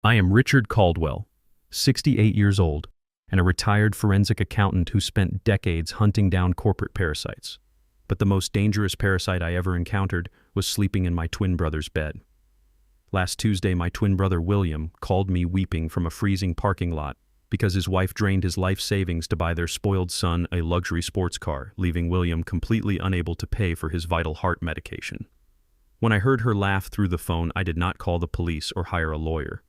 I am Richard Caldwell, 68 years old, and a retired forensic accountant who spent decades hunting down corporate parasites. But the most dangerous parasite I ever encountered was sleeping in my twin brother's bed. Last Tuesday, my twin brother William called me weeping from a freezing parking lot because his wife drained his life savings to buy their spoiled son a luxury sports car, leaving William completely unable to pay for his vital heart medication. When I heard her laugh through the phone, I did not call the police or hire a lawyer.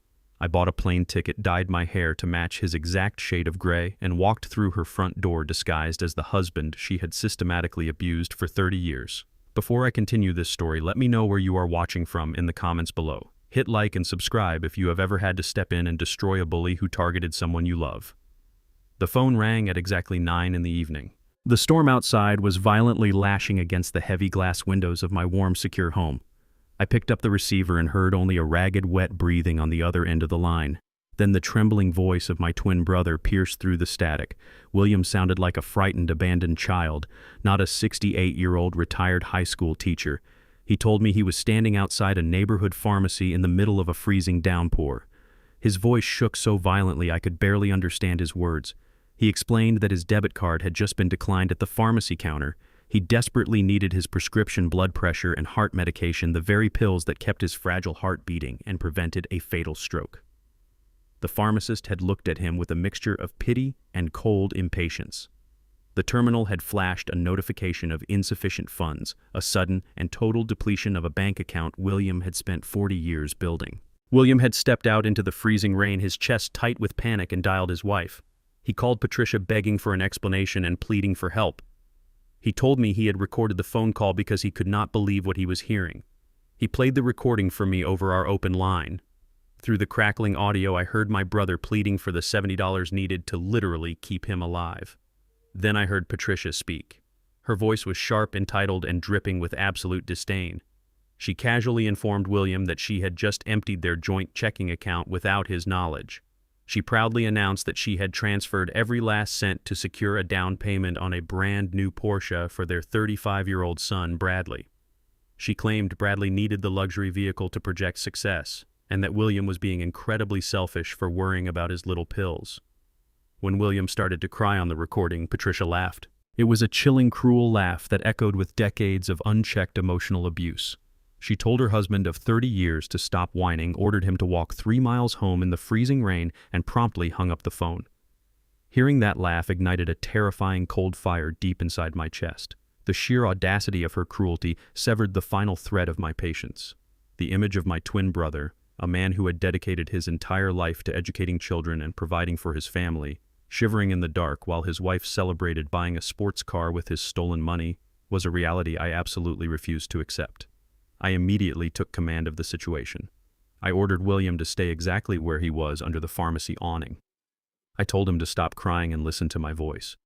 I bought a plane ticket, dyed my hair to match his exact shade of gray, and walked through her front door disguised as the husband she had systematically abused for 30 years. Before I continue this story, let me know where you are watching from in the comments below. Hit like and subscribe if you have ever had to step in and destroy a bully who targeted someone you love. The phone rang at exactly 9 in the evening. The storm outside was violently lashing against the heavy glass windows of my warm, secure home. I picked up the receiver and heard only a ragged, wet breathing on the other end of the line. Then the trembling voice of my twin brother pierced through the static. William sounded like a frightened, abandoned child, not a 68-year-old retired high school teacher. He told me he was standing outside a neighborhood pharmacy in the middle of a freezing downpour. His voice shook so violently I could barely understand his words. He explained that his debit card had just been declined at the pharmacy counter. He desperately needed his prescription blood pressure and heart medication, the very pills that kept his fragile heart beating and prevented a fatal stroke. The pharmacist had looked at him with a mixture of pity and cold impatience. The terminal had flashed a notification of insufficient funds, a sudden and total depletion of a bank account William had spent 40 years building. William had stepped out into the freezing rain, his chest tight with panic, and dialed his wife. He called Patricia, begging for an explanation and pleading for help. He told me he had recorded the phone call because he could not believe what he was hearing. He played the recording for me over our open line. Through the crackling audio, I heard my brother pleading for the $70 needed to literally keep him alive. Then I heard Patricia speak. Her voice was sharp, entitled, and dripping with absolute disdain. She casually informed William that she had just emptied their joint checking account without his knowledge. She proudly announced that she had transferred every last cent to secure a down payment on a brand new Porsche for their 35-year-old son, Bradley. She claimed Bradley needed the luxury vehicle to project success, and that William was being incredibly selfish for worrying about his little pills. When William started to cry on the recording, Patricia laughed. It was a chilling, cruel laugh that echoed with decades of unchecked emotional abuse. She told her husband of 30 years to stop whining, ordered him to walk 3 miles home in the freezing rain, and promptly hung up the phone. Hearing that laugh ignited a terrifying cold fire deep inside my chest. The sheer audacity of her cruelty severed the final thread of my patience. The image of my twin brother, a man who had dedicated his entire life to educating children and providing for his family, shivering in the dark while his wife celebrated buying a sports car with his stolen money, was a reality I absolutely refused to accept. I immediately took command of the situation. I ordered William to stay exactly where he was under the pharmacy awning. I told him to stop crying and listen to my voice.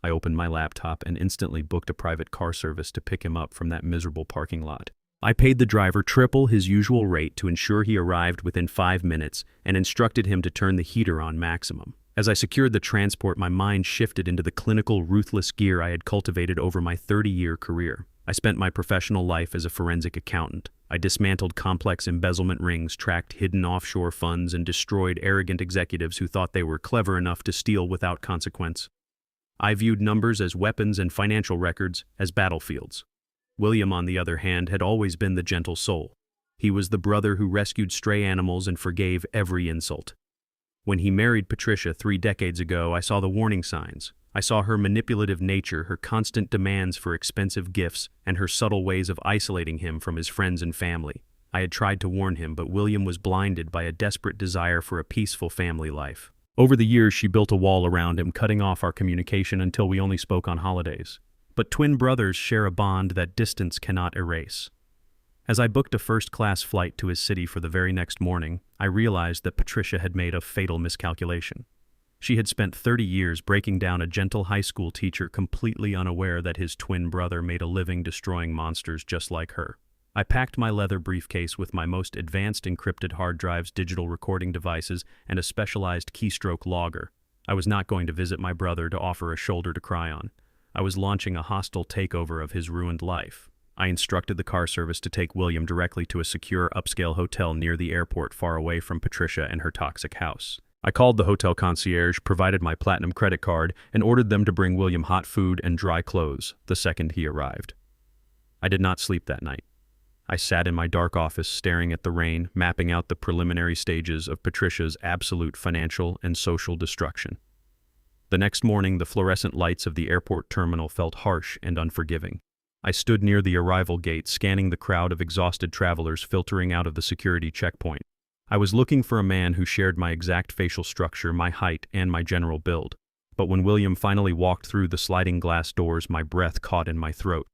I opened my laptop and instantly booked a private car service to pick him up from that miserable parking lot. I paid the driver triple his usual rate to ensure he arrived within 5 minutes and instructed him to turn the heater on maximum. As I secured the transport, my mind shifted into the clinical, ruthless gear I had cultivated over my 30-year career. I spent my professional life as a forensic accountant. I dismantled complex embezzlement rings, tracked hidden offshore funds, and destroyed arrogant executives who thought they were clever enough to steal without consequence. I viewed numbers as weapons and financial records as battlefields. William, on the other hand, had always been the gentle soul. He was the brother who rescued stray animals and forgave every insult. When he married Patricia 3 decades ago, I saw the warning signs. I saw her manipulative nature, her constant demands for expensive gifts, and her subtle ways of isolating him from his friends and family. I had tried to warn him, but William was blinded by a desperate desire for a peaceful family life. Over the years, she built a wall around him, cutting off our communication until we only spoke on holidays. But twin brothers share a bond that distance cannot erase. As I booked a first-class flight to his city for the very next morning, I realized that Patricia had made a fatal miscalculation. She had spent 30 years breaking down a gentle high school teacher, completely unaware that his twin brother made a living destroying monsters just like her. I packed my leather briefcase with my most advanced encrypted hard drives, digital recording devices, and a specialized keystroke logger. I was not going to visit my brother to offer a shoulder to cry on. I was launching a hostile takeover of his ruined life. I instructed the car service to take William directly to a secure upscale hotel near the airport far away from Patricia and her toxic house. I called the hotel concierge, provided my platinum credit card, and ordered them to bring William hot food and dry clothes the second he arrived. I did not sleep that night. I sat in my dark office staring at the rain, mapping out the preliminary stages of Patricia's absolute financial and social destruction. The next morning, the fluorescent lights of the airport terminal felt harsh and unforgiving. I stood near the arrival gate, scanning the crowd of exhausted travelers filtering out of the security checkpoint. I was looking for a man who shared my exact facial structure, my height, and my general build. But when William finally walked through the sliding glass doors, my breath caught in my throat.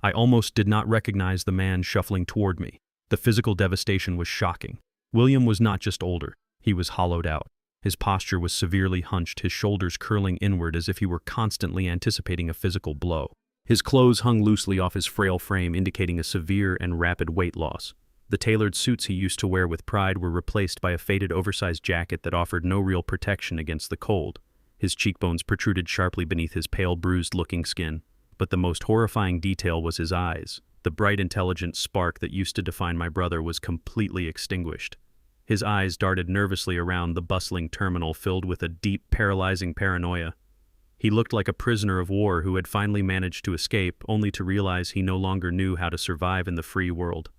I almost did not recognize the man shuffling toward me. The physical devastation was shocking. William was not just older, he was hollowed out. His posture was severely hunched, his shoulders curling inward as if he were constantly anticipating a physical blow. His clothes hung loosely off his frail frame, indicating a severe and rapid weight loss. The tailored suits he used to wear with pride were replaced by a faded oversized jacket that offered no real protection against the cold. His cheekbones protruded sharply beneath his pale, bruised-looking skin. But the most horrifying detail was his eyes. The bright, intelligent spark that used to define my brother was completely extinguished. His eyes darted nervously around the bustling terminal, filled with a deep, paralyzing paranoia. He looked like a prisoner of war who had finally managed to escape, only to realize he no longer knew how to survive in the free world.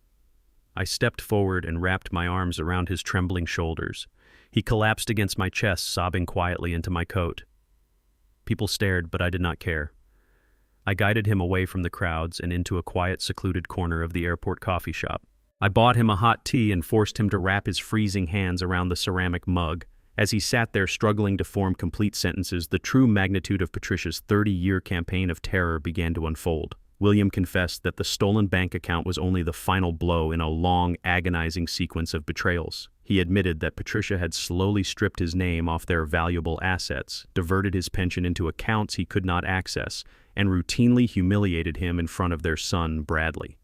I stepped forward and wrapped my arms around his trembling shoulders. He collapsed against my chest, sobbing quietly into my coat. People stared, but I did not care. I guided him away from the crowds and into a quiet, secluded corner of the airport coffee shop. I bought him a hot tea and forced him to wrap his freezing hands around the ceramic mug. As he sat there struggling to form complete sentences, the true magnitude of Patricia's 30-year campaign of terror began to unfold. William confessed that the stolen bank account was only the final blow in a long, agonizing sequence of betrayals. He admitted that Patricia had slowly stripped his name off their valuable assets, diverted his pension into accounts he could not access, and routinely humiliated him in front of their son, Bradley.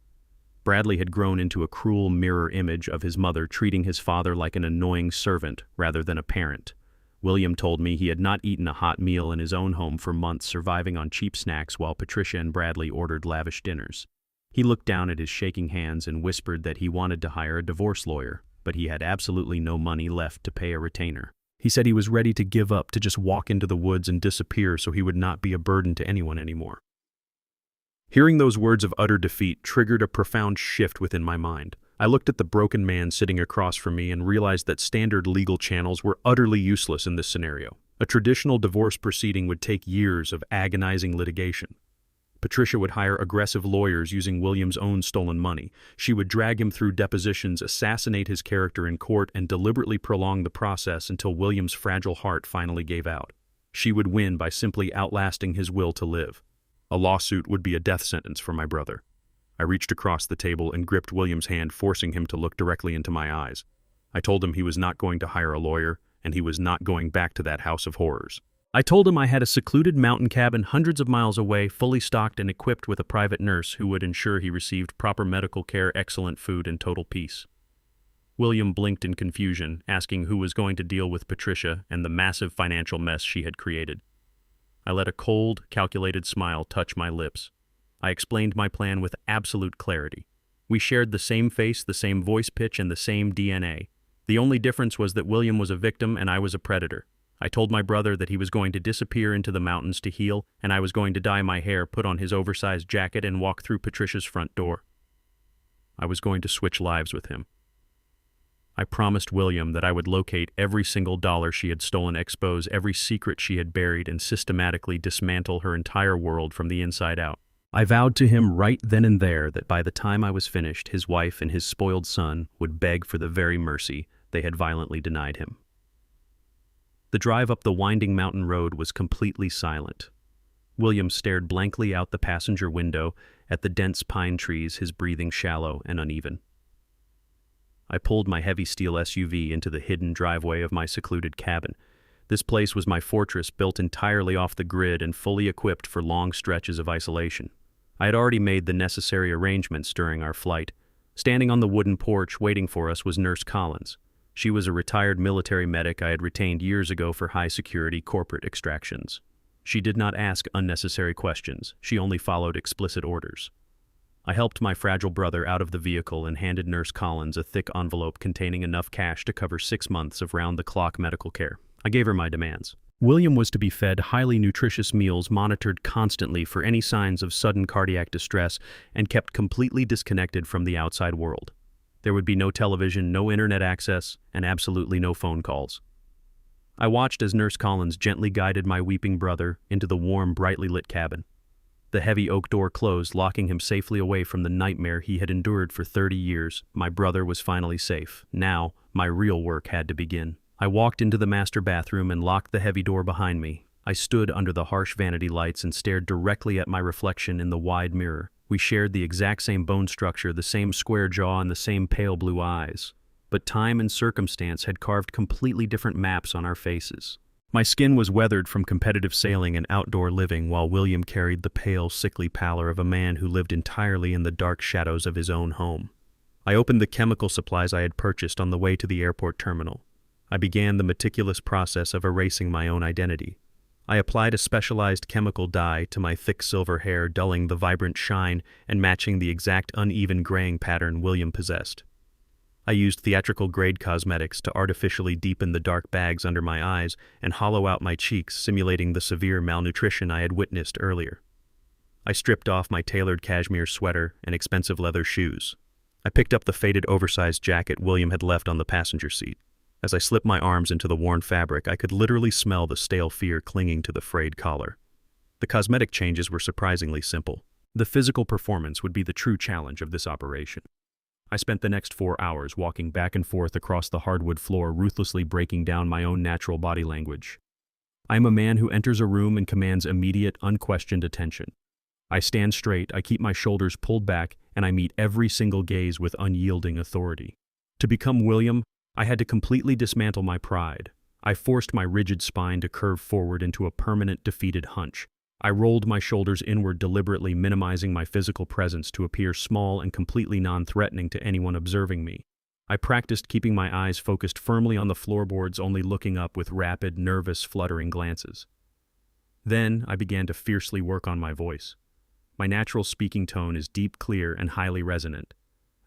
Bradley had grown into a cruel mirror image of his mother, treating his father like an annoying servant rather than a parent. William told me he had not eaten a hot meal in his own home for months, surviving on cheap snacks while Patricia and Bradley ordered lavish dinners. He looked down at his shaking hands and whispered that he wanted to hire a divorce lawyer, but he had absolutely no money left to pay a retainer. He said he was ready to give up, to just walk into the woods and disappear so he would not be a burden to anyone anymore. Hearing those words of utter defeat triggered a profound shift within my mind. I looked at the broken man sitting across from me and realized that standard legal channels were utterly useless in this scenario. A traditional divorce proceeding would take years of agonizing litigation. Patricia would hire aggressive lawyers using William's own stolen money. She would drag him through depositions, assassinate his character in court, and deliberately prolong the process until William's fragile heart finally gave out. She would win by simply outlasting his will to live. A lawsuit would be a death sentence for my brother. I reached across the table and gripped William's hand, forcing him to look directly into my eyes. I told him he was not going to hire a lawyer, and he was not going back to that house of horrors. I told him I had a secluded mountain cabin hundreds of miles away, fully stocked and equipped with a private nurse who would ensure he received proper medical care, excellent food, and total peace. William blinked in confusion, asking who was going to deal with Patricia and the massive financial mess she had created. I let a cold, calculated smile touch my lips. I explained my plan with absolute clarity. We shared the same face, the same voice pitch, and the same DNA. The only difference was that William was a victim and I was a predator. I told my brother that he was going to disappear into the mountains to heal, and I was going to dye my hair, put on his oversized jacket, and walk through Patricia's front door. I was going to switch lives with him. I promised William that I would locate every single dollar she had stolen, expose every secret she had buried, and systematically dismantle her entire world from the inside out. I vowed to him right then and there that by the time I was finished, his wife and his spoiled son would beg for the very mercy they had violently denied him. The drive up the winding mountain road was completely silent. William stared blankly out the passenger window at the dense pine trees, his breathing shallow and uneven. I pulled my heavy steel SUV into the hidden driveway of my secluded cabin. This place was my fortress, built entirely off the grid and fully equipped for long stretches of isolation. I had already made the necessary arrangements during our flight. Standing on the wooden porch waiting for us was Nurse Collins. She was a retired military medic I had retained years ago for high-security corporate extractions. She did not ask unnecessary questions. She only followed explicit orders. I helped my fragile brother out of the vehicle and handed Nurse Collins a thick envelope containing enough cash to cover 6 months of round-the-clock medical care. I gave her my demands. William was to be fed highly nutritious meals, monitored constantly for any signs of sudden cardiac distress, and kept completely disconnected from the outside world. There would be no television, no internet access, and absolutely no phone calls. I watched as Nurse Collins gently guided my weeping brother into the warm, brightly lit cabin. The heavy oak door closed, locking him safely away from the nightmare he had endured for 30 years. My brother was finally safe. Now, my real work had to begin. I walked into the master bathroom and locked the heavy door behind me. I stood under the harsh vanity lights and stared directly at my reflection in the wide mirror. We shared the exact same bone structure, the same square jaw, and the same pale blue eyes. But time and circumstance had carved completely different maps on our faces. My skin was weathered from competitive sailing and outdoor living, while William carried the pale, sickly pallor of a man who lived entirely in the dark shadows of his own home. I opened the chemical supplies I had purchased on the way to the airport terminal. I began the meticulous process of erasing my own identity. I applied a specialized chemical dye to my thick silver hair, dulling the vibrant shine and matching the exact uneven graying pattern William possessed. I used theatrical-grade cosmetics to artificially deepen the dark bags under my eyes and hollow out my cheeks, simulating the severe malnutrition I had witnessed earlier. I stripped off my tailored cashmere sweater and expensive leather shoes. I picked up the faded oversized jacket William had left on the passenger seat. As I slipped my arms into the worn fabric, I could literally smell the stale fear clinging to the frayed collar. The cosmetic changes were surprisingly simple. The physical performance would be the true challenge of this operation. I spent the next 4 hours walking back and forth across the hardwood floor, ruthlessly breaking down my own natural body language. I am a man who enters a room and commands immediate, unquestioned attention. I stand straight, I keep my shoulders pulled back, and I meet every single gaze with unyielding authority. To become William, I had to completely dismantle my pride. I forced my rigid spine to curve forward into a permanent, defeated hunch. I rolled my shoulders inward, deliberately minimizing my physical presence to appear small and completely non-threatening to anyone observing me. I practiced keeping my eyes focused firmly on the floorboards, only looking up with rapid, nervous, fluttering glances. Then I began to fiercely work on my voice. My natural speaking tone is deep, clear, and highly resonant.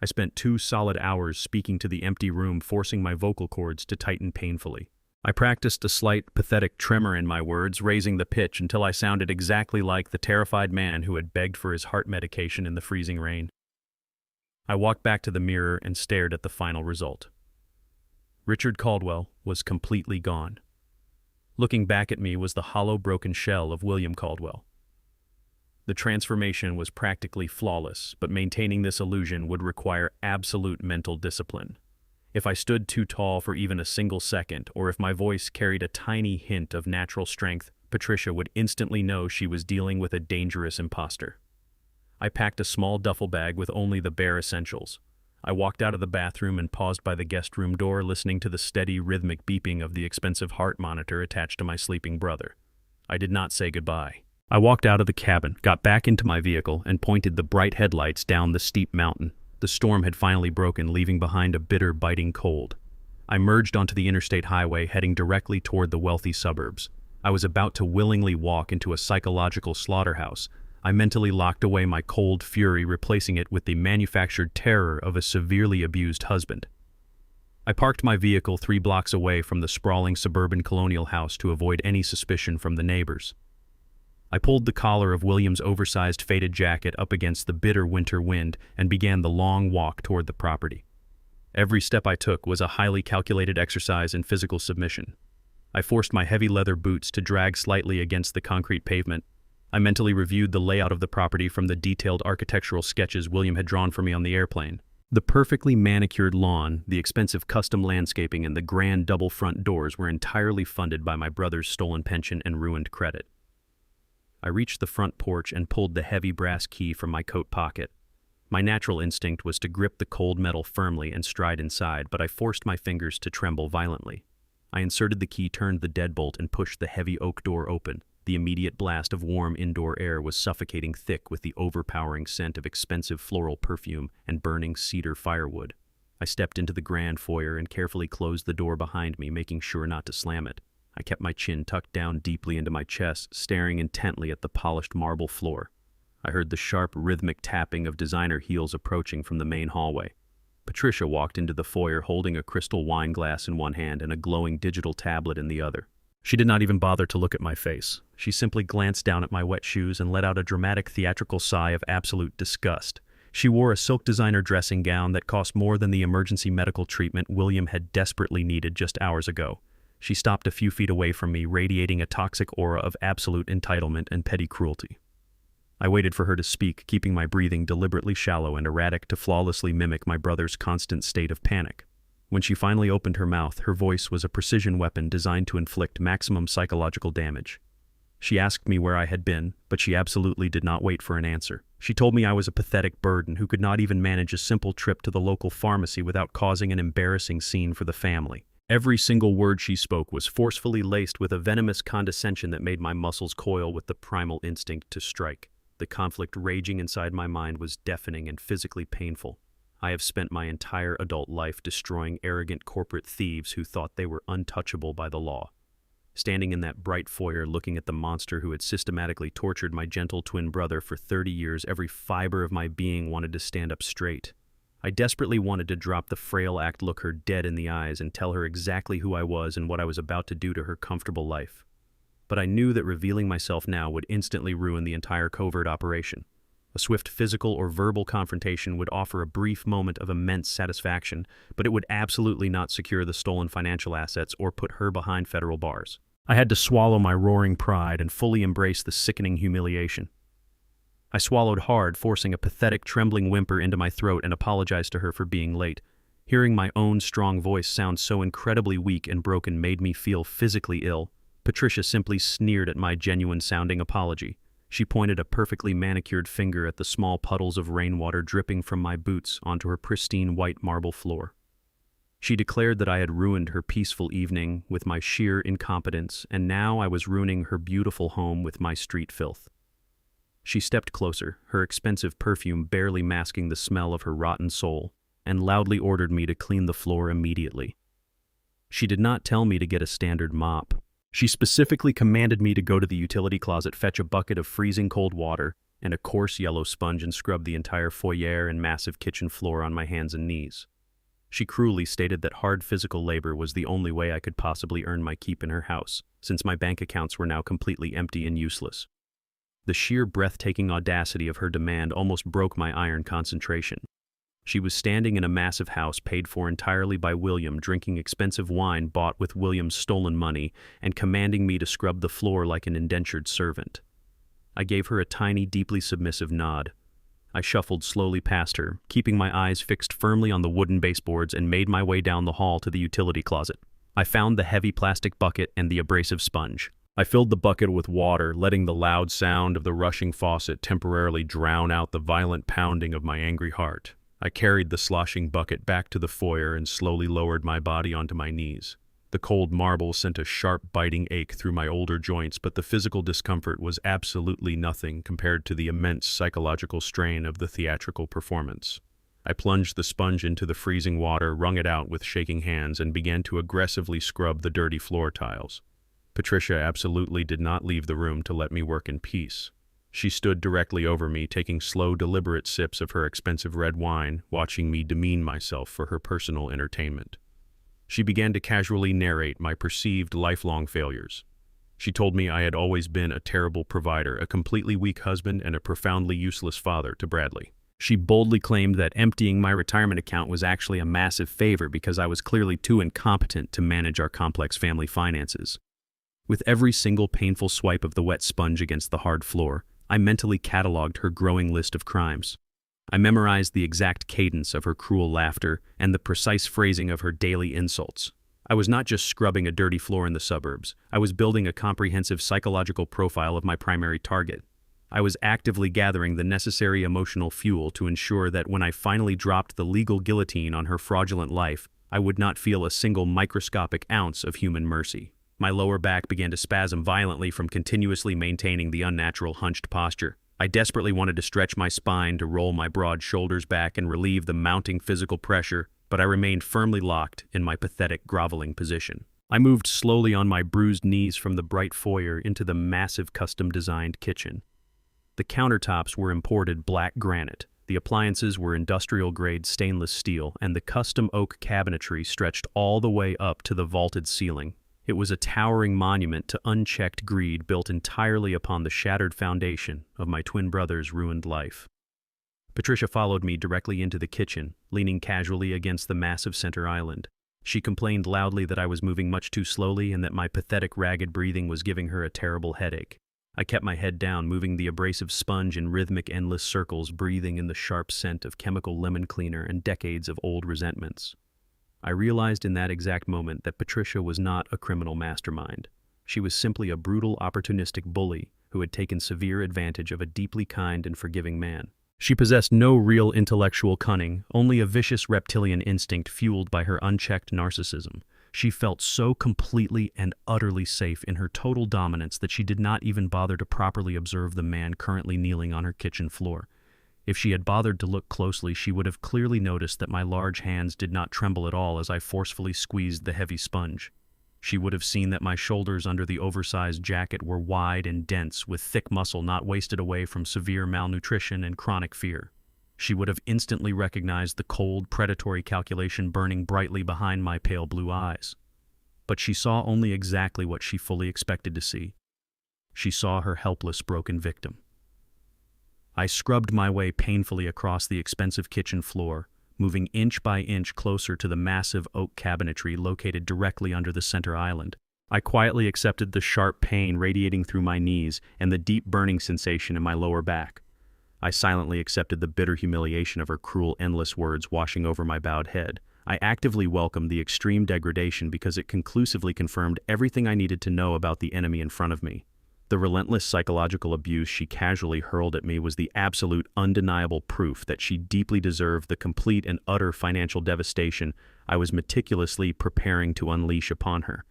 I spent 2 solid hours speaking to the empty room, forcing my vocal cords to tighten painfully. I practiced a slight, pathetic tremor in my words, raising the pitch until I sounded exactly like the terrified man who had begged for his heart medication in the freezing rain. I walked back to the mirror and stared at the final result. Richard Caldwell was completely gone. Looking back at me was the hollow, broken shell of William Caldwell. The transformation was practically flawless, but maintaining this illusion would require absolute mental discipline. If I stood too tall for even a single second, or if my voice carried a tiny hint of natural strength, Patricia would instantly know she was dealing with a dangerous imposter. I packed a small duffel bag with only the bare essentials. I walked out of the bathroom and paused by the guest room door, listening to the steady, rhythmic beeping of the expensive heart monitor attached to my sleeping brother. I did not say goodbye. I walked out of the cabin, got back into my vehicle, and pointed the bright headlights down the steep mountain. The storm had finally broken, leaving behind a bitter, biting cold. I merged onto the interstate highway, heading directly toward the wealthy suburbs. I was about to willingly walk into a psychological slaughterhouse. I mentally locked away my cold fury, replacing it with the manufactured terror of a severely abused husband. I parked my vehicle 3 blocks away from the sprawling suburban colonial house to avoid any suspicion from the neighbors. I pulled the collar of William's oversized faded jacket up against the bitter winter wind and began the long walk toward the property. Every step I took was a highly calculated exercise in physical submission. I forced my heavy leather boots to drag slightly against the concrete pavement. I mentally reviewed the layout of the property from the detailed architectural sketches William had drawn for me on the airplane. The perfectly manicured lawn, the expensive custom landscaping, and the grand double front doors were entirely funded by my brother's stolen pension and ruined credit. I reached the front porch and pulled the heavy brass key from my coat pocket. My natural instinct was to grip the cold metal firmly and stride inside, but I forced my fingers to tremble violently. I inserted the key, turned the deadbolt, and pushed the heavy oak door open. The immediate blast of warm indoor air was suffocating, thick with the overpowering scent of expensive floral perfume and burning cedar firewood. I stepped into the grand foyer and carefully closed the door behind me, making sure not to slam it. I kept my chin tucked down deeply into my chest, staring intently at the polished marble floor. I heard the sharp, rhythmic tapping of designer heels approaching from the main hallway. Patricia walked into the foyer holding a crystal wine glass in one hand and a glowing digital tablet in the other. She did not even bother to look at my face. She simply glanced down at my wet shoes and let out a dramatic theatrical sigh of absolute disgust. She wore a silk designer dressing gown that cost more than the emergency medical treatment William had desperately needed just hours ago. She stopped a few feet away from me, radiating a toxic aura of absolute entitlement and petty cruelty. I waited for her to speak, keeping my breathing deliberately shallow and erratic to flawlessly mimic my brother's constant state of panic. When she finally opened her mouth, her voice was a precision weapon designed to inflict maximum psychological damage. She asked me where I had been, but she absolutely did not wait for an answer. She told me I was a pathetic burden who could not even manage a simple trip to the local pharmacy without causing an embarrassing scene for the family. Every single word she spoke was forcefully laced with a venomous condescension that made my muscles coil with the primal instinct to strike. The conflict raging inside my mind was deafening and physically painful. I have spent my entire adult life destroying arrogant corporate thieves who thought they were untouchable by the law. Standing in that bright foyer looking at the monster who had systematically tortured my gentle twin brother for 30 years, every fiber of my being wanted to stand up straight. I desperately wanted to drop the frail act, look her dead in the eyes, and tell her exactly who I was and what I was about to do to her comfortable life. But I knew that revealing myself now would instantly ruin the entire covert operation. A swift physical or verbal confrontation would offer a brief moment of immense satisfaction, but it would absolutely not secure the stolen financial assets or put her behind federal bars. I had to swallow my roaring pride and fully embrace the sickening humiliation. I swallowed hard, forcing a pathetic, trembling whimper into my throat, and apologized to her for being late. Hearing my own strong voice sound so incredibly weak and broken made me feel physically ill. Patricia simply sneered at my genuine-sounding apology. She pointed a perfectly manicured finger at the small puddles of rainwater dripping from my boots onto her pristine white marble floor. She declared that I had ruined her peaceful evening with my sheer incompetence, and now I was ruining her beautiful home with my street filth. She stepped closer, her expensive perfume barely masking the smell of her rotten soul, and loudly ordered me to clean the floor immediately. She did not tell me to get a standard mop. She specifically commanded me to go to the utility closet, fetch a bucket of freezing cold water and a coarse yellow sponge, and scrub the entire foyer and massive kitchen floor on my hands and knees. She cruelly stated that hard physical labor was the only way I could possibly earn my keep in her house, since my bank accounts were now completely empty and useless. The sheer breathtaking audacity of her demand almost broke my iron concentration. She was standing in a massive house paid for entirely by William, drinking expensive wine bought with William's stolen money, and commanding me to scrub the floor like an indentured servant. I gave her a tiny, deeply submissive nod. I shuffled slowly past her, keeping my eyes fixed firmly on the wooden baseboards, and made my way down the hall to the utility closet. I found the heavy plastic bucket and the abrasive sponge. I filled the bucket with water, letting the loud sound of the rushing faucet temporarily drown out the violent pounding of my angry heart. I carried the sloshing bucket back to the foyer and slowly lowered my body onto my knees. The cold marble sent a sharp, biting ache through my older joints, but the physical discomfort was absolutely nothing compared to the immense psychological strain of the theatrical performance. I plunged the sponge into the freezing water, wrung it out with shaking hands, and began to aggressively scrub the dirty floor tiles. Patricia absolutely did not leave the room to let me work in peace. She stood directly over me, taking slow, deliberate sips of her expensive red wine, watching me demean myself for her personal entertainment. She began to casually narrate my perceived lifelong failures. She told me I had always been a terrible provider, a completely weak husband, and a profoundly useless father to Bradley. She boldly claimed that emptying my retirement account was actually a massive favor because I was clearly too incompetent to manage our complex family finances. With every single painful swipe of the wet sponge against the hard floor, I mentally cataloged her growing list of crimes. I memorized the exact cadence of her cruel laughter and the precise phrasing of her daily insults. I was not just scrubbing a dirty floor in the suburbs. I was building a comprehensive psychological profile of my primary target. I was actively gathering the necessary emotional fuel to ensure that when I finally dropped the legal guillotine on her fraudulent life, I would not feel a single microscopic ounce of human mercy. My lower back began to spasm violently from continuously maintaining the unnatural hunched posture. I desperately wanted to stretch my spine to roll my broad shoulders back and relieve the mounting physical pressure, but I remained firmly locked in my pathetic groveling position. I moved slowly on my bruised knees from the bright foyer into the massive custom-designed kitchen. The countertops were imported black granite, the appliances were industrial-grade stainless steel, and the custom oak cabinetry stretched all the way up to the vaulted ceiling. It was a towering monument to unchecked greed built entirely upon the shattered foundation of my twin brother's ruined life. Patricia followed me directly into the kitchen, leaning casually against the massive center island. She complained loudly that I was moving much too slowly and that my pathetic, ragged breathing was giving her a terrible headache. I kept my head down, moving the abrasive sponge in rhythmic, endless circles, breathing in the sharp scent of chemical lemon cleaner and decades of old resentments. I realized in that exact moment that Patricia was not a criminal mastermind. She was simply a brutal, opportunistic bully who had taken severe advantage of a deeply kind and forgiving man. She possessed no real intellectual cunning, only a vicious reptilian instinct fueled by her unchecked narcissism. She felt so completely and utterly safe in her total dominance that she did not even bother to properly observe the man currently kneeling on her kitchen floor. If she had bothered to look closely, she would have clearly noticed that my large hands did not tremble at all as I forcefully squeezed the heavy sponge. She would have seen that my shoulders under the oversized jacket were wide and dense, with thick muscle not wasted away from severe malnutrition and chronic fear. She would have instantly recognized the cold, predatory calculation burning brightly behind my pale blue eyes. But she saw only exactly what she fully expected to see. She saw her helpless, broken victim. I scrubbed my way painfully across the expensive kitchen floor, moving inch by inch closer to the massive oak cabinetry located directly under the center island. I quietly accepted the sharp pain radiating through my knees and the deep burning sensation in my lower back. I silently accepted the bitter humiliation of her cruel, endless words washing over my bowed head. I actively welcomed the extreme degradation because it conclusively confirmed everything I needed to know about the enemy in front of me. The relentless psychological abuse she casually hurled at me was the absolute, undeniable proof that she deeply deserved the complete and utter financial devastation I was meticulously preparing to unleash upon her.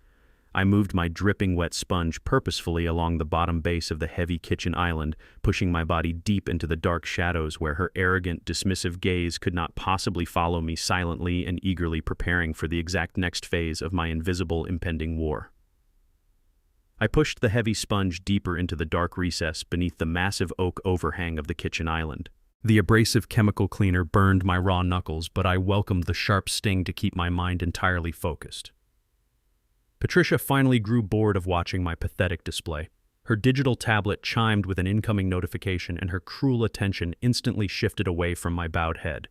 I moved my dripping wet sponge purposefully along the bottom base of the heavy kitchen island, pushing my body deep into the dark shadows where her arrogant, dismissive gaze could not possibly follow me, silently and eagerly preparing for the exact next phase of my invisible, impending war. I pushed the heavy sponge deeper into the dark recess beneath the massive oak overhang of the kitchen island. The abrasive chemical cleaner burned my raw knuckles, but I welcomed the sharp sting to keep my mind entirely focused. Patricia finally grew bored of watching my pathetic display. Her digital tablet chimed with an incoming notification, and her cruel attention instantly shifted away from my bowed head.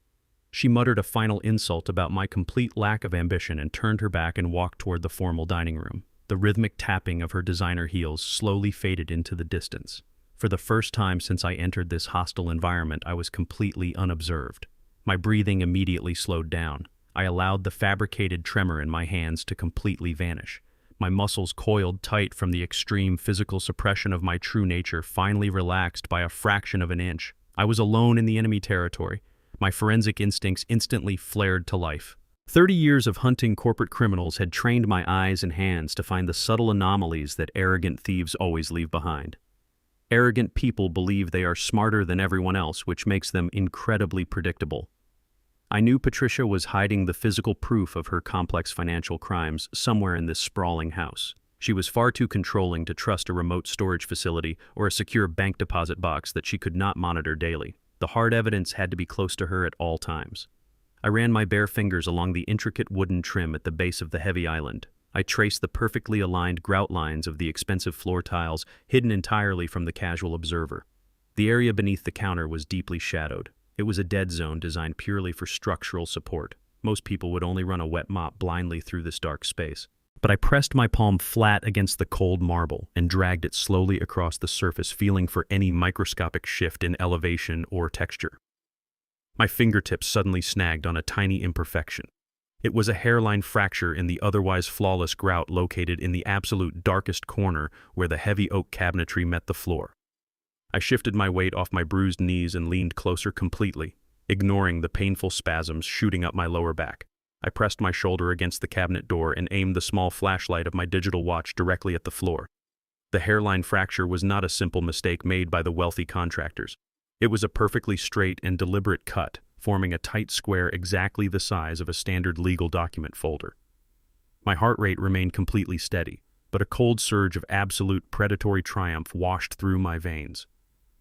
She muttered a final insult about my complete lack of ambition and turned her back and walked toward the formal dining room. The rhythmic tapping of her designer heels slowly faded into the distance. For the first time since I entered this hostile environment, I was completely unobserved. My breathing immediately slowed down. I allowed the fabricated tremor in my hands to completely vanish. My muscles, coiled tight from the extreme physical suppression of my true nature, finally relaxed by a fraction of an inch. I was alone in the enemy territory. My forensic instincts instantly flared to life. 30 years of hunting corporate criminals had trained my eyes and hands to find the subtle anomalies that arrogant thieves always leave behind. Arrogant people believe they are smarter than everyone else, which makes them incredibly predictable. I knew Patricia was hiding the physical proof of her complex financial crimes somewhere in this sprawling house. She was far too controlling to trust a remote storage facility or a secure bank deposit box that she could not monitor daily. The hard evidence had to be close to her at all times. I ran my bare fingers along the intricate wooden trim at the base of the heavy island. I traced the perfectly aligned grout lines of the expensive floor tiles, hidden entirely from the casual observer. The area beneath the counter was deeply shadowed. It was a dead zone designed purely for structural support. Most people would only run a wet mop blindly through this dark space. But I pressed my palm flat against the cold marble and dragged it slowly across the surface, feeling for any microscopic shift in elevation or texture. My fingertips suddenly snagged on a tiny imperfection. It was a hairline fracture in the otherwise flawless grout located in the absolute darkest corner where the heavy oak cabinetry met the floor. I shifted my weight off my bruised knees and leaned closer completely, ignoring the painful spasms shooting up my lower back. I pressed my shoulder against the cabinet door and aimed the small flashlight of my digital watch directly at the floor. The hairline fracture was not a simple mistake made by the wealthy contractors. It was a perfectly straight and deliberate cut, forming a tight square exactly the size of a standard legal document folder. My heart rate remained completely steady, but a cold surge of absolute predatory triumph washed through my veins.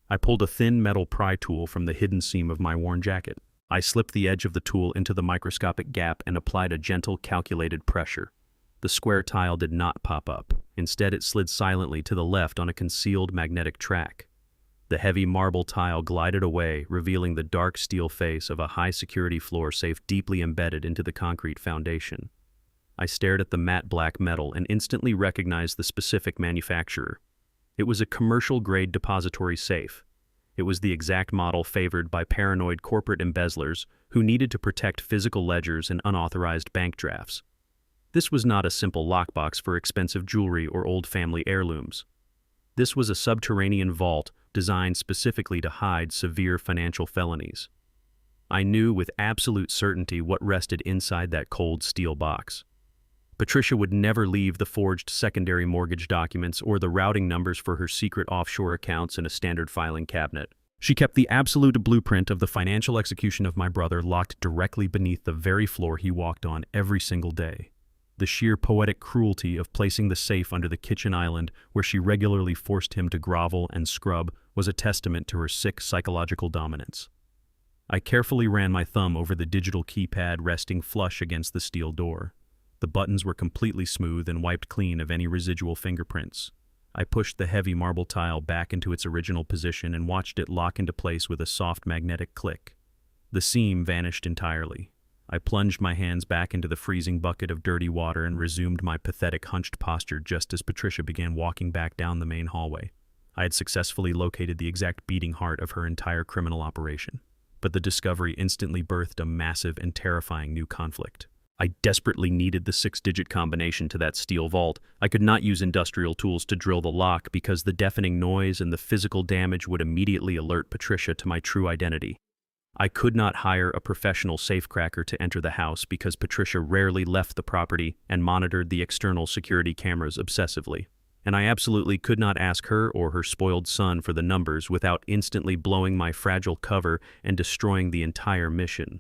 I pulled a thin metal pry tool from the hidden seam of my worn jacket. I slipped the edge of the tool into the microscopic gap and applied a gentle, calculated pressure. The square tile did not pop up. Instead, it slid silently to the left on a concealed magnetic track. The heavy marble tile glided away, revealing the dark steel face of a high-security floor safe deeply embedded into the concrete foundation. I stared at the matte black metal and instantly recognized the specific manufacturer. It was a commercial-grade depository safe. It was the exact model favored by paranoid corporate embezzlers who needed to protect physical ledgers and unauthorized bank drafts. This was not a simple lockbox for expensive jewelry or old family heirlooms. This was a subterranean vault designed specifically to hide severe financial felonies. I knew with absolute certainty what rested inside that cold steel box. Patricia would never leave the forged secondary mortgage documents or the routing numbers for her secret offshore accounts in a standard filing cabinet. She kept the absolute blueprint of the financial execution of my brother locked directly beneath the very floor he walked on every single day. The sheer poetic cruelty of placing the safe under the kitchen island where she regularly forced him to grovel and scrub was a testament to her sick psychological dominance. I carefully ran my thumb over the digital keypad resting flush against the steel door. The buttons were completely smooth and wiped clean of any residual fingerprints. I pushed the heavy marble tile back into its original position and watched it lock into place with a soft magnetic click. The seam vanished entirely. I plunged my hands back into the freezing bucket of dirty water and resumed my pathetic hunched posture just as Patricia began walking back down the main hallway. I had successfully located the exact beating heart of her entire criminal operation. But the discovery instantly birthed a massive and terrifying new conflict. I desperately needed the 6-digit combination to that steel vault. I could not use industrial tools to drill the lock because the deafening noise and the physical damage would immediately alert Patricia to my true identity. I could not hire a professional safecracker to enter the house because Patricia rarely left the property and monitored the external security cameras obsessively. And I absolutely could not ask her or her spoiled son for the numbers without instantly blowing my fragile cover and destroying the entire mission.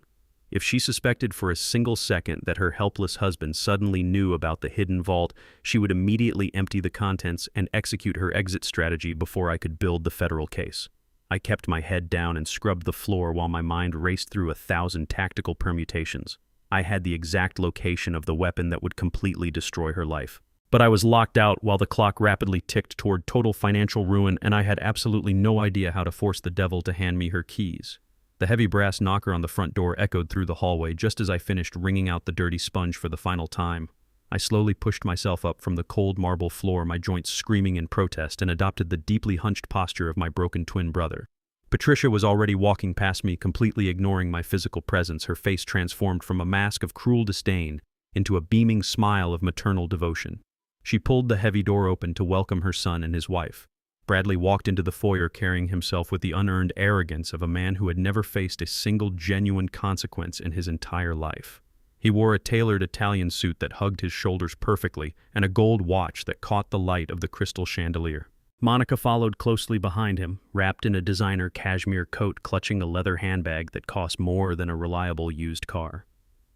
If she suspected for a single second that her helpless husband suddenly knew about the hidden vault, she would immediately empty the contents and execute her exit strategy before I could build the federal case. I kept my head down and scrubbed the floor while my mind raced through 1,000 tactical permutations. I had the exact location of the weapon that would completely destroy her life. But I was locked out while the clock rapidly ticked toward total financial ruin, and I had absolutely no idea how to force the devil to hand me her keys. The heavy brass knocker on the front door echoed through the hallway just as I finished wringing out the dirty sponge for the final time. I slowly pushed myself up from the cold marble floor, my joints screaming in protest, and adopted the deeply hunched posture of my broken twin brother. Patricia was already walking past me, completely ignoring my physical presence, her face transformed from a mask of cruel disdain into a beaming smile of maternal devotion. She pulled the heavy door open to welcome her son and his wife. Bradley walked into the foyer carrying himself with the unearned arrogance of a man who had never faced a single genuine consequence in his entire life. He wore a tailored Italian suit that hugged his shoulders perfectly and a gold watch that caught the light of the crystal chandelier. Monica followed closely behind him, wrapped in a designer cashmere coat, clutching a leather handbag that cost more than a reliable used car.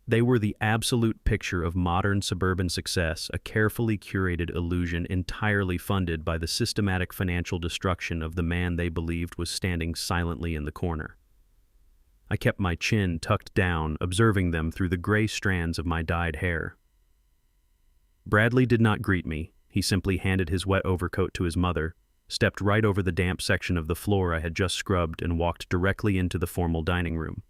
They were the absolute picture of modern suburban success, a carefully curated illusion entirely funded by the systematic financial destruction of the man they believed was standing silently in the corner. I kept my chin tucked down, observing them through the gray strands of my dyed hair. Bradley did not greet me. He simply handed his wet overcoat to his mother, stepped right over the damp section of the floor I had just scrubbed, and walked directly into the formal dining room.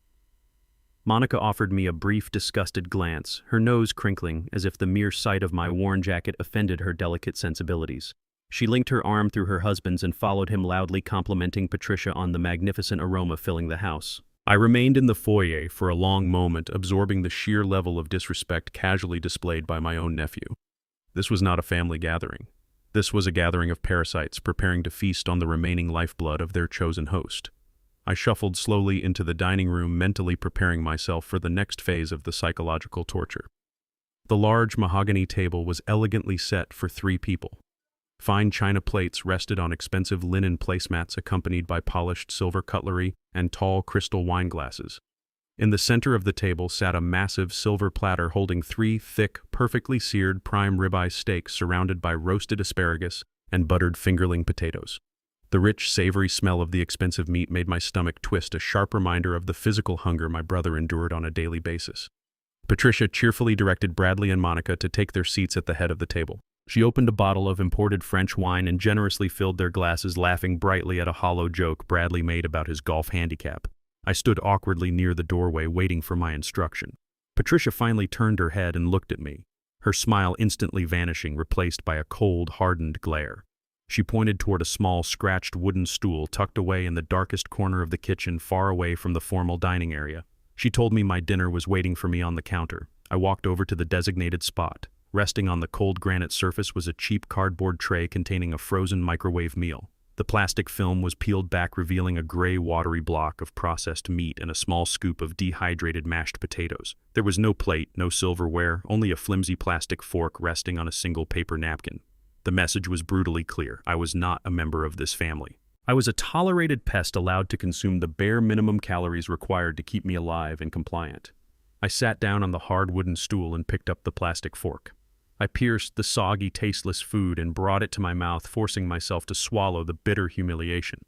Monica offered me a brief, disgusted glance, her nose crinkling as if the mere sight of my worn jacket offended her delicate sensibilities. She linked her arm through her husband's and followed him, loudly complimenting Patricia on the magnificent aroma filling the house. I remained in the foyer for a long moment, absorbing the sheer level of disrespect casually displayed by my own nephew. This was not a family gathering. This was a gathering of parasites preparing to feast on the remaining lifeblood of their chosen host. I shuffled slowly into the dining room, mentally preparing myself for the next phase of the psychological torture. The large mahogany table was elegantly set for 3 people. Fine china plates rested on expensive linen placemats accompanied by polished silver cutlery and tall crystal wine glasses. In the center of the table sat a massive silver platter holding 3 thick, perfectly seared prime ribeye steaks surrounded by roasted asparagus and buttered fingerling potatoes. The rich, savory smell of the expensive meat made my stomach twist, a sharp reminder of the physical hunger my brother endured on a daily basis. Patricia cheerfully directed Bradley and Monica to take their seats at the head of the table. She opened a bottle of imported French wine and generously filled their glasses, laughing brightly at a hollow joke Bradley made about his golf handicap. I stood awkwardly near the doorway, waiting for my instruction. Patricia finally turned her head and looked at me, her smile instantly vanishing, replaced by a cold, hardened glare. She pointed toward a small, scratched wooden stool tucked away in the darkest corner of the kitchen, far away from the formal dining area. She told me my dinner was waiting for me on the counter. I walked over to the designated spot. Resting on the cold granite surface was a cheap cardboard tray containing a frozen microwave meal. The plastic film was peeled back, revealing a gray, watery block of processed meat and a small scoop of dehydrated mashed potatoes. There was no plate, no silverware, only a flimsy plastic fork resting on a single paper napkin. The message was brutally clear. I was not a member of this family. I was a tolerated pest allowed to consume the bare minimum calories required to keep me alive and compliant. I sat down on the hard wooden stool and picked up the plastic fork. I pierced the soggy, tasteless food and brought it to my mouth, forcing myself to swallow the bitter humiliation.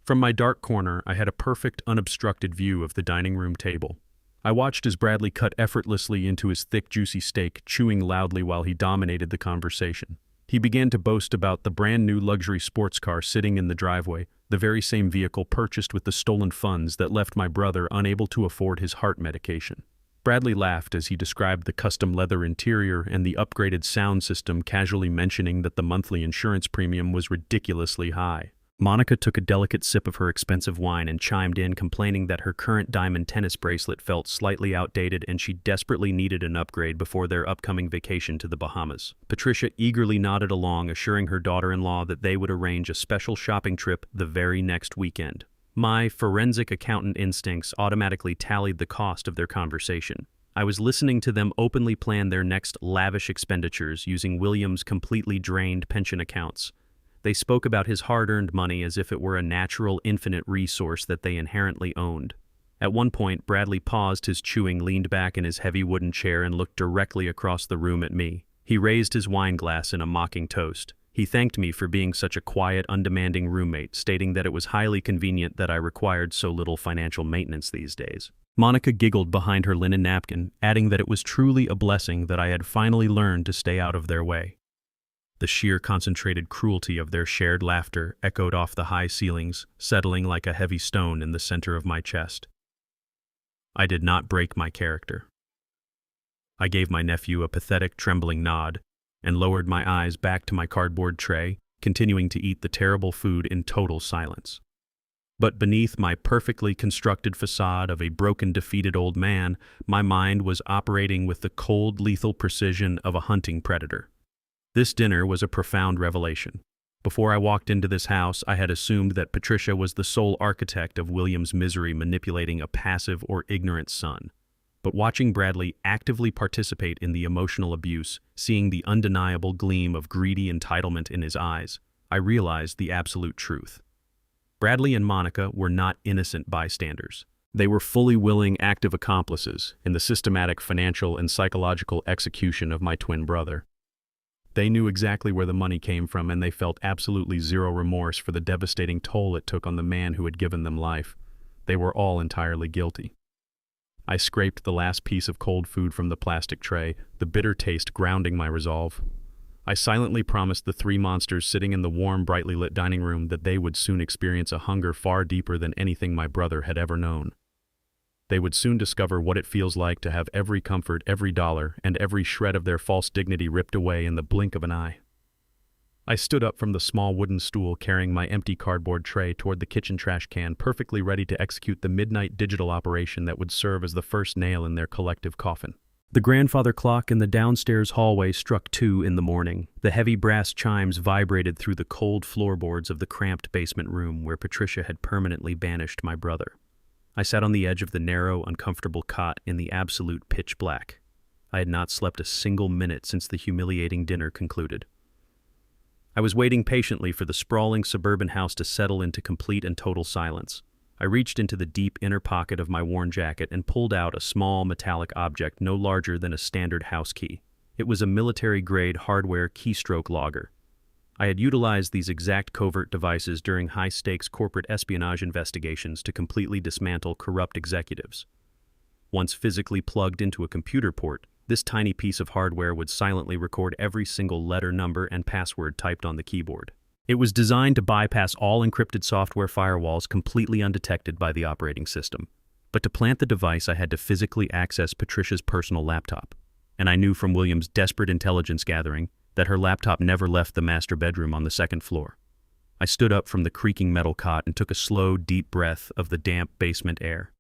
From my dark corner, I had a perfect, unobstructed view of the dining room table. I watched as Bradley cut effortlessly into his thick, juicy steak, chewing loudly while he dominated the conversation. He began to boast about the brand-new luxury sports car sitting in the driveway, the very same vehicle purchased with the stolen funds that left my brother unable to afford his heart medication. Bradley laughed as he described the custom leather interior and the upgraded sound system, casually mentioning that the monthly insurance premium was ridiculously high. Monica took a delicate sip of her expensive wine and chimed in, complaining that her current diamond tennis bracelet felt slightly outdated and she desperately needed an upgrade before their upcoming vacation to the Bahamas. Patricia eagerly nodded along, assuring her daughter-in-law that they would arrange a special shopping trip the very next weekend. My forensic accountant instincts automatically tallied the cost of their conversation. I was listening to them openly plan their next lavish expenditures using William's completely drained pension accounts. They spoke about his hard-earned money as if it were a natural, infinite resource that they inherently owned. At one point, Bradley paused his chewing, leaned back in his heavy wooden chair, and looked directly across the room at me. He raised his wine glass in a mocking toast. He thanked me for being such a quiet, undemanding roommate, stating that it was highly convenient that I required so little financial maintenance these days. Monica giggled behind her linen napkin, adding that it was truly a blessing that I had finally learned to stay out of their way. The sheer concentrated cruelty of their shared laughter echoed off the high ceilings, settling like a heavy stone in the center of my chest. I did not break my character. I gave my nephew a pathetic, trembling nod and lowered my eyes back to my cardboard tray, continuing to eat the terrible food in total silence. But beneath my perfectly constructed facade of a broken, defeated old man, my mind was operating with the cold, lethal precision of a hunting predator. This dinner was a profound revelation. Before I walked into this house, I had assumed that Patricia was the sole architect of William's misery, manipulating a passive or ignorant son. But watching Bradley actively participate in the emotional abuse, seeing the undeniable gleam of greedy entitlement in his eyes, I realized the absolute truth. Bradley and Monica were not innocent bystanders. They were fully willing, active accomplices in the systematic financial and psychological execution of my twin brother. They knew exactly where the money came from, and they felt absolutely zero remorse for the devastating toll it took on the man who had given them life. They were all entirely guilty. I scraped the last piece of cold food from the plastic tray, the bitter taste grounding my resolve. I silently promised the three monsters sitting in the warm, brightly lit dining room that they would soon experience a hunger far deeper than anything my brother had ever known. They would soon discover what it feels like to have every comfort, every dollar, and every shred of their false dignity ripped away in the blink of an eye. I stood up from the small wooden stool, carrying my empty cardboard tray toward the kitchen trash can, perfectly ready to execute the midnight digital operation that would serve as the first nail in their collective coffin. The grandfather clock in the downstairs hallway struck 2 in the morning. The heavy brass chimes vibrated through the cold floorboards of the cramped basement room where Patricia had permanently banished my brother. I sat on the edge of the narrow, uncomfortable cot in the absolute pitch black. I had not slept a single minute since the humiliating dinner concluded. I was waiting patiently for the sprawling suburban house to settle into complete and total silence. I reached into the deep inner pocket of my worn jacket and pulled out a small metallic object no larger than a standard house key. It was a military-grade hardware keystroke logger. I had utilized these exact covert devices during high-stakes corporate espionage investigations to completely dismantle corrupt executives. Once physically plugged into a computer port, this tiny piece of hardware would silently record every single letter, number, and password typed on the keyboard. It was designed to bypass all encrypted software firewalls completely undetected by the operating system. But to plant the device, I had to physically access Patricia's personal laptop. And I knew from William's desperate intelligence gathering that her laptop never left the master bedroom on the second floor. I stood up from the creaking metal cot and took a slow, deep breath of the damp basement air.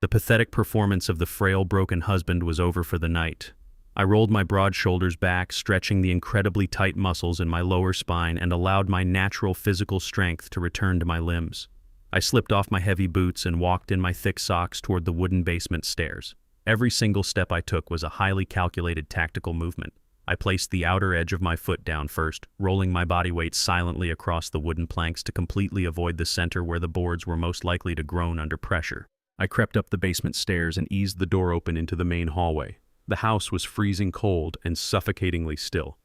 The pathetic performance of the frail, broken husband was over for the night. I rolled my broad shoulders back, stretching the incredibly tight muscles in my lower spine, and allowed my natural physical strength to return to my limbs. I slipped off my heavy boots and walked in my thick socks toward the wooden basement stairs. Every single step I took was a highly calculated tactical movement. I placed the outer edge of my foot down first, rolling my body weight silently across the wooden planks to completely avoid the center where the boards were most likely to groan under pressure. I crept up the basement stairs and eased the door open into the main hallway. The house was freezing cold and suffocatingly still.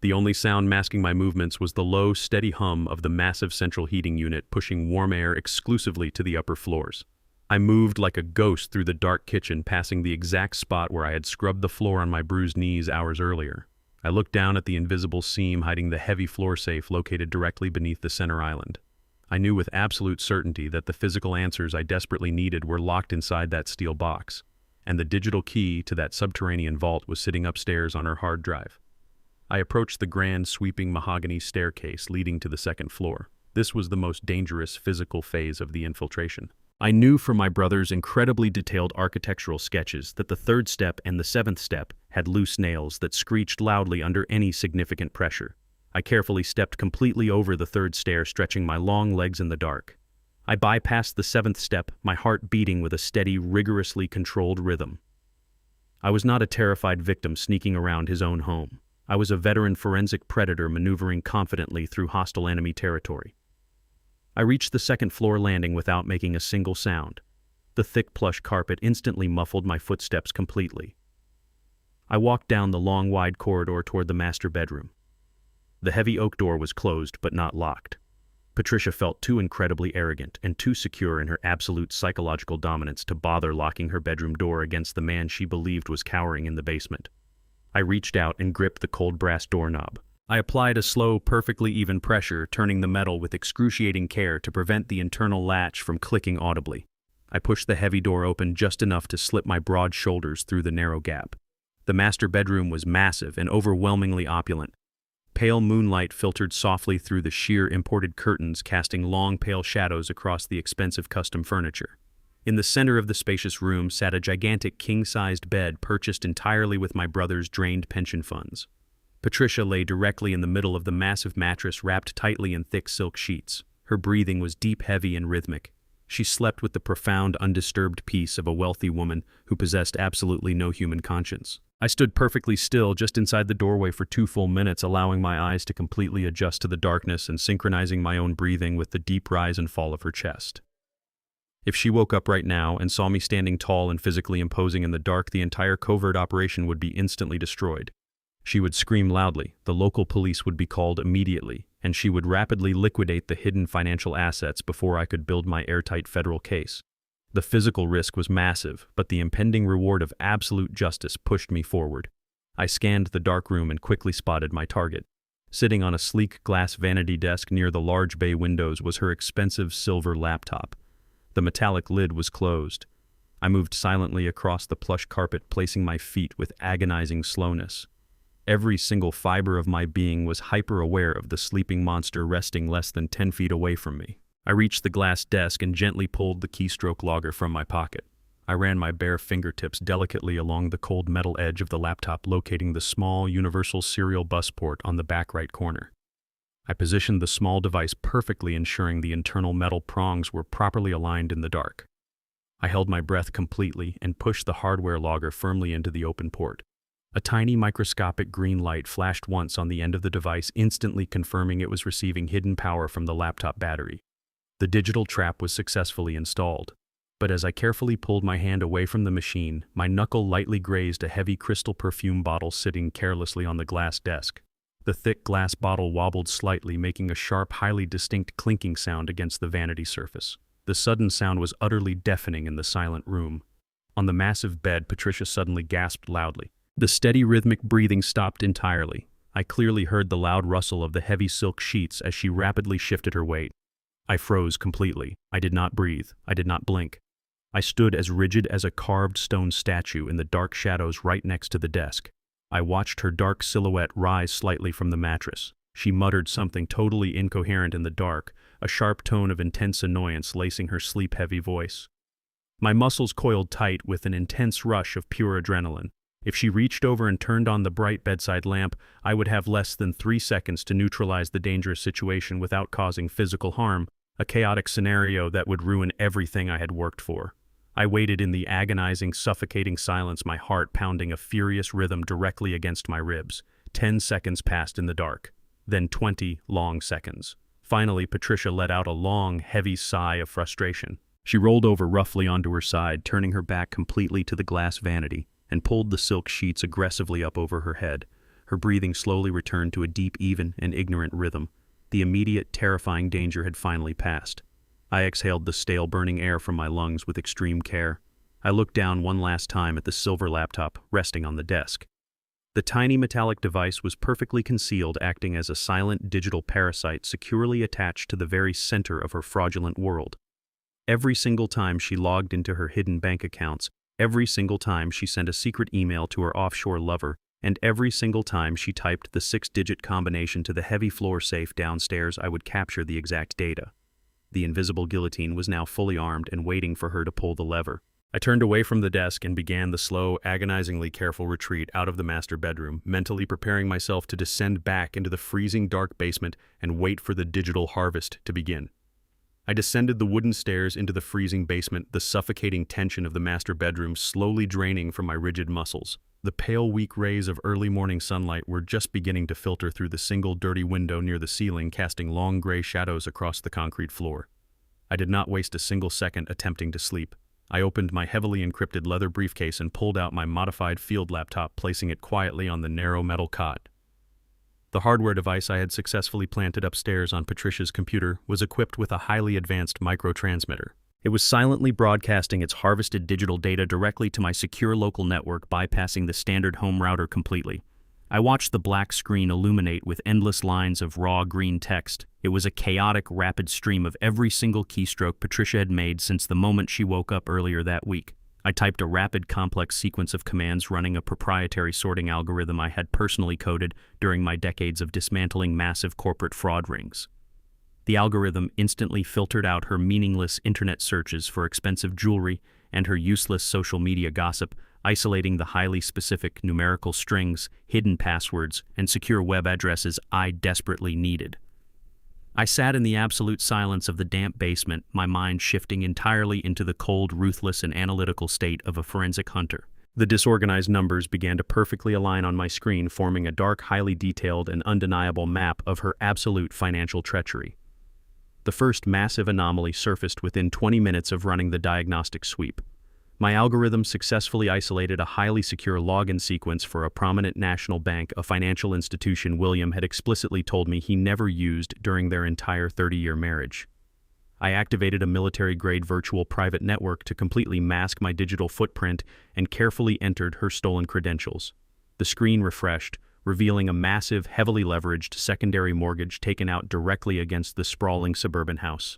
The only sound masking my movements was the low, steady hum of the massive central heating unit pushing warm air exclusively to the upper floors. I moved like a ghost through the dark kitchen, passing the exact spot where I had scrubbed the floor on my bruised knees hours earlier. I looked down at the invisible seam hiding the heavy floor safe located directly beneath the center island. I knew with absolute certainty that the physical answers I desperately needed were locked inside that steel box, and the digital key to that subterranean vault was sitting upstairs on her hard drive. I approached the grand, sweeping mahogany staircase leading to the second floor. This was the most dangerous physical phase of the infiltration. I knew from my brother's incredibly detailed architectural sketches that the third step and the seventh step had loose nails that screeched loudly under any significant pressure. I carefully stepped completely over the third stair, stretching my long legs in the dark. I bypassed the seventh step, my heart beating with a steady, rigorously controlled rhythm. I was not a terrified victim sneaking around his own home. I was a veteran forensic predator maneuvering confidently through hostile enemy territory. I reached the second floor landing without making a single sound. The thick plush carpet instantly muffled my footsteps completely. I walked down the long, wide corridor toward the master bedroom. The heavy oak door was closed but not locked. Patricia felt too incredibly arrogant and too secure in her absolute psychological dominance to bother locking her bedroom door against the man she believed was cowering in the basement. I reached out and gripped the cold brass doorknob. I applied a slow, perfectly even pressure, turning the metal with excruciating care to prevent the internal latch from clicking audibly. I pushed the heavy door open just enough to slip my broad shoulders through the narrow gap. The master bedroom was massive and overwhelmingly opulent. Pale moonlight filtered softly through the sheer imported curtains, casting long, pale shadows across the expensive custom furniture. In the center of the spacious room sat a gigantic king-sized bed purchased entirely with my brother's drained pension funds. Patricia lay directly in the middle of the massive mattress wrapped tightly in thick silk sheets. Her breathing was deep, heavy, and rhythmic. She slept with the profound, undisturbed peace of a wealthy woman who possessed absolutely no human conscience. I stood perfectly still just inside the doorway for 2 full minutes, allowing my eyes to completely adjust to the darkness and synchronizing my own breathing with the deep rise and fall of her chest. If she woke up right now and saw me standing tall and physically imposing in the dark, the entire covert operation would be instantly destroyed. She would scream loudly, the local police would be called immediately, and she would rapidly liquidate the hidden financial assets before I could build my airtight federal case. The physical risk was massive, but the impending reward of absolute justice pushed me forward. I scanned the dark room and quickly spotted my target. Sitting on a sleek glass vanity desk near the large bay windows was her expensive silver laptop. The metallic lid was closed. I moved silently across the plush carpet, placing my feet with agonizing slowness. Every single fiber of my being was hyper-aware of the sleeping monster resting less than 10 feet away from me. I reached the glass desk and gently pulled the keystroke logger from my pocket. I ran my bare fingertips delicately along the cold metal edge of the laptop, locating the small universal serial bus port on the back right corner. I positioned the small device perfectly, ensuring the internal metal prongs were properly aligned in the dark. I held my breath completely and pushed the hardware logger firmly into the open port. A tiny microscopic green light flashed once on the end of the device, instantly confirming it was receiving hidden power from the laptop battery. The digital trap was successfully installed. But as I carefully pulled my hand away from the machine, my knuckle lightly grazed a heavy crystal perfume bottle sitting carelessly on the glass desk. The thick glass bottle wobbled slightly, making a sharp, highly distinct clinking sound against the vanity surface. The sudden sound was utterly deafening in the silent room. On the massive bed, Patricia suddenly gasped loudly. The steady, rhythmic breathing stopped entirely. I clearly heard the loud rustle of the heavy silk sheets as she rapidly shifted her weight. I froze completely. I did not breathe. I did not blink. I stood as rigid as a carved stone statue in the dark shadows right next to the desk. I watched her dark silhouette rise slightly from the mattress. She muttered something totally incoherent in the dark, a sharp tone of intense annoyance lacing her sleep-heavy voice. My muscles coiled tight with an intense rush of pure adrenaline. If she reached over and turned on the bright bedside lamp, I would have less than 3 seconds to neutralize the dangerous situation without causing physical harm, a chaotic scenario that would ruin everything I had worked for. I waited in the agonizing, suffocating silence, my heart pounding a furious rhythm directly against my ribs. 10 seconds passed in the dark, then 20 long seconds. Finally, Patricia let out a long, heavy sigh of frustration. She rolled over roughly onto her side, turning her back completely to the glass vanity, and pulled the silk sheets aggressively up over her head. Her breathing slowly returned to a deep, even, and ignorant rhythm. The immediate, terrifying danger had finally passed. I exhaled the stale, burning air from my lungs with extreme care. I looked down one last time at the silver laptop resting on the desk. The tiny metallic device was perfectly concealed, acting as a silent digital parasite securely attached to the very center of her fraudulent world. Every single time she logged into her hidden bank accounts, every single time she sent a secret email to her offshore lover, and every single time she typed the 6-digit combination to the heavy floor safe downstairs, I would capture the exact data. The invisible guillotine was now fully armed and waiting for her to pull the lever. I turned away from the desk and began the slow, agonizingly careful retreat out of the master bedroom, mentally preparing myself to descend back into the freezing dark basement and wait for the digital harvest to begin. I descended the wooden stairs into the freezing basement, the suffocating tension of the master bedroom slowly draining from my rigid muscles. The pale, weak rays of early morning sunlight were just beginning to filter through the single dirty window near the ceiling, casting long gray shadows across the concrete floor. I did not waste a single second attempting to sleep. I opened my heavily encrypted leather briefcase and pulled out my modified field laptop, placing it quietly on the narrow metal cot. The hardware device I had successfully planted upstairs on Patricia's computer was equipped with a highly advanced microtransmitter. It was silently broadcasting its harvested digital data directly to my secure local network, bypassing the standard home router completely. I watched the black screen illuminate with endless lines of raw green text. It was a chaotic, rapid stream of every single keystroke Patricia had made since the moment she woke up earlier that week. I typed a rapid, complex sequence of commands running a proprietary sorting algorithm I had personally coded during my decades of dismantling massive corporate fraud rings. The algorithm instantly filtered out her meaningless internet searches for expensive jewelry and her useless social media gossip, isolating the highly specific numerical strings, hidden passwords, and secure web addresses I desperately needed. I sat in the absolute silence of the damp basement, my mind shifting entirely into the cold, ruthless, and analytical state of a forensic hunter. The disorganized numbers began to perfectly align on my screen, forming a dark, highly detailed, and undeniable map of her absolute financial treachery. The first massive anomaly surfaced within 20 minutes of running the diagnostic sweep. My algorithm successfully isolated a highly secure login sequence for a prominent national bank, a financial institution William had explicitly told me he never used during their entire 30-year marriage. I activated a military-grade virtual private network to completely mask my digital footprint and carefully entered her stolen credentials. The screen refreshed, revealing a massive, heavily leveraged secondary mortgage taken out directly against the sprawling suburban house.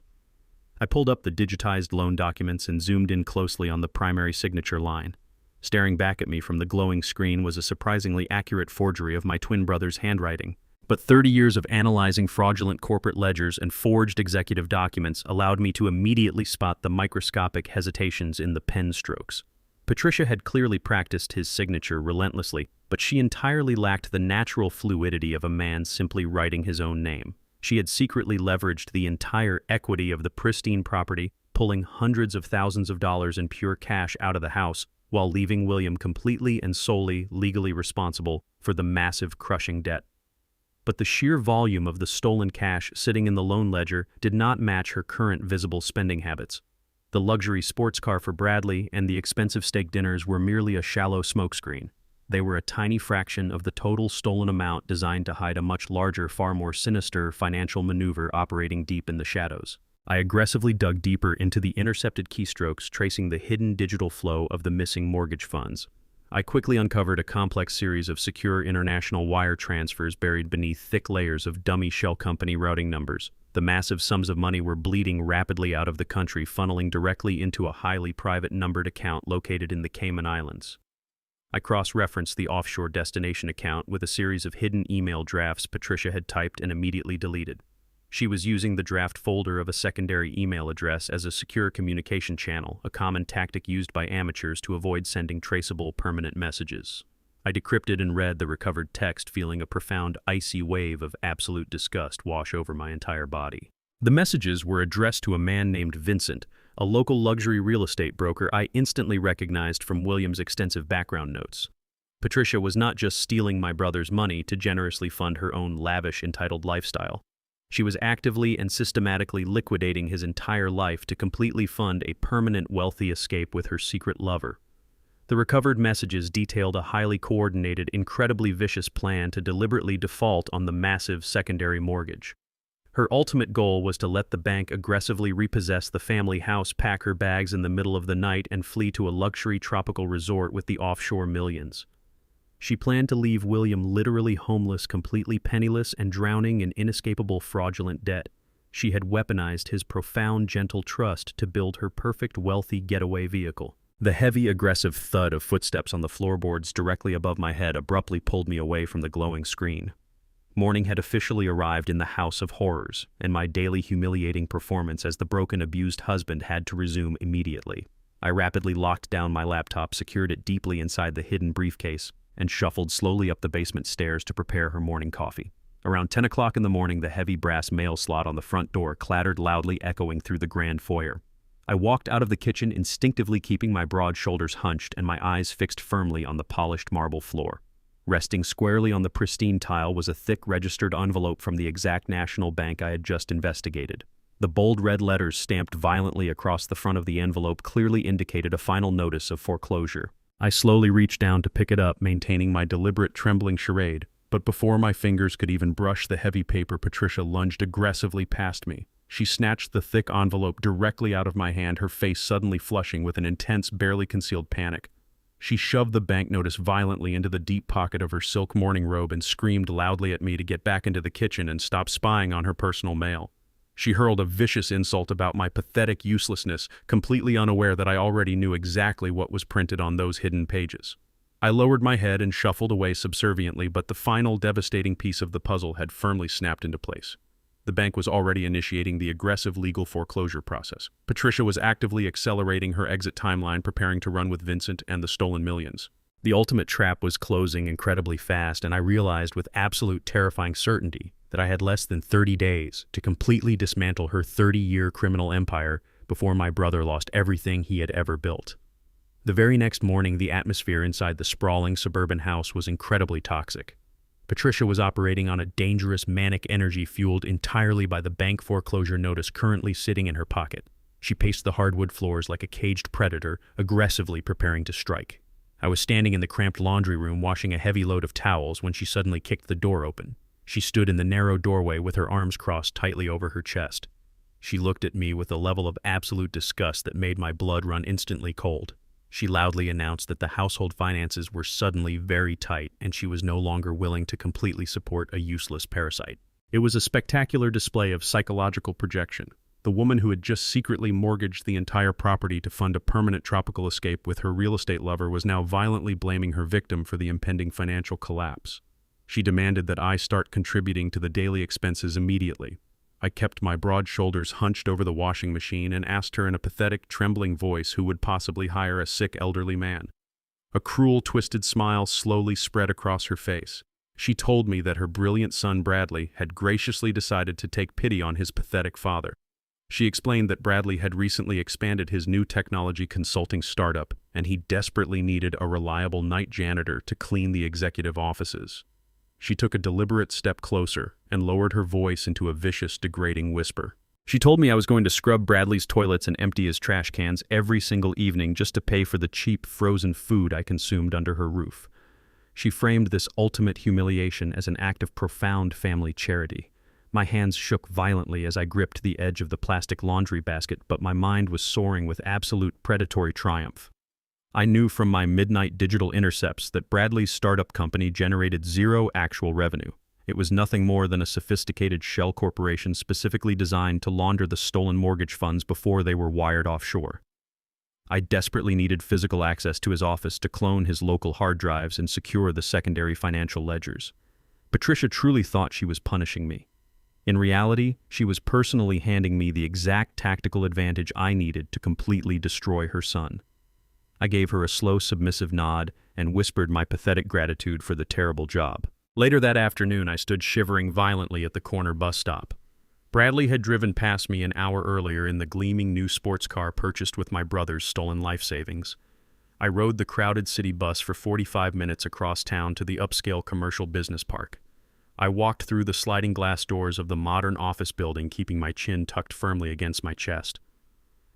I pulled up the digitized loan documents and zoomed in closely on the primary signature line. Staring back at me from the glowing screen was a surprisingly accurate forgery of my twin brother's handwriting. But 30 years of analyzing fraudulent corporate ledgers and forged executive documents allowed me to immediately spot the microscopic hesitations in the pen strokes. Patricia had clearly practiced his signature relentlessly, but she entirely lacked the natural fluidity of a man simply writing his own name. She had secretly leveraged the entire equity of the pristine property, pulling hundreds of thousands of dollars in pure cash out of the house, while leaving William completely and solely legally responsible for the massive, crushing debt. But the sheer volume of the stolen cash sitting in the loan ledger did not match her current visible spending habits. The luxury sports car for Bradley and the expensive steak dinners were merely a shallow smokescreen. They were a tiny fraction of the total stolen amount designed to hide a much larger, far more sinister financial maneuver operating deep in the shadows. I aggressively dug deeper into the intercepted keystrokes tracing the hidden digital flow of the missing mortgage funds. I quickly uncovered a complex series of secure international wire transfers buried beneath thick layers of dummy shell company routing numbers. The massive sums of money were bleeding rapidly out of the country, funneling directly into a highly private numbered account located in the Cayman Islands. I cross-referenced the offshore destination account with a series of hidden email drafts Patricia had typed and immediately deleted. She was using the draft folder of a secondary email address as a secure communication channel, a common tactic used by amateurs to avoid sending traceable permanent messages. I decrypted and read the recovered text, feeling a profound, icy wave of absolute disgust wash over my entire body. The messages were addressed to a man named Vincent, a local luxury real estate broker I instantly recognized from William's extensive background notes. Patricia was not just stealing my brother's money to generously fund her own lavish, entitled lifestyle. She was actively and systematically liquidating his entire life to completely fund a permanent wealthy escape with her secret lover. The recovered messages detailed a highly coordinated, incredibly vicious plan to deliberately default on the massive secondary mortgage. Her ultimate goal was to let the bank aggressively repossess the family house, pack her bags in the middle of the night, and flee to a luxury tropical resort with the offshore millions. She planned to leave William literally homeless, completely penniless, and drowning in inescapable fraudulent debt. She had weaponized his profound, gentle trust to build her perfect, wealthy getaway vehicle. The heavy, aggressive thud of footsteps on the floorboards directly above my head abruptly pulled me away from the glowing screen. Morning had officially arrived in the House of Horrors, and my daily humiliating performance as the broken, abused husband had to resume immediately. I rapidly locked down my laptop, secured it deeply inside the hidden briefcase, and shuffled slowly up the basement stairs to prepare her morning coffee. Around 10 o'clock in the morning, the heavy brass mail slot on the front door clattered loudly, echoing through the grand foyer. I walked out of the kitchen, instinctively keeping my broad shoulders hunched and my eyes fixed firmly on the polished marble floor. Resting squarely on the pristine tile was a thick registered envelope from the exact national bank I had just investigated. The bold red letters stamped violently across the front of the envelope clearly indicated a final notice of foreclosure. I slowly reached down to pick it up, maintaining my deliberate trembling charade, but before my fingers could even brush the heavy paper, Patricia lunged aggressively past me. She snatched the thick envelope directly out of my hand, her face suddenly flushing with an intense, barely concealed panic. She shoved the bank notice violently into the deep pocket of her silk morning robe and screamed loudly at me to get back into the kitchen and stop spying on her personal mail. She hurled a vicious insult about my pathetic uselessness, completely unaware that I already knew exactly what was printed on those hidden pages. I lowered my head and shuffled away subserviently, but the final devastating piece of the puzzle had firmly snapped into place. The bank was already initiating the aggressive legal foreclosure process. Patricia was actively accelerating her exit timeline, preparing to run with Vincent and the stolen millions. The ultimate trap was closing incredibly fast, and I realized with absolute terrifying certainty that I had less than 30 days to completely dismantle her 30-year criminal empire before my brother lost everything he had ever built. The very next morning, the atmosphere inside the sprawling suburban house was incredibly toxic. Patricia was operating on a dangerous, manic energy fueled entirely by the bank foreclosure notice currently sitting in her pocket. She paced the hardwood floors like a caged predator, aggressively preparing to strike. I was standing in the cramped laundry room washing a heavy load of towels when she suddenly kicked the door open. She stood in the narrow doorway with her arms crossed tightly over her chest. She looked at me with a level of absolute disgust that made my blood run instantly cold. She loudly announced that the household finances were suddenly very tight and she was no longer willing to completely support a useless parasite. It was a spectacular display of psychological projection. The woman who had just secretly mortgaged the entire property to fund a permanent tropical escape with her real estate lover was now violently blaming her victim for the impending financial collapse. She demanded that I start contributing to the daily expenses immediately. I kept my broad shoulders hunched over the washing machine and asked her in a pathetic, trembling voice who would possibly hire a sick elderly man. A cruel, twisted smile slowly spread across her face. She told me that her brilliant son Bradley had graciously decided to take pity on his pathetic father. She explained that Bradley had recently expanded his new technology consulting startup, and he desperately needed a reliable night janitor to clean the executive offices. She took a deliberate step closer and lowered her voice into a vicious, degrading whisper. She told me I was going to scrub Bradley's toilets and empty his trash cans every single evening just to pay for the cheap, frozen food I consumed under her roof. She framed this ultimate humiliation as an act of profound family charity. My hands shook violently as I gripped the edge of the plastic laundry basket, but my mind was soaring with absolute predatory triumph. I knew from my midnight digital intercepts that Bradley's startup company generated zero actual revenue. It was nothing more than a sophisticated shell corporation specifically designed to launder the stolen mortgage funds before they were wired offshore. I desperately needed physical access to his office to clone his local hard drives and secure the secondary financial ledgers. Patricia truly thought she was punishing me. In reality, she was personally handing me the exact tactical advantage I needed to completely destroy her son. I gave her a slow, submissive nod and whispered my pathetic gratitude for the terrible job. Later that afternoon, I stood shivering violently at the corner bus stop. Bradley had driven past me an hour earlier in the gleaming new sports car purchased with my brother's stolen life savings. I rode the crowded city bus for 45 minutes across town to the upscale commercial business park. I walked through the sliding glass doors of the modern office building, keeping my chin tucked firmly against my chest.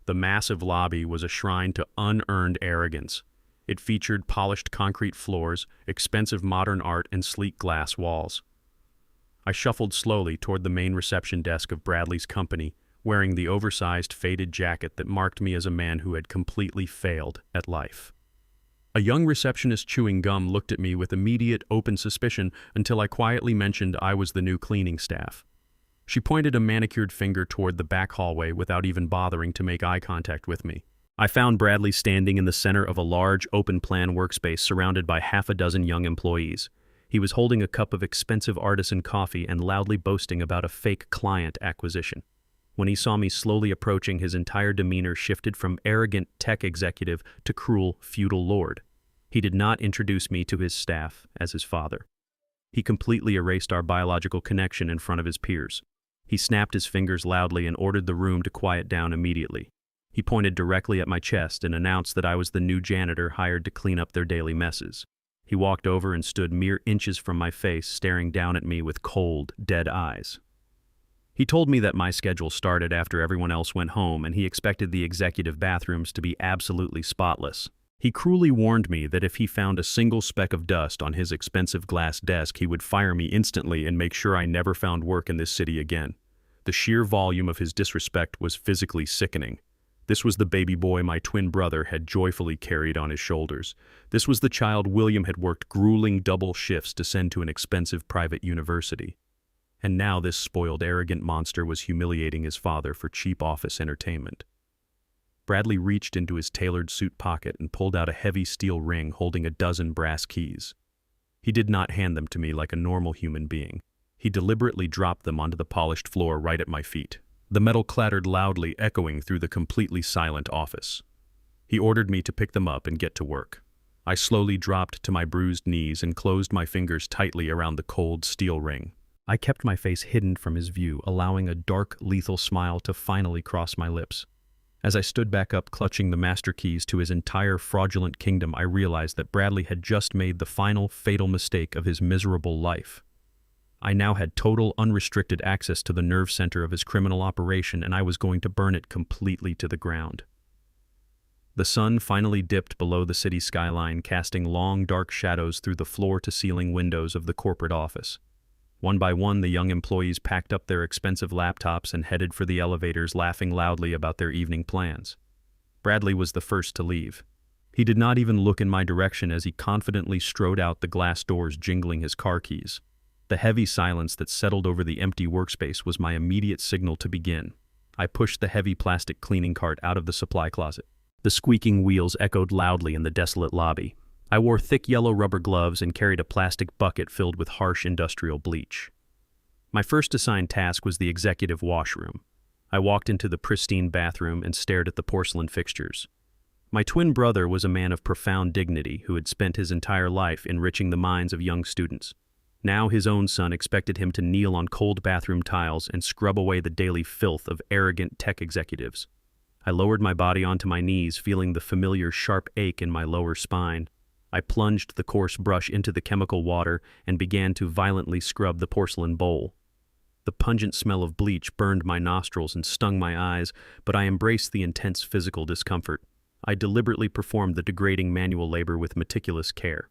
The massive lobby was a shrine to unearned arrogance. It featured polished concrete floors, expensive modern art, and sleek glass walls. I shuffled slowly toward the main reception desk of Bradley's company, wearing the oversized faded jacket that marked me as a man who had completely failed at life. A young receptionist chewing gum looked at me with immediate, open suspicion until I quietly mentioned I was the new cleaning staff. She pointed a manicured finger toward the back hallway without even bothering to make eye contact with me. I found Bradley standing in the center of a large, open-plan workspace surrounded by half a dozen young employees. He was holding a cup of expensive artisan coffee and loudly boasting about a fake client acquisition. When he saw me slowly approaching, his entire demeanor shifted from arrogant tech executive to cruel feudal lord. He did not introduce me to his staff as his father. He completely erased our biological connection in front of his peers. He snapped his fingers loudly and ordered the room to quiet down immediately. He pointed directly at my chest and announced that I was the new janitor hired to clean up their daily messes. He walked over and stood mere inches from my face, staring down at me with cold, dead eyes. He told me that my schedule started after everyone else went home, and he expected the executive bathrooms to be absolutely spotless. He cruelly warned me that if he found a single speck of dust on his expensive glass desk, he would fire me instantly and make sure I never found work in this city again. The sheer volume of his disrespect was physically sickening. This was the baby boy my twin brother had joyfully carried on his shoulders. This was the child William had worked grueling double shifts to send to an expensive private university. And now this spoiled, arrogant monster was humiliating his father for cheap office entertainment. Bradley reached into his tailored suit pocket and pulled out a heavy steel ring holding a dozen brass keys. He did not hand them to me like a normal human being. He deliberately dropped them onto the polished floor right at my feet. The metal clattered loudly, echoing through the completely silent office. He ordered me to pick them up and get to work. I slowly dropped to my bruised knees and closed my fingers tightly around the cold steel ring. I kept my face hidden from his view, allowing a dark, lethal smile to finally cross my lips. As I stood back up, clutching the master keys to his entire fraudulent kingdom, I realized that Bradley had just made the final, fatal mistake of his miserable life. I now had total, unrestricted access to the nerve center of his criminal operation, and I was going to burn it completely to the ground. The sun finally dipped below the city skyline, casting long, dark shadows through the floor-to-ceiling windows of the corporate office. One by one, the young employees packed up their expensive laptops and headed for the elevators, laughing loudly about their evening plans. Bradley was the first to leave. He did not even look in my direction as he confidently strode out the glass doors, jingling his car keys. The heavy silence that settled over the empty workspace was my immediate signal to begin. I pushed the heavy plastic cleaning cart out of the supply closet. The squeaking wheels echoed loudly in the desolate lobby. I wore thick yellow rubber gloves and carried a plastic bucket filled with harsh industrial bleach. My first assigned task was the executive washroom. I walked into the pristine bathroom and stared at the porcelain fixtures. My twin brother was a man of profound dignity who had spent his entire life enriching the minds of young students. Now his own son expected him to kneel on cold bathroom tiles and scrub away the daily filth of arrogant tech executives. I lowered my body onto my knees, feeling the familiar sharp ache in my lower spine. I plunged the coarse brush into the chemical water and began to violently scrub the porcelain bowl. The pungent smell of bleach burned my nostrils and stung my eyes, but I embraced the intense physical discomfort. I deliberately performed the degrading manual labor with meticulous care.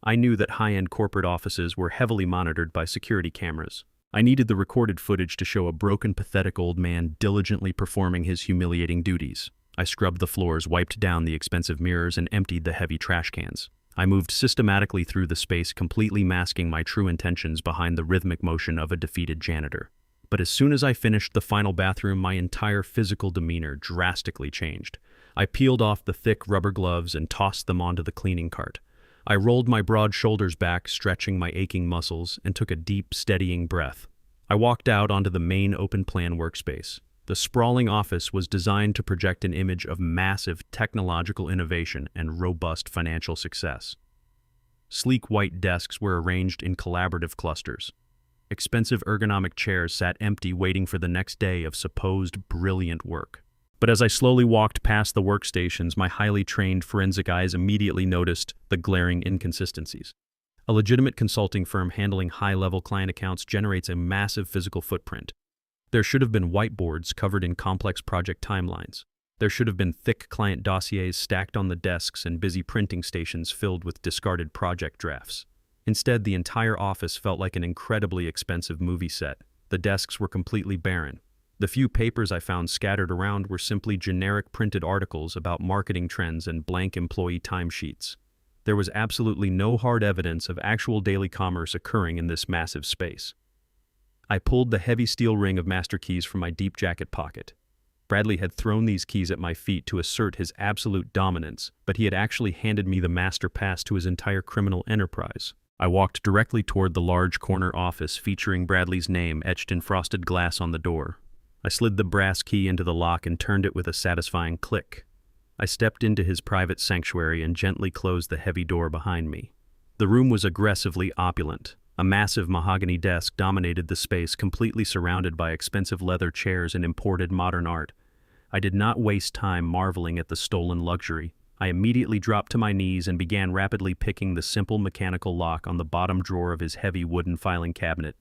I knew that high-end corporate offices were heavily monitored by security cameras. I needed the recorded footage to show a broken, pathetic old man diligently performing his humiliating duties. I scrubbed the floors, wiped down the expensive mirrors, and emptied the heavy trash cans. I moved systematically through the space, completely masking my true intentions behind the rhythmic motion of a defeated janitor. But as soon as I finished the final bathroom, my entire physical demeanor drastically changed. I peeled off the thick rubber gloves and tossed them onto the cleaning cart. I rolled my broad shoulders back, stretching my aching muscles, and took a deep, steadying breath. I walked out onto the main open-plan workspace. The sprawling office was designed to project an image of massive technological innovation and robust financial success. Sleek white desks were arranged in collaborative clusters. Expensive ergonomic chairs sat empty, waiting for the next day of supposed brilliant work. But as I slowly walked past the workstations, my highly trained forensic eyes immediately noticed the glaring inconsistencies. A legitimate consulting firm handling high-level client accounts generates a massive physical footprint. There should have been whiteboards covered in complex project timelines. There should have been thick client dossiers stacked on the desks and busy printing stations filled with discarded project drafts. Instead, the entire office felt like an incredibly expensive movie set. The desks were completely barren. The few papers I found scattered around were simply generic printed articles about marketing trends and blank employee timesheets. There was absolutely no hard evidence of actual daily commerce occurring in this massive space. I pulled the heavy steel ring of master keys from my deep jacket pocket. Bradley had thrown these keys at my feet to assert his absolute dominance, but he had actually handed me the master pass to his entire criminal enterprise. I walked directly toward the large corner office featuring Bradley's name etched in frosted glass on the door. I slid the brass key into the lock and turned it with a satisfying click. I stepped into his private sanctuary and gently closed the heavy door behind me. The room was aggressively opulent. A massive mahogany desk dominated the space, completely surrounded by expensive leather chairs and imported modern art. I did not waste time marveling at the stolen luxury. I immediately dropped to my knees and began rapidly picking the simple mechanical lock on the bottom drawer of his heavy wooden filing cabinet.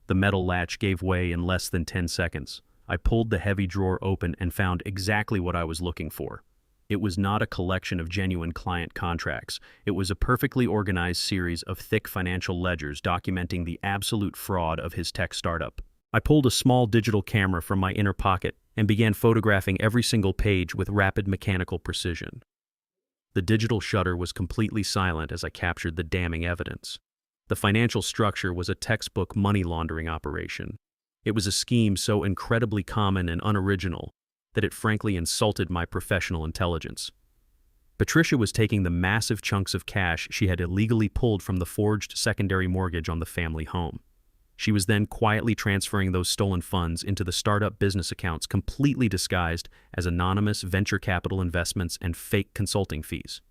The metal latch gave way in less than 10 seconds. I pulled the heavy drawer open and found exactly what I was looking for. It was not a collection of genuine client contracts. It was a perfectly organized series of thick financial ledgers documenting the absolute fraud of his tech startup. I pulled a small digital camera from my inner pocket and began photographing every single page with rapid mechanical precision. The digital shutter was completely silent as I captured the damning evidence. The financial structure was a textbook money laundering operation. It was a scheme so incredibly common and unoriginal that it frankly insulted my professional intelligence. Patricia was taking the massive chunks of cash she had illegally pulled from the forged secondary mortgage on the family home. She was then quietly transferring those stolen funds into the startup business accounts, completely disguised as anonymous venture capital investments and fake consulting fees.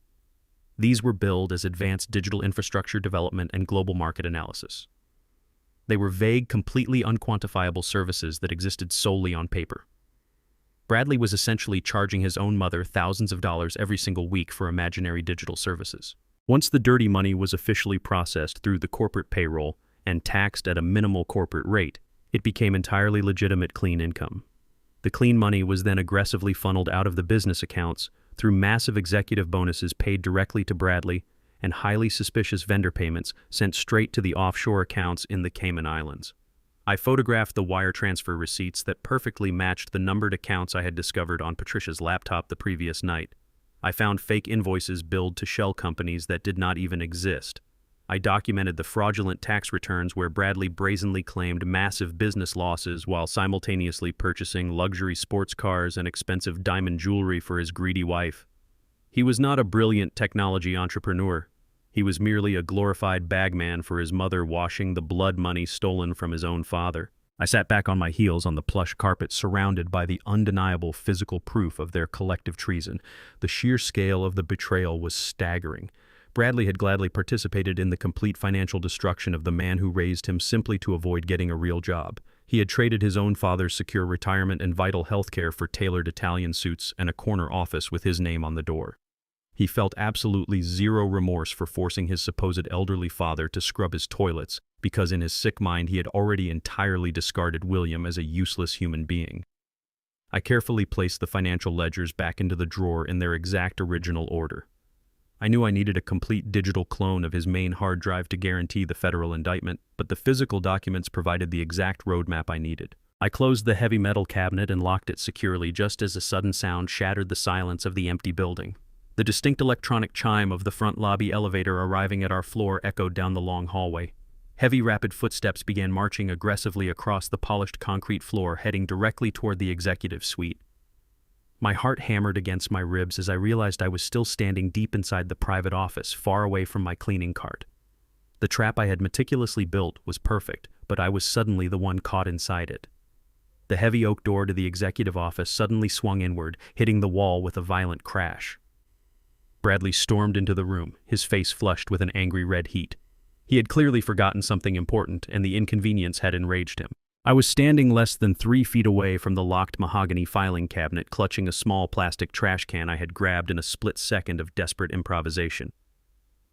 These were billed as advanced digital infrastructure development and global market analysis. They were vague, completely unquantifiable services that existed solely on paper. Bradley was essentially charging his own mother thousands of dollars every single week for imaginary digital services. Once the dirty money was officially processed through the corporate payroll and taxed at a minimal corporate rate, it became entirely legitimate clean income. The clean money was then aggressively funneled out of the business accounts through massive executive bonuses paid directly to Bradley and highly suspicious vendor payments sent straight to the offshore accounts in the Cayman Islands. I photographed the wire transfer receipts that perfectly matched the numbered accounts I had discovered on Patricia's laptop the previous night. I found fake invoices billed to shell companies that did not even exist. I documented the fraudulent tax returns where Bradley brazenly claimed massive business losses while simultaneously purchasing luxury sports cars and expensive diamond jewelry for his greedy wife. He was not a brilliant technology entrepreneur. He was merely a glorified bagman for his mother, washing the blood money stolen from his own father. I sat back on my heels on the plush carpet, surrounded by the undeniable physical proof of their collective treason. The sheer scale of the betrayal was staggering. Bradley had gladly participated in the complete financial destruction of the man who raised him simply to avoid getting a real job. He had traded his own father's secure retirement and vital health care for tailored Italian suits and a corner office with his name on the door. He felt absolutely zero remorse for forcing his supposed elderly father to scrub his toilets because in his sick mind he had already entirely discarded William as a useless human being. I carefully placed the financial ledgers back into the drawer in their exact original order. I knew I needed a complete digital clone of his main hard drive to guarantee the federal indictment, but the physical documents provided the exact roadmap I needed. I closed the heavy metal cabinet and locked it securely just as a sudden sound shattered the silence of the empty building. The distinct electronic chime of the front lobby elevator arriving at our floor echoed down the long hallway. Heavy, rapid footsteps began marching aggressively across the polished concrete floor, heading directly toward the executive suite. My heart hammered against my ribs as I realized I was still standing deep inside the private office, far away from my cleaning cart. The trap I had meticulously built was perfect, but I was suddenly the one caught inside it. The heavy oak door to the executive office suddenly swung inward, hitting the wall with a violent crash. Bradley stormed into the room, his face flushed with an angry red heat. He had clearly forgotten something important, and the inconvenience had enraged him. I was standing less than 3 feet away from the locked mahogany filing cabinet, clutching a small plastic trash can I had grabbed in a split second of desperate improvisation.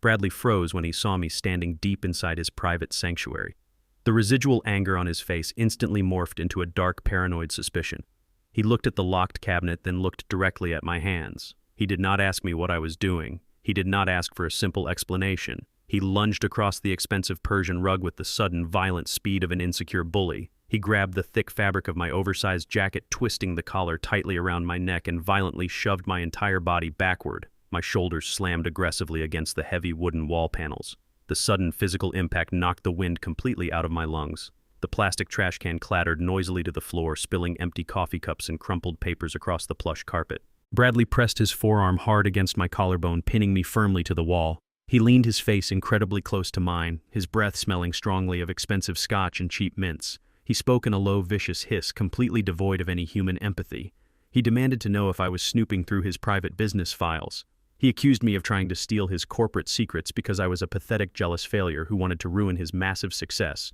Bradley froze when he saw me standing deep inside his private sanctuary. The residual anger on his face instantly morphed into a dark, paranoid suspicion. He looked at the locked cabinet, then looked directly at my hands. He did not ask me what I was doing. He did not ask for a simple explanation. He lunged across the expensive Persian rug with the sudden, violent speed of an insecure bully. He grabbed the thick fabric of my oversized jacket, twisting the collar tightly around my neck, and violently shoved my entire body backward. My shoulders slammed aggressively against the heavy wooden wall panels. The sudden physical impact knocked the wind completely out of my lungs. The plastic trash can clattered noisily to the floor, spilling empty coffee cups and crumpled papers across the plush carpet. Bradley pressed his forearm hard against my collarbone, pinning me firmly to the wall. He leaned his face incredibly close to mine, his breath smelling strongly of expensive scotch and cheap mints. He spoke in a low, vicious hiss, completely devoid of any human empathy. He demanded to know if I was snooping through his private business files. He accused me of trying to steal his corporate secrets because I was a pathetic, jealous failure who wanted to ruin his massive success.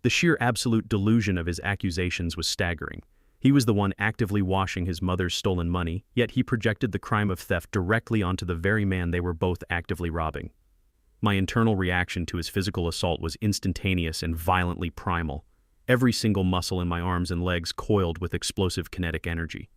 The sheer absolute delusion of his accusations was staggering. He was the one actively washing his mother's stolen money, yet he projected the crime of theft directly onto the very man they were both actively robbing. My internal reaction to his physical assault was instantaneous and violently primal. Every single muscle in my arms and legs coiled with explosive kinetic energy.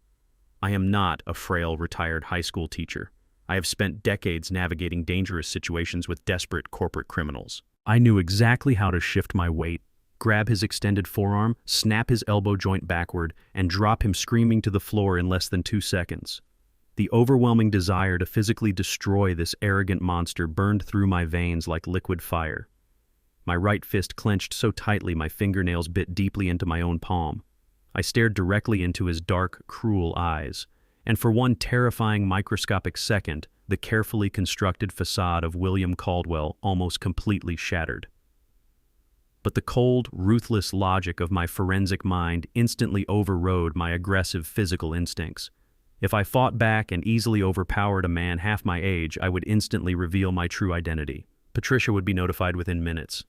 I am not a frail, retired high school teacher. I have spent decades navigating dangerous situations with desperate corporate criminals. I knew exactly how to shift my weight, grab his extended forearm, snap his elbow joint backward, and drop him screaming to the floor in less than 2 seconds. The overwhelming desire to physically destroy this arrogant monster burned through my veins like liquid fire. My right fist clenched so tightly my fingernails bit deeply into my own palm. I stared directly into his dark, cruel eyes, and for one terrifying microscopic second, the carefully constructed facade of William Caldwell almost completely shattered. But the cold, ruthless logic of my forensic mind instantly overrode my aggressive physical instincts. If I fought back and easily overpowered a man half my age, I would instantly reveal my true identity. Patricia would be notified within minutes.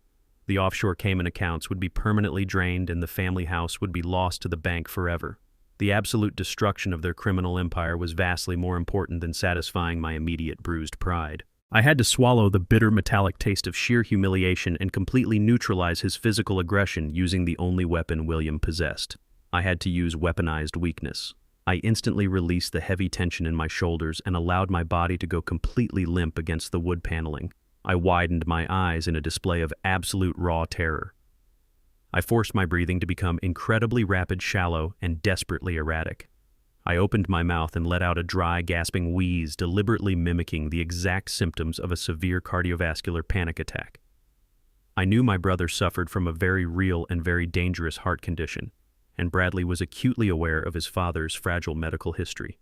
The offshore Cayman accounts would be permanently drained and the family house would be lost to the bank forever. The absolute destruction of their criminal empire was vastly more important than satisfying my immediate bruised pride. I had to swallow the bitter metallic taste of sheer humiliation and completely neutralize his physical aggression using the only weapon William possessed. I had to use weaponized weakness. I instantly released the heavy tension in my shoulders and allowed my body to go completely limp against the wood paneling. I widened my eyes in a display of absolute raw terror. I forced my breathing to become incredibly rapid, shallow, and desperately erratic. I opened my mouth and let out a dry, gasping wheeze, deliberately mimicking the exact symptoms of a severe cardiovascular panic attack. I knew my brother suffered from a very real and very dangerous heart condition, and Bradley was acutely aware of his father's fragile medical history.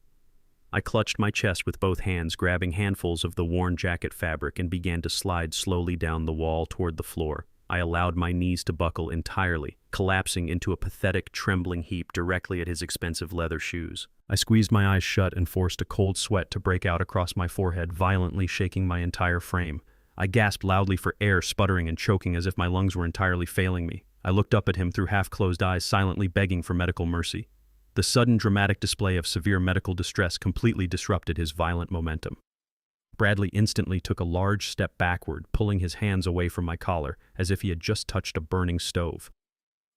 I clutched my chest with both hands, grabbing handfuls of the worn jacket fabric, and began to slide slowly down the wall toward the floor. I allowed my knees to buckle entirely, collapsing into a pathetic, trembling heap directly at his expensive leather shoes. I squeezed my eyes shut and forced a cold sweat to break out across my forehead, violently shaking my entire frame. I gasped loudly for air, sputtering and choking as if my lungs were entirely failing me. I looked up at him through half-closed eyes, silently begging for medical mercy. The sudden dramatic display of severe medical distress completely disrupted his violent momentum. Bradley instantly took a large step backward, pulling his hands away from my collar, as if he had just touched a burning stove.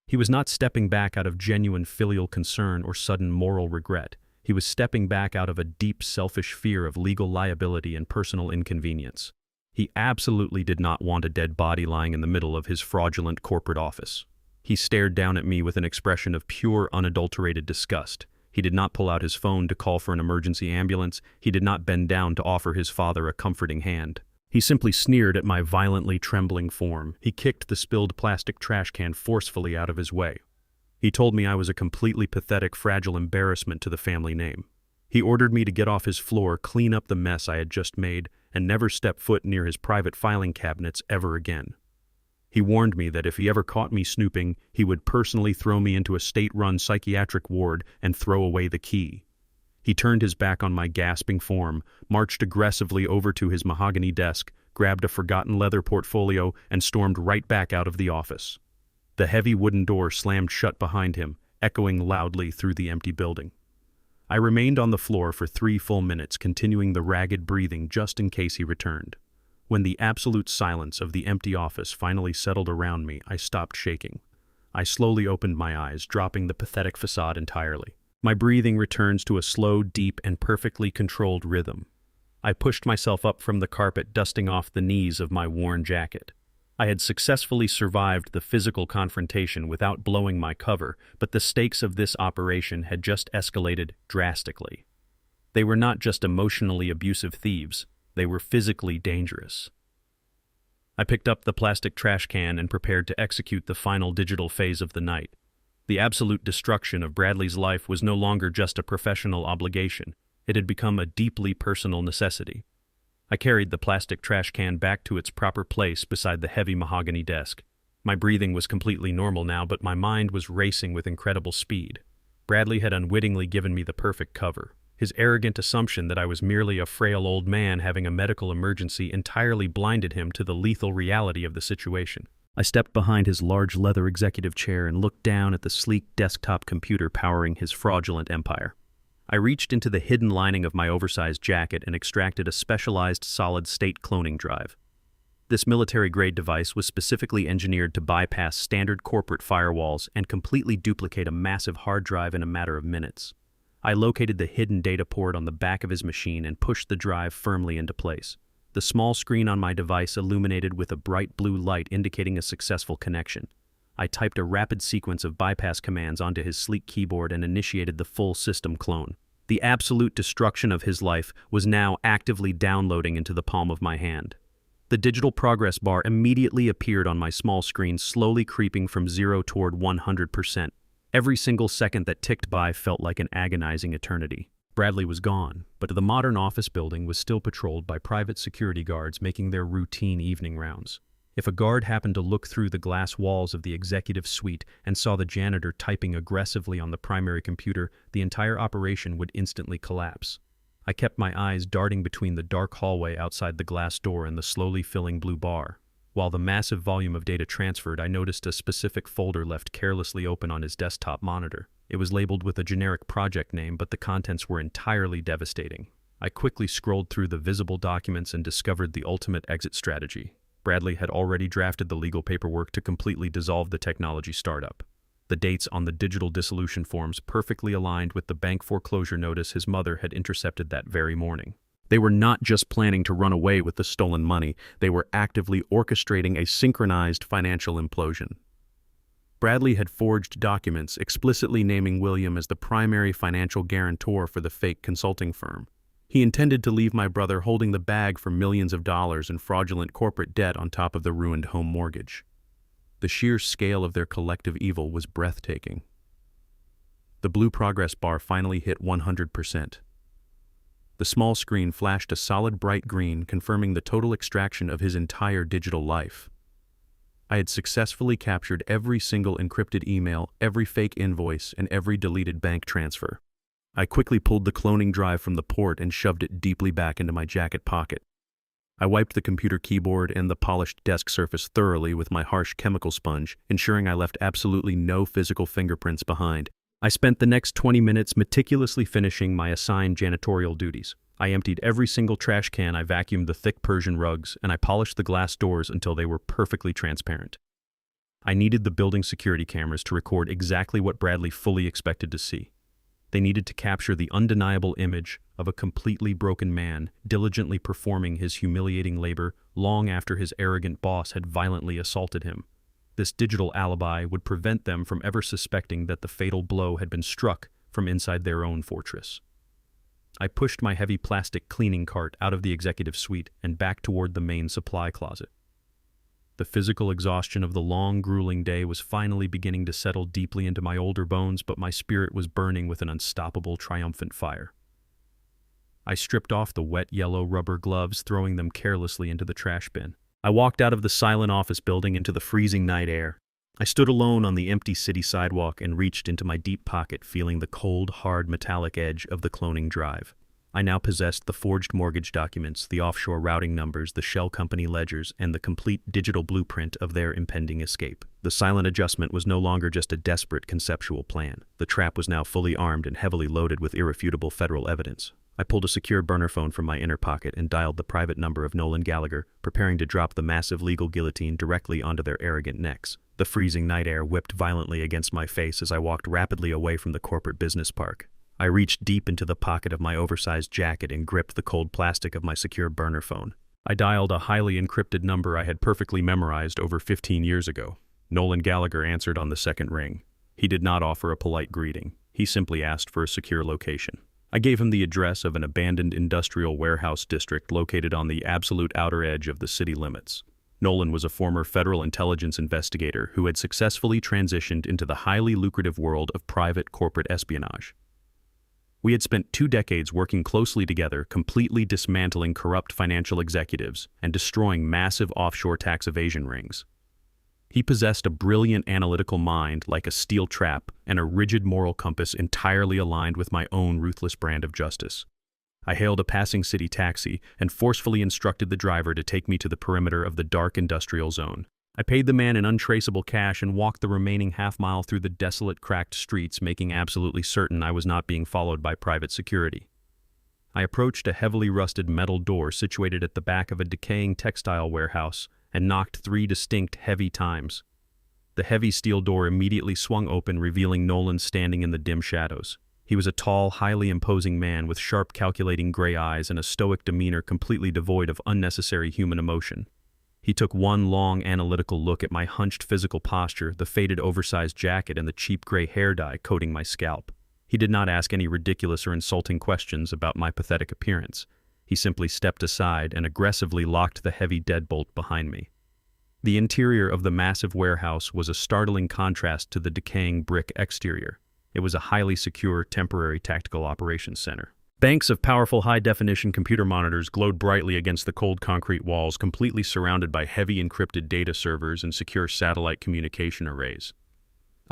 He was not stepping back out of genuine filial concern or sudden moral regret. He He was stepping back out of a deep selfish fear of legal liability and personal inconvenience. He absolutely did not want a dead body lying in the middle of his fraudulent corporate office. He stared down at me with an expression of pure, unadulterated disgust. He did not pull out his phone to call for an emergency ambulance. He did not bend down to offer his father a comforting hand. He simply sneered at my violently trembling form. He kicked the spilled plastic trash can forcefully out of his way. He told me I was a completely pathetic, fragile embarrassment to the family name. He ordered me to get off his floor, clean up the mess I had just made, and never step foot near his private filing cabinets ever again. He warned me that if he ever caught me snooping, he would personally throw me into a state-run psychiatric ward and throw away the key. He turned his back on my gasping form, marched aggressively over to his mahogany desk, grabbed a forgotten leather portfolio, and stormed right back out of the office. The heavy wooden door slammed shut behind him, echoing loudly through the empty building. I remained on the floor for 3 full minutes, continuing the ragged breathing just in case he returned. When the absolute silence of the empty office finally settled around me, I stopped shaking. I slowly opened my eyes, dropping the pathetic facade entirely. My breathing returns to a slow, deep, and perfectly controlled rhythm. I pushed myself up from the carpet, dusting off the knees of my worn jacket. I had successfully survived the physical confrontation without blowing my cover, but the stakes of this operation had just escalated drastically. They were not just emotionally abusive thieves. They were physically dangerous. I picked up the plastic trash can and prepared to execute the final digital phase of the night. The absolute destruction of Bradley's life was no longer just a professional obligation. It had become a deeply personal necessity. I carried the plastic trash can back to its proper place beside the heavy mahogany desk. My breathing was completely normal now, but my mind was racing with incredible speed. Bradley had unwittingly given me the perfect cover. His arrogant assumption that I was merely a frail old man having a medical emergency entirely blinded him to the lethal reality of the situation. I stepped behind his large leather executive chair and looked down at the sleek desktop computer powering his fraudulent empire. I reached into the hidden lining of my oversized jacket and extracted a specialized solid-state cloning drive. This military-grade device was specifically engineered to bypass standard corporate firewalls and completely duplicate a massive hard drive in a matter of minutes. I located the hidden data port on the back of his machine and pushed the drive firmly into place. The small screen on my device illuminated with a bright blue light indicating a successful connection. I typed a rapid sequence of bypass commands onto his sleek keyboard and initiated the full system clone. The absolute destruction of his life was now actively downloading into the palm of my hand. The digital progress bar immediately appeared on my small screen, slowly creeping from 0 toward 100%. Every single second that ticked by felt like an agonizing eternity. Bradley was gone, but the modern office building was still patrolled by private security guards making their routine evening rounds. If a guard happened to look through the glass walls of the executive suite and saw the janitor typing aggressively on the primary computer, the entire operation would instantly collapse. I kept my eyes darting between the dark hallway outside the glass door and the slowly filling blue bar. While the massive volume of data transferred, I noticed a specific folder left carelessly open on his desktop monitor. It was labeled with a generic project name, but the contents were entirely devastating. I quickly scrolled through the visible documents and discovered the ultimate exit strategy. Bradley had already drafted the legal paperwork to completely dissolve the technology startup. The dates on the digital dissolution forms perfectly aligned with the bank foreclosure notice his mother had intercepted that very morning. They were not just planning to run away with the stolen money, they were actively orchestrating a synchronized financial implosion. Bradley had forged documents explicitly naming William as the primary financial guarantor for the fake consulting firm. He intended to leave my brother holding the bag for millions of dollars in fraudulent corporate debt on top of the ruined home mortgage. The sheer scale of their collective evil was breathtaking. The blue progress bar finally hit 100%. The small screen flashed a solid bright green, confirming the total extraction of his entire digital life. I had successfully captured every single encrypted email, every fake invoice, and every deleted bank transfer. I quickly pulled the cloning drive from the port and shoved it deeply back into my jacket pocket. I wiped the computer keyboard and the polished desk surface thoroughly with my harsh chemical sponge, ensuring I left absolutely no physical fingerprints behind. I spent the next 20 minutes meticulously finishing my assigned janitorial duties. I emptied every single trash can, I vacuumed the thick Persian rugs, and I polished the glass doors until they were perfectly transparent. I needed the building security cameras to record exactly what Bradley fully expected to see. They needed to capture the undeniable image of a completely broken man diligently performing his humiliating labor long after his arrogant boss had violently assaulted him. This digital alibi would prevent them from ever suspecting that the fatal blow had been struck from inside their own fortress. I pushed my heavy plastic cleaning cart out of the executive suite and back toward the main supply closet. The physical exhaustion of the long, grueling day was finally beginning to settle deeply into my older bones, but my spirit was burning with an unstoppable, triumphant fire. I stripped off the wet yellow rubber gloves, throwing them carelessly into the trash bin. I walked out of the silent office building into the freezing night air. I stood alone on the empty city sidewalk and reached into my deep pocket, feeling the cold, hard, metallic edge of the cloning drive. I now possessed the forged mortgage documents, the offshore routing numbers, the shell company ledgers, and the complete digital blueprint of their impending escape. The silent adjustment was no longer just a desperate conceptual plan. The trap was now fully armed and heavily loaded with irrefutable federal evidence. I pulled a secure burner phone from my inner pocket and dialed the private number of Nolan Gallagher, preparing to drop the massive legal guillotine directly onto their arrogant necks. The freezing night air whipped violently against my face as I walked rapidly away from the corporate business park. I reached deep into the pocket of my oversized jacket and gripped the cold plastic of my secure burner phone. I dialed a highly encrypted number I had perfectly memorized over 15 years ago. Nolan Gallagher answered on the second ring. He did not offer a polite greeting. He simply asked for a secure location. I gave him the address of an abandoned industrial warehouse district located on the absolute outer edge of the city limits. Nolan was a former federal intelligence investigator who had successfully transitioned into the highly lucrative world of private corporate espionage. We had spent 2 decades working closely together, completely dismantling corrupt financial executives and destroying massive offshore tax evasion rings. He possessed a brilliant analytical mind like a steel trap and a rigid moral compass entirely aligned with my own ruthless brand of justice. I hailed a passing city taxi and forcefully instructed the driver to take me to the perimeter of the dark industrial zone. I paid the man in untraceable cash and walked the remaining half-mile through the desolate, cracked streets, making absolutely certain I was not being followed by private security. I approached a heavily rusted metal door situated at the back of a decaying textile warehouse and knocked 3 distinct, heavy times. The heavy steel door immediately swung open, revealing Nolan standing in the dim shadows. He was a tall, highly imposing man with sharp, calculating gray eyes and a stoic demeanor completely devoid of unnecessary human emotion. He took one long, analytical look at my hunched physical posture, the faded, oversized jacket, and the cheap gray hair dye coating my scalp. He did not ask any ridiculous or insulting questions about my pathetic appearance. He simply stepped aside and aggressively locked the heavy deadbolt behind me. The interior of the massive warehouse was a startling contrast to the decaying brick exterior. It was a highly secure, temporary tactical operations center. Banks of powerful high-definition computer monitors glowed brightly against the cold concrete walls, completely surrounded by heavy encrypted data servers and secure satellite communication arrays.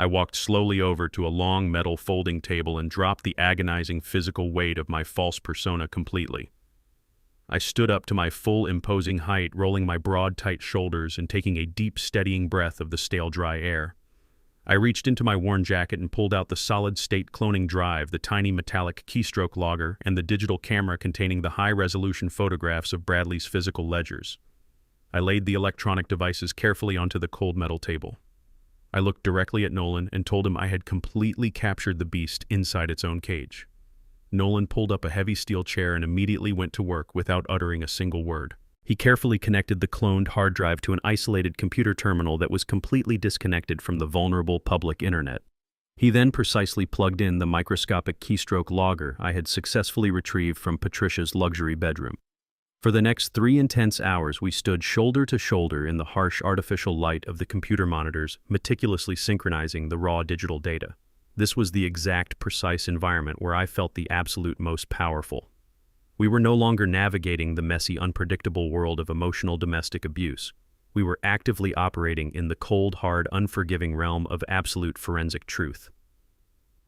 I walked slowly over to a long metal folding table and dropped the agonizing physical weight of my false persona completely. I stood up to my full imposing height, rolling my broad, tight shoulders and taking a deep, steadying breath of the stale, dry air. I reached into my worn jacket and pulled out the solid-state cloning drive, the tiny metallic keystroke logger, and the digital camera containing the high-resolution photographs of Bradley's physical ledgers. I laid the electronic devices carefully onto the cold metal table. I looked directly at Nolan and told him I had completely captured the beast inside its own cage. Nolan pulled up a heavy steel chair and immediately went to work without uttering a single word. He carefully connected the cloned hard drive to an isolated computer terminal that was completely disconnected from the vulnerable public internet. He then precisely plugged in the microscopic keystroke logger I had successfully retrieved from Patricia's luxury bedroom. For the next 3 intense hours, we stood shoulder to shoulder in the harsh artificial light of the computer monitors, meticulously synchronizing the raw digital data. This was the exact, precise environment where I felt the absolute most powerful. We were no longer navigating the messy, unpredictable world of emotional domestic abuse. We were actively operating in the cold, hard, unforgiving realm of absolute forensic truth.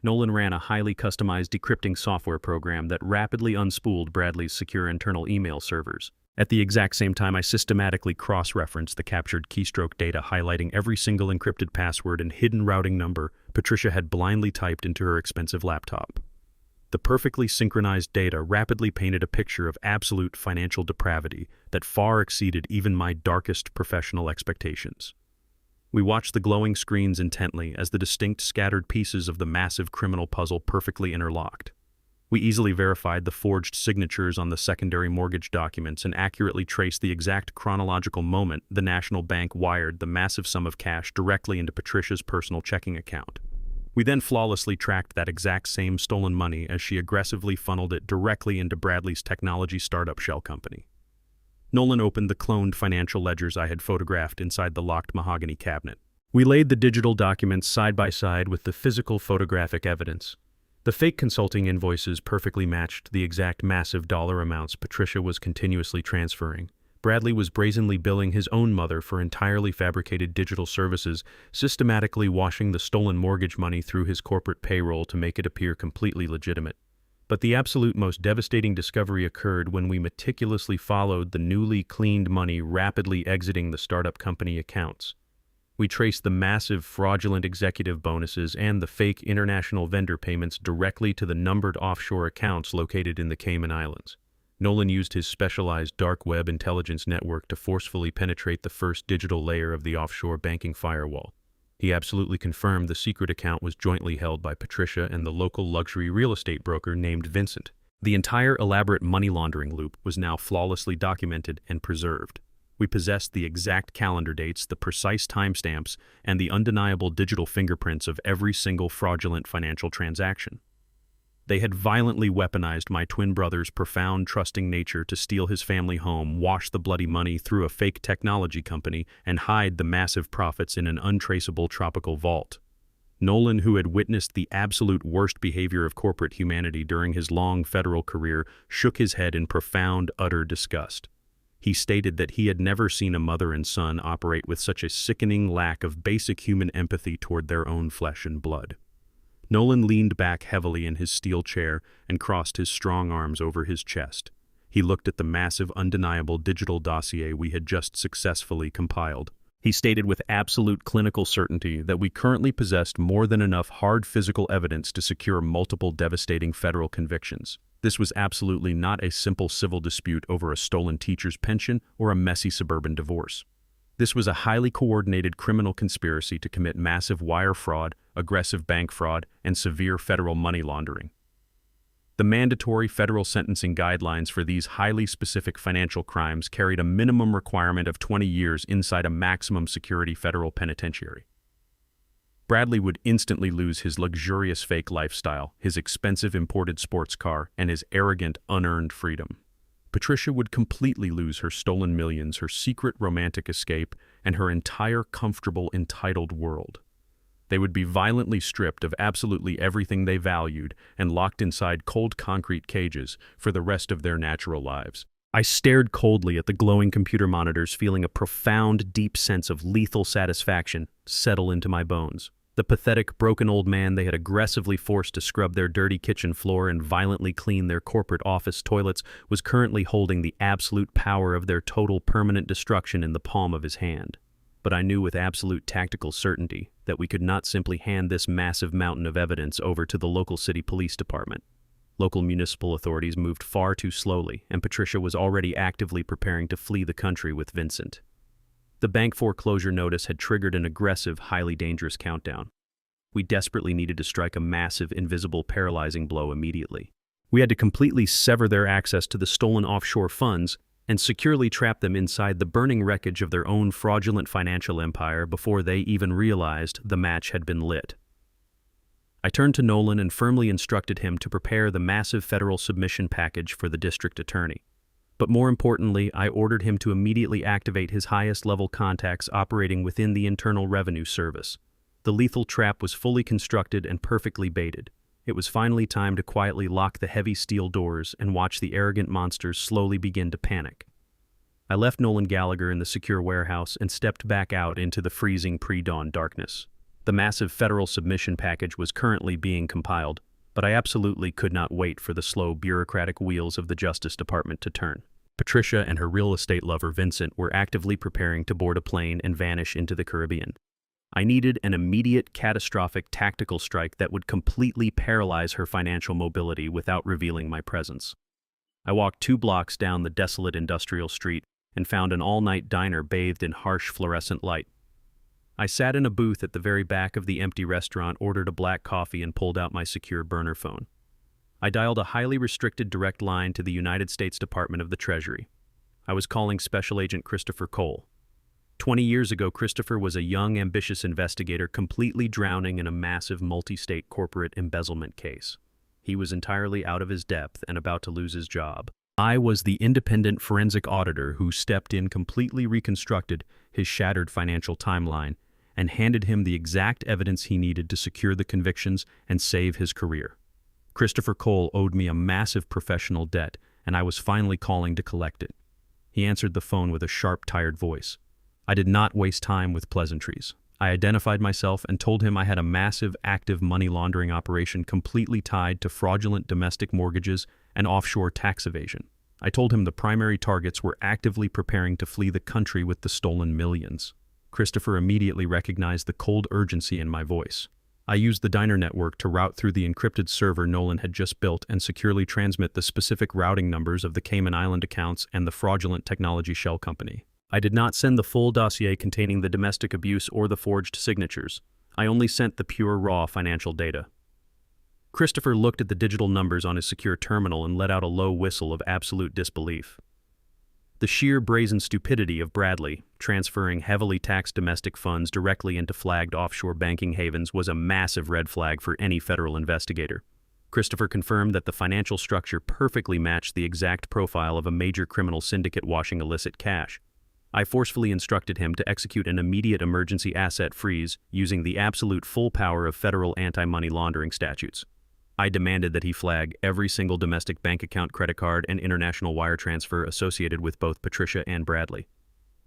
Nolan ran a highly customized decrypting software program that rapidly unspooled Bradley's secure internal email servers. At the exact same time, I systematically cross-referenced the captured keystroke data, highlighting every single encrypted password and hidden routing number Patricia had blindly typed into her expensive laptop. The perfectly synchronized data rapidly painted a picture of absolute financial depravity that far exceeded even my darkest professional expectations. We watched the glowing screens intently as the distinct scattered pieces of the massive criminal puzzle perfectly interlocked. We easily verified the forged signatures on the secondary mortgage documents and accurately traced the exact chronological moment the National Bank wired the massive sum of cash directly into Patricia's personal checking account. We then flawlessly tracked that exact same stolen money as she aggressively funneled it directly into Bradley's technology startup shell company. Nolan opened the cloned financial ledgers I had photographed inside the locked mahogany cabinet. We laid the digital documents side by side with the physical photographic evidence. The fake consulting invoices perfectly matched the exact massive dollar amounts Patricia was continuously transferring. Bradley was brazenly billing his own mother for entirely fabricated digital services, systematically washing the stolen mortgage money through his corporate payroll to make it appear completely legitimate. But the absolute most devastating discovery occurred when we meticulously followed the newly cleaned money rapidly exiting the startup company accounts. We traced the massive fraudulent executive bonuses and the fake international vendor payments directly to the numbered offshore accounts located in the Cayman Islands. Nolan used his specialized dark web intelligence network to forcefully penetrate the first digital layer of the offshore banking firewall. He absolutely confirmed the secret account was jointly held by Patricia and the local luxury real estate broker named Vincent. The entire elaborate money laundering loop was now flawlessly documented and preserved. We possessed the exact calendar dates, the precise timestamps, and the undeniable digital fingerprints of every single fraudulent financial transaction. They had violently weaponized my twin brother's profound, trusting nature to steal his family home, wash the bloody money through a fake technology company, and hide the massive profits in an untraceable tropical vault. Nolan, who had witnessed the absolute worst behavior of corporate humanity during his long federal career, shook his head in profound, utter disgust. He stated that he had never seen a mother and son operate with such a sickening lack of basic human empathy toward their own flesh and blood. Nolan leaned back heavily in his steel chair and crossed his strong arms over his chest. He looked at the massive, undeniable digital dossier we had just successfully compiled. He stated with absolute clinical certainty that we currently possessed more than enough hard physical evidence to secure multiple devastating federal convictions. This was absolutely not a simple civil dispute over a stolen teacher's pension or a messy suburban divorce. This was a highly coordinated criminal conspiracy to commit massive wire fraud, aggressive bank fraud, and severe federal money laundering. The mandatory federal sentencing guidelines for these highly specific financial crimes carried a minimum requirement of 20 years inside a maximum security federal penitentiary. Bradley would instantly lose his luxurious fake lifestyle, his expensive imported sports car, and his arrogant, unearned freedom. Patricia would completely lose her stolen millions, her secret romantic escape, and her entire comfortable, entitled world. They would be violently stripped of absolutely everything they valued and locked inside cold concrete cages for the rest of their natural lives. I stared coldly at the glowing computer monitors, feeling a profound, deep sense of lethal satisfaction settle into my bones. The pathetic, broken old man they had aggressively forced to scrub their dirty kitchen floor and violently clean their corporate office toilets was currently holding the absolute power of their total permanent destruction in the palm of his hand. But I knew with absolute tactical certainty that we could not simply hand this massive mountain of evidence over to the local city police department. Local municipal authorities moved far too slowly, and Patricia was already actively preparing to flee the country with Vincent. The bank foreclosure notice had triggered an aggressive, highly dangerous countdown. We desperately needed to strike a massive, invisible, paralyzing blow immediately. We had to completely sever their access to the stolen offshore funds and securely trap them inside the burning wreckage of their own fraudulent financial empire before they even realized the match had been lit. I turned to Nolan and firmly instructed him to prepare the massive federal submission package for the district attorney. But more importantly, I ordered him to immediately activate his highest-level contacts operating within the Internal Revenue Service. The lethal trap was fully constructed and perfectly baited. It was finally time to quietly lock the heavy steel doors and watch the arrogant monsters slowly begin to panic. I left Nolan Gallagher in the secure warehouse and stepped back out into the freezing pre-dawn darkness. The massive federal submission package was currently being compiled, but I absolutely could not wait for the slow bureaucratic wheels of the Justice Department to turn. Patricia and her real estate lover Vincent were actively preparing to board a plane and vanish into the Caribbean. I needed an immediate, catastrophic tactical strike that would completely paralyze her financial mobility without revealing my presence. I walked 2 blocks down the desolate industrial street and found an all-night diner bathed in harsh fluorescent light. I sat in a booth at the very back of the empty restaurant, ordered a black coffee, and pulled out my secure burner phone. I dialed a highly restricted direct line to the United States Department of the Treasury. I was calling Special Agent Christopher Cole. 20 years ago, Christopher was a young, ambitious investigator completely drowning in a massive multi-state corporate embezzlement case. He was entirely out of his depth and about to lose his job. I was the independent forensic auditor who stepped in, completely reconstructed his shattered financial timeline, and handed him the exact evidence he needed to secure the convictions and save his career. Christopher Cole owed me a massive professional debt, and I was finally calling to collect it. He answered the phone with a sharp, tired voice. I did not waste time with pleasantries. I identified myself and told him I had a massive, active money laundering operation completely tied to fraudulent domestic mortgages and offshore tax evasion. I told him the primary targets were actively preparing to flee the country with the stolen millions. Christopher immediately recognized the cold urgency in my voice. I used the diner network to route through the encrypted server Nolan had just built and securely transmit the specific routing numbers of the Cayman Island accounts and the fraudulent technology shell company. I did not send the full dossier containing the domestic abuse or the forged signatures. I only sent the pure, raw financial data. Christopher looked at the digital numbers on his secure terminal and let out a low whistle of absolute disbelief. The sheer brazen stupidity of Bradley, transferring heavily taxed domestic funds directly into flagged offshore banking havens, was a massive red flag for any federal investigator. Christopher confirmed that the financial structure perfectly matched the exact profile of a major criminal syndicate washing illicit cash. I forcefully instructed him to execute an immediate emergency asset freeze using the absolute full power of federal anti-money laundering statutes. I demanded that he flag every single domestic bank account, credit card, and international wire transfer associated with both Patricia and Bradley.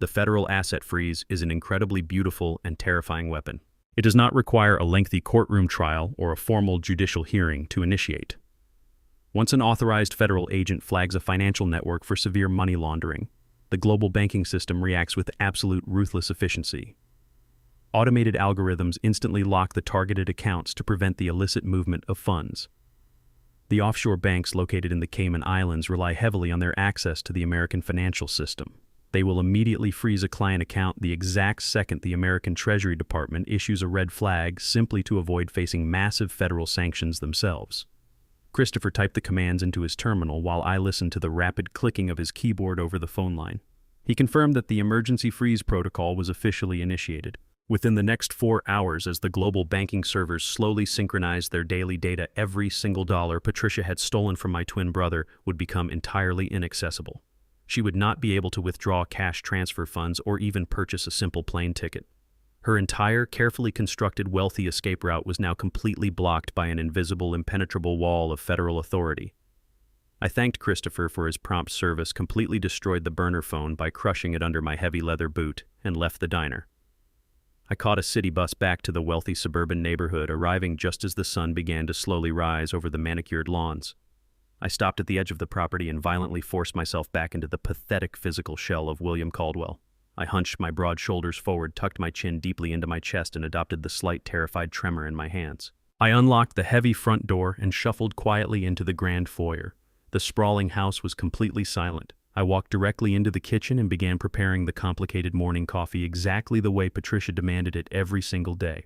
The federal asset freeze is an incredibly beautiful and terrifying weapon. It does not require a lengthy courtroom trial or a formal judicial hearing to initiate. Once an authorized federal agent flags a financial network for severe money laundering, the global banking system reacts with absolute ruthless efficiency. Automated algorithms instantly lock the targeted accounts to prevent the illicit movement of funds. The offshore banks located in the Cayman Islands rely heavily on their access to the American financial system. They will immediately freeze a client account the exact second the American Treasury Department issues a red flag, simply to avoid facing massive federal sanctions themselves. Christopher typed the commands into his terminal while I listened to the rapid clicking of his keyboard over the phone line. He confirmed that the emergency freeze protocol was officially initiated. Within the next 4 hours, as the global banking servers slowly synchronized their daily data, every single dollar Patricia had stolen from my twin brother would become entirely inaccessible. She would not be able to withdraw cash transfer funds or even purchase a simple plane ticket. Her entire, carefully constructed, wealthy escape route was now completely blocked by an invisible, impenetrable wall of federal authority. I thanked Christopher for his prompt service, completely destroyed the burner phone by crushing it under my heavy leather boot, and left the diner. I caught a city bus back to the wealthy suburban neighborhood, arriving just as the sun began to slowly rise over the manicured lawns. I stopped at the edge of the property and violently forced myself back into the pathetic physical shell of William Caldwell. I hunched my broad shoulders forward, tucked my chin deeply into my chest, and adopted the slight, terrified tremor in my hands. I unlocked the heavy front door and shuffled quietly into the grand foyer. The sprawling house was completely silent. I walked directly into the kitchen and began preparing the complicated morning coffee exactly the way Patricia demanded it every single day.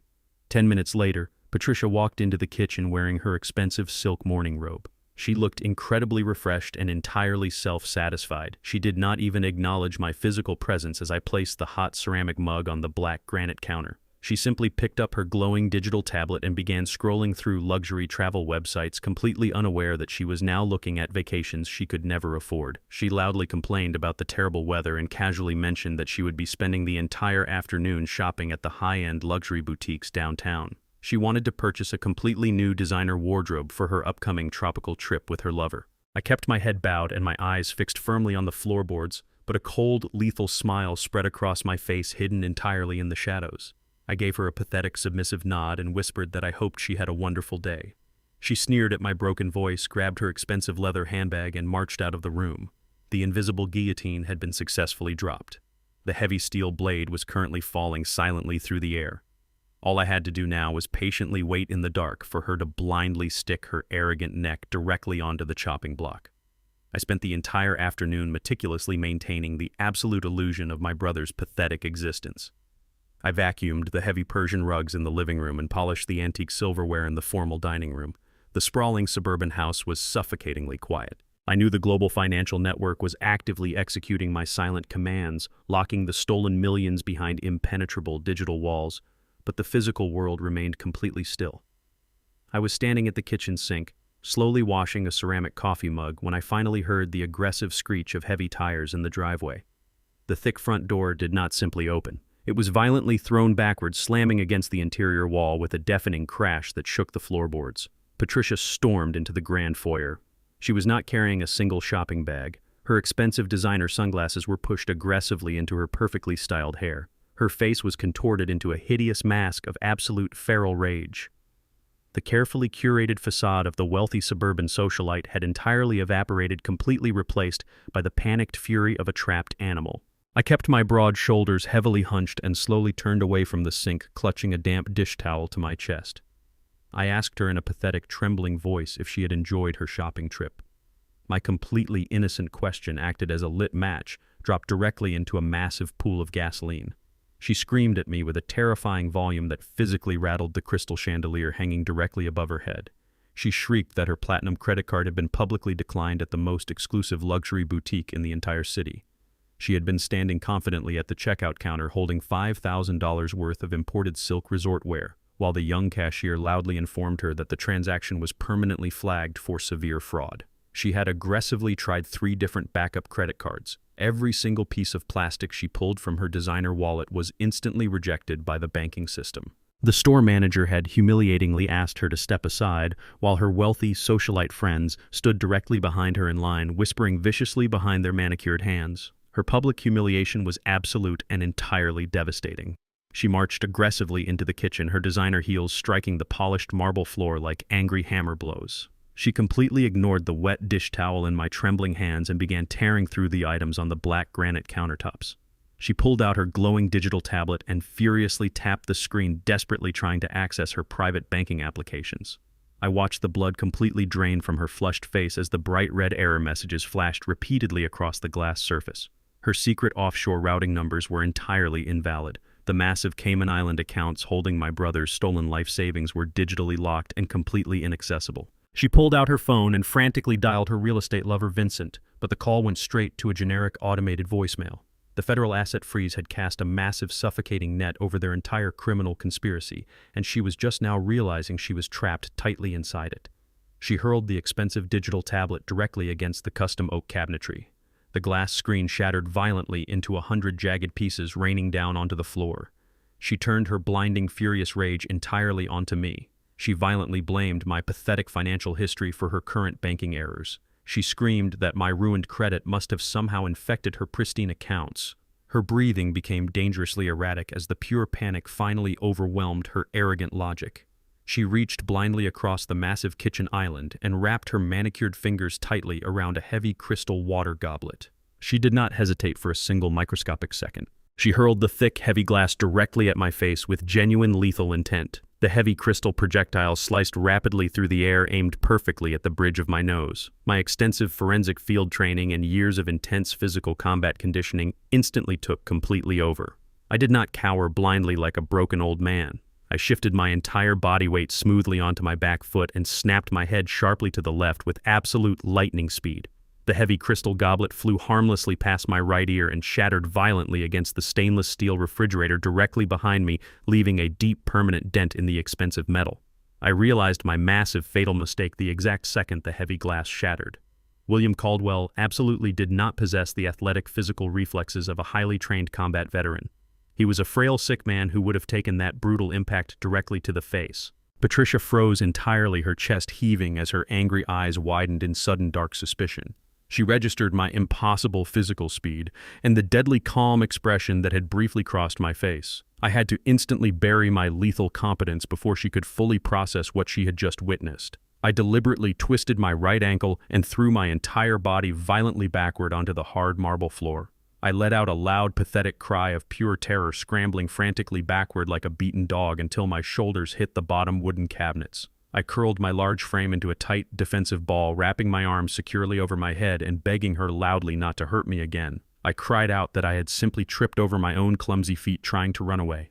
10 minutes later, Patricia walked into the kitchen wearing her expensive silk morning robe. She looked incredibly refreshed and entirely self-satisfied. She did not even acknowledge my physical presence as I placed the hot ceramic mug on the black granite counter. She simply picked up her glowing digital tablet and began scrolling through luxury travel websites, completely unaware that she was now looking at vacations she could never afford. She loudly complained about the terrible weather and casually mentioned that she would be spending the entire afternoon shopping at the high-end luxury boutiques downtown. She wanted to purchase a completely new designer wardrobe for her upcoming tropical trip with her lover. I kept my head bowed and my eyes fixed firmly on the floorboards, but a cold, lethal smile spread across my face, hidden entirely in the shadows. I gave her a pathetic, submissive nod and whispered that I hoped she had a wonderful day. She sneered at my broken voice, grabbed her expensive leather handbag, and marched out of the room. The invisible guillotine had been successfully dropped. The heavy steel blade was currently falling silently through the air. All I had to do now was patiently wait in the dark for her to blindly stick her arrogant neck directly onto the chopping block. I spent the entire afternoon meticulously maintaining the absolute illusion of my brother's pathetic existence. I vacuumed the heavy Persian rugs in the living room and polished the antique silverware in the formal dining room. The sprawling suburban house was suffocatingly quiet. I knew the global financial network was actively executing my silent commands, locking the stolen millions behind impenetrable digital walls, but the physical world remained completely still. I was standing at the kitchen sink, slowly washing a ceramic coffee mug when I finally heard the aggressive screech of heavy tires in the driveway. The thick front door did not simply open. It was violently thrown backwards, slamming against the interior wall with a deafening crash that shook the floorboards. Patricia stormed into the grand foyer. She was not carrying a single shopping bag. Her expensive designer sunglasses were pushed aggressively into her perfectly styled hair. Her face was contorted into a hideous mask of absolute feral rage. The carefully curated facade of the wealthy suburban socialite had entirely evaporated, completely replaced by the panicked fury of a trapped animal. I kept my broad shoulders heavily hunched and slowly turned away from the sink, clutching a damp dish towel to my chest. I asked her in a pathetic, trembling voice if she had enjoyed her shopping trip. My completely innocent question acted as a lit match, dropped directly into a massive pool of gasoline. She screamed at me with a terrifying volume that physically rattled the crystal chandelier hanging directly above her head. She shrieked that her platinum credit card had been publicly declined at the most exclusive luxury boutique in the entire city. She had been standing confidently at the checkout counter holding $5,000 worth of imported silk resort wear, while the young cashier loudly informed her that the transaction was permanently flagged for severe fraud. She had aggressively tried 3 different backup credit cards. Every single piece of plastic she pulled from her designer wallet was instantly rejected by the banking system. The store manager had humiliatingly asked her to step aside, while her wealthy socialite friends stood directly behind her in line, whispering viciously behind their manicured hands. Her public humiliation was absolute and entirely devastating. She marched aggressively into the kitchen, her designer heels striking the polished marble floor like angry hammer blows. She completely ignored the wet dish towel in my trembling hands and began tearing through the items on the black granite countertops. She pulled out her glowing digital tablet and furiously tapped the screen, desperately trying to access her private banking applications. I watched the blood completely drain from her flushed face as the bright red error messages flashed repeatedly across the glass surface. Her secret offshore routing numbers were entirely invalid. The massive Cayman Island accounts holding my brother's stolen life savings were digitally locked and completely inaccessible. She pulled out her phone and frantically dialed her real estate lover Vincent, but the call went straight to a generic automated voicemail. The federal asset freeze had cast a massive suffocating net over their entire criminal conspiracy, and she was just now realizing she was trapped tightly inside it. She hurled the expensive digital tablet directly against the custom oak cabinetry. The glass screen shattered violently into 100 jagged pieces, raining down onto the floor. She turned her blinding, furious rage entirely onto me. She violently blamed my pathetic financial history for her current banking errors. She screamed that my ruined credit must have somehow infected her pristine accounts. Her breathing became dangerously erratic as the pure panic finally overwhelmed her arrogant logic. She reached blindly across the massive kitchen island and wrapped her manicured fingers tightly around a heavy crystal water goblet. She did not hesitate for a single microscopic second. She hurled the thick, heavy glass directly at my face with genuine lethal intent. The heavy crystal projectile sliced rapidly through the air, aimed perfectly at the bridge of my nose. My extensive forensic field training and years of intense physical combat conditioning instantly took completely over. I did not cower blindly like a broken old man. I shifted my entire body weight smoothly onto my back foot and snapped my head sharply to the left with absolute lightning speed. The heavy crystal goblet flew harmlessly past my right ear and shattered violently against the stainless steel refrigerator directly behind me, leaving a deep, permanent dent in the expensive metal. I realized my massive, fatal mistake the exact second the heavy glass shattered. William Caldwell absolutely did not possess the athletic physical reflexes of a highly trained combat veteran. He was a frail, sick man who would have taken that brutal impact directly to the face. Patricia froze entirely, her chest heaving as her angry eyes widened in sudden dark suspicion. She registered my impossible physical speed and the deadly calm expression that had briefly crossed my face. I had to instantly bury my lethal competence before she could fully process what she had just witnessed. I deliberately twisted my right ankle and threw my entire body violently backward onto the hard marble floor. I let out a loud, pathetic cry of pure terror, scrambling frantically backward like a beaten dog until my shoulders hit the bottom wooden cabinets. I curled my large frame into a tight, defensive ball, wrapping my arms securely over my head and begging her loudly not to hurt me again. I cried out that I had simply tripped over my own clumsy feet trying to run away.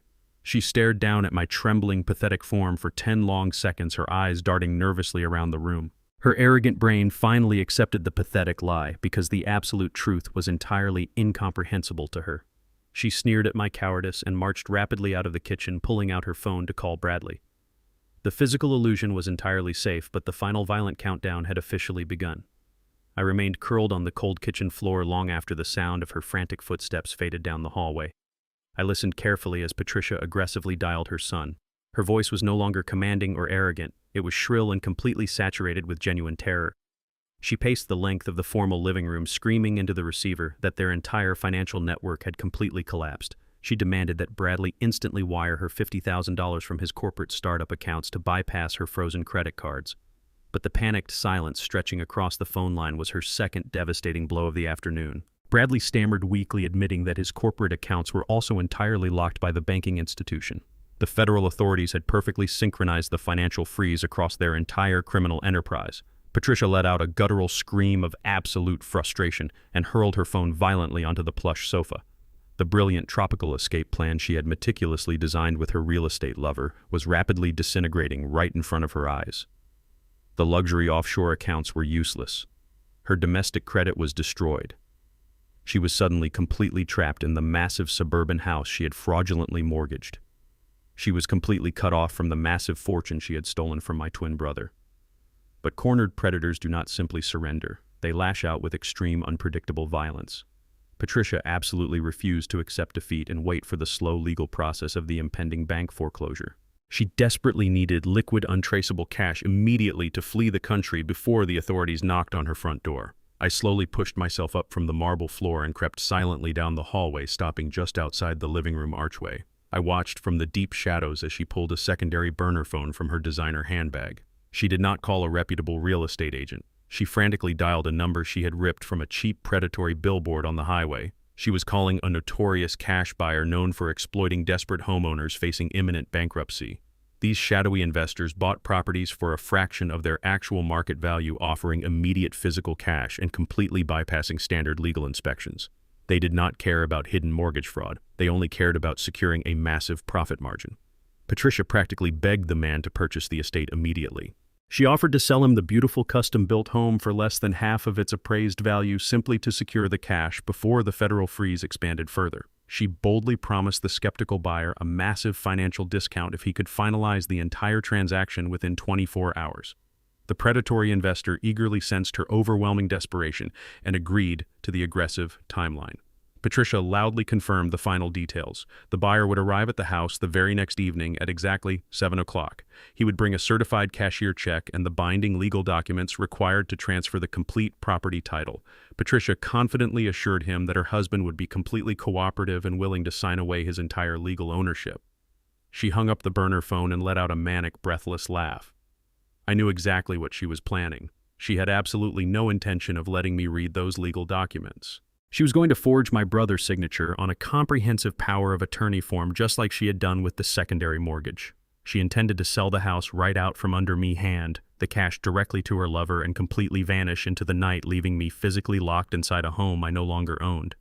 She stared down at my trembling, pathetic form for 10 long seconds, her eyes darting nervously around the room. Her arrogant brain finally accepted the pathetic lie because the absolute truth was entirely incomprehensible to her. She sneered at my cowardice and marched rapidly out of the kitchen, pulling out her phone to call Bradley. The physical illusion was entirely safe, but the final violent countdown had officially begun. I remained curled on the cold kitchen floor long after the sound of her frantic footsteps faded down the hallway. I listened carefully as Patricia aggressively dialed her son. Her voice was no longer commanding or arrogant. It was shrill and completely saturated with genuine terror. She paced the length of the formal living room, screaming into the receiver that their entire financial network had completely collapsed. She demanded that Bradley instantly wire her $50,000 from his corporate startup accounts to bypass her frozen credit cards. But the panicked silence stretching across the phone line was her second devastating blow of the afternoon. Bradley stammered weakly, admitting that his corporate accounts were also entirely locked by the banking institution. The federal authorities had perfectly synchronized the financial freeze across their entire criminal enterprise. Patricia let out a guttural scream of absolute frustration and hurled her phone violently onto the plush sofa. The brilliant tropical escape plan she had meticulously designed with her real estate lover was rapidly disintegrating right in front of her eyes. The luxury offshore accounts were useless. Her domestic credit was destroyed. She was suddenly completely trapped in the massive suburban house she had fraudulently mortgaged. She was completely cut off from the massive fortune she had stolen from my twin brother. But cornered predators do not simply surrender. They lash out with extreme, unpredictable violence. Patricia absolutely refused to accept defeat and wait for the slow legal process of the impending bank foreclosure. She desperately needed liquid, untraceable cash immediately to flee the country before the authorities knocked on her front door. I slowly pushed myself up from the marble floor and crept silently down the hallway, stopping just outside the living room archway. I watched from the deep shadows as she pulled a secondary burner phone from her designer handbag. She did not call a reputable real estate agent. She frantically dialed a number she had ripped from a cheap predatory billboard on the highway. She was calling a notorious cash buyer known for exploiting desperate homeowners facing imminent bankruptcy. These shadowy investors bought properties for a fraction of their actual market value, offering immediate physical cash and completely bypassing standard legal inspections. They did not care about hidden mortgage fraud. They only cared about securing a massive profit margin. Patricia practically begged the man to purchase the estate immediately. She offered to sell him the beautiful custom-built home for less than half of its appraised value simply to secure the cash before the federal freeze expanded further. She boldly promised the skeptical buyer a massive financial discount if he could finalize the entire transaction within 24 hours. The predatory investor eagerly sensed her overwhelming desperation and agreed to the aggressive timeline. Patricia loudly confirmed the final details. The buyer would arrive at the house the very next evening at exactly 7 o'clock. He would bring a certified cashier check and the binding legal documents required to transfer the complete property title. Patricia confidently assured him that her husband would be completely cooperative and willing to sign away his entire legal ownership. She hung up the burner phone and let out a manic, breathless laugh. I knew exactly what she was planning. She had absolutely no intention of letting me read those legal documents. She was going to forge my brother's signature on a comprehensive power of attorney form just like she had done with the secondary mortgage. She intended to sell the house right out from under me, hand the cash directly to her lover, and completely vanish into the night, leaving me physically locked inside a home I no longer owned.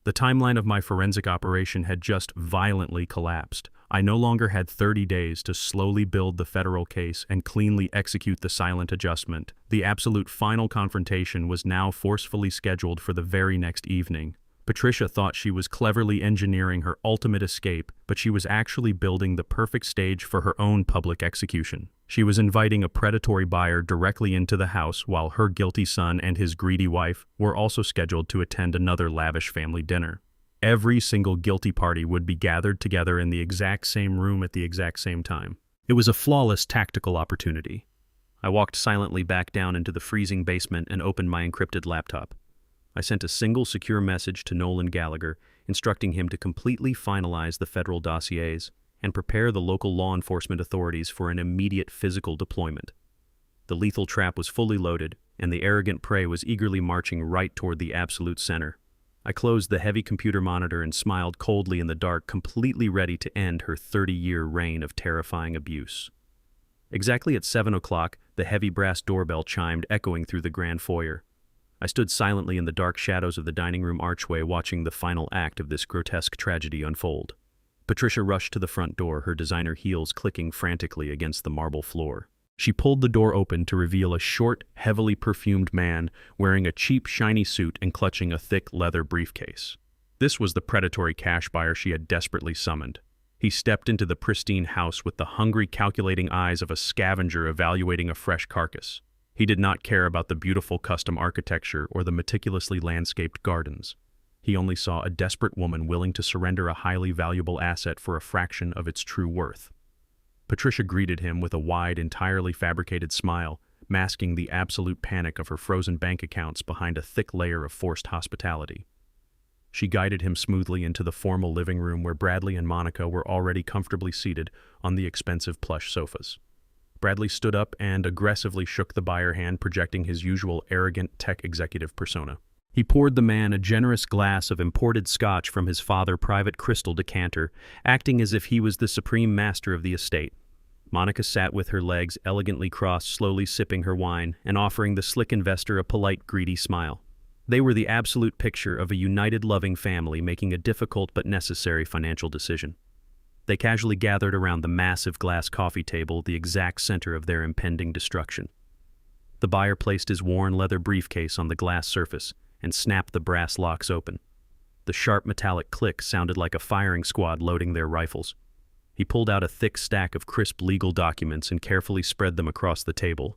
The timeline of my forensic operation had just violently collapsed. I no longer had 30 days to slowly build the federal case and cleanly execute the silent adjustment. The absolute final confrontation was now forcefully scheduled for the very next evening. Patricia thought she was cleverly engineering her ultimate escape, but she was actually building the perfect stage for her own public execution. She was inviting a predatory buyer directly into the house while her guilty son and his greedy wife were also scheduled to attend another lavish family dinner. Every single guilty party would be gathered together in the exact same room at the exact same time. It was a flawless tactical opportunity. I walked silently back down into the freezing basement and opened my encrypted laptop. I sent a single secure message to Nolan Gallagher, instructing him to completely finalize the federal dossiers and prepare the local law enforcement authorities for an immediate physical deployment. The lethal trap was fully loaded, and the arrogant prey was eagerly marching right toward the absolute center. I closed the heavy computer monitor and smiled coldly in the dark, completely ready to end her 30-year reign of terrifying abuse. Exactly at 7 o'clock, the heavy brass doorbell chimed, echoing through the grand foyer. I stood silently in the dark shadows of the dining room archway, watching the final act of this grotesque tragedy unfold. Patricia rushed to the front door, her designer heels clicking frantically against the marble floor. She pulled the door open to reveal a short, heavily perfumed man wearing a cheap, shiny suit and clutching a thick leather briefcase. This was the predatory cash buyer she had desperately summoned. He stepped into the pristine house with the hungry, calculating eyes of a scavenger evaluating a fresh carcass. He did not care about the beautiful custom architecture or the meticulously landscaped gardens. He only saw a desperate woman willing to surrender a highly valuable asset for a fraction of its true worth. Patricia greeted him with a wide, entirely fabricated smile, masking the absolute panic of her frozen bank accounts behind a thick layer of forced hospitality. She guided him smoothly into the formal living room where Bradley and Monica were already comfortably seated on the expensive plush sofas. Bradley stood up and aggressively shook the buyer hand, projecting his usual arrogant tech executive persona. He poured the man a generous glass of imported scotch from his father's private crystal decanter, acting as if he was the supreme master of the estate. Monica sat with her legs elegantly crossed, slowly sipping her wine and offering the slick investor a polite, greedy smile. They were the absolute picture of a united, loving family making a difficult but necessary financial decision. They casually gathered around the massive glass coffee table, the exact center of their impending destruction. The buyer placed his worn leather briefcase on the glass surface and snapped the brass locks open. The sharp metallic click sounded like a firing squad loading their rifles. He pulled out a thick stack of crisp legal documents and carefully spread them across the table.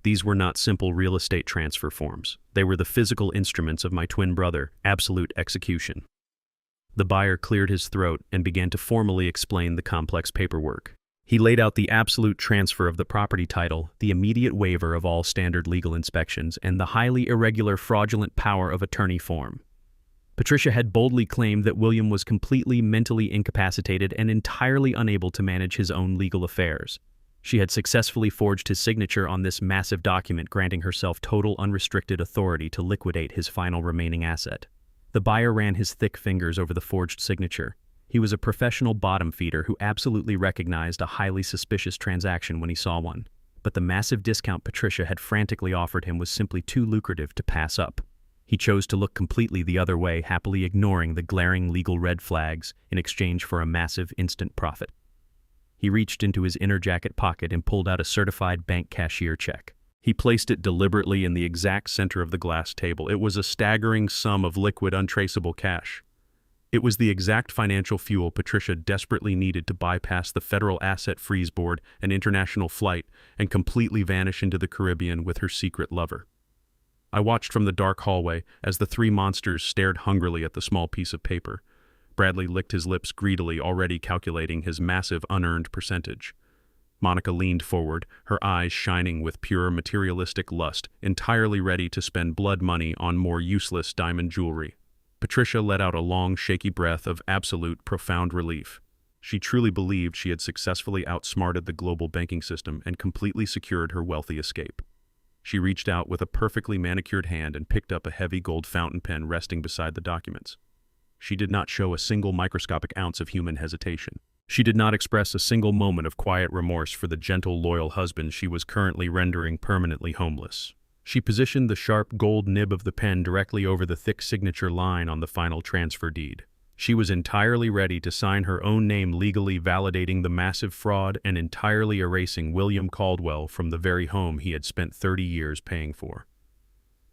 These were not simple real estate transfer forms. They were the physical instruments of my twin brother, absolute execution. The buyer cleared his throat and began to formally explain the complex paperwork. He laid out the absolute transfer of the property title, the immediate waiver of all standard legal inspections, and the highly irregular fraudulent power of attorney form. Patricia had boldly claimed that William was completely mentally incapacitated and entirely unable to manage his own legal affairs. She had successfully forged his signature on this massive document, granting herself total unrestricted authority to liquidate his final remaining asset. The buyer ran his thick fingers over the forged signature. He was a professional bottom feeder who absolutely recognized a highly suspicious transaction when he saw one. But the massive discount Patricia had frantically offered him was simply too lucrative to pass up. He chose to look completely the other way, happily ignoring the glaring legal red flags in exchange for a massive instant profit. He reached into his inner jacket pocket and pulled out a certified bank cashier check. He placed it deliberately in the exact center of the glass table. It was a staggering sum of liquid, untraceable cash. It was the exact financial fuel Patricia desperately needed to bypass the Federal Asset Freeze Board, an international flight, and completely vanish into the Caribbean with her secret lover. I watched from the dark hallway as the three monsters stared hungrily at the small piece of paper. Bradley licked his lips greedily, already calculating his massive unearned percentage. Monica leaned forward, her eyes shining with pure materialistic lust, entirely ready to spend blood money on more useless diamond jewelry. Patricia let out a long, shaky breath of absolute, profound relief. She truly believed she had successfully outsmarted the global banking system and completely secured her wealthy escape. She reached out with a perfectly manicured hand and picked up a heavy gold fountain pen resting beside the documents. She did not show a single microscopic ounce of human hesitation. She did not express a single moment of quiet remorse for the gentle, loyal husband she was currently rendering permanently homeless. She positioned the sharp gold nib of the pen directly over the thick signature line on the final transfer deed. She was entirely ready to sign her own name, legally validating the massive fraud and entirely erasing William Caldwell from the very home he had spent 30 years paying for.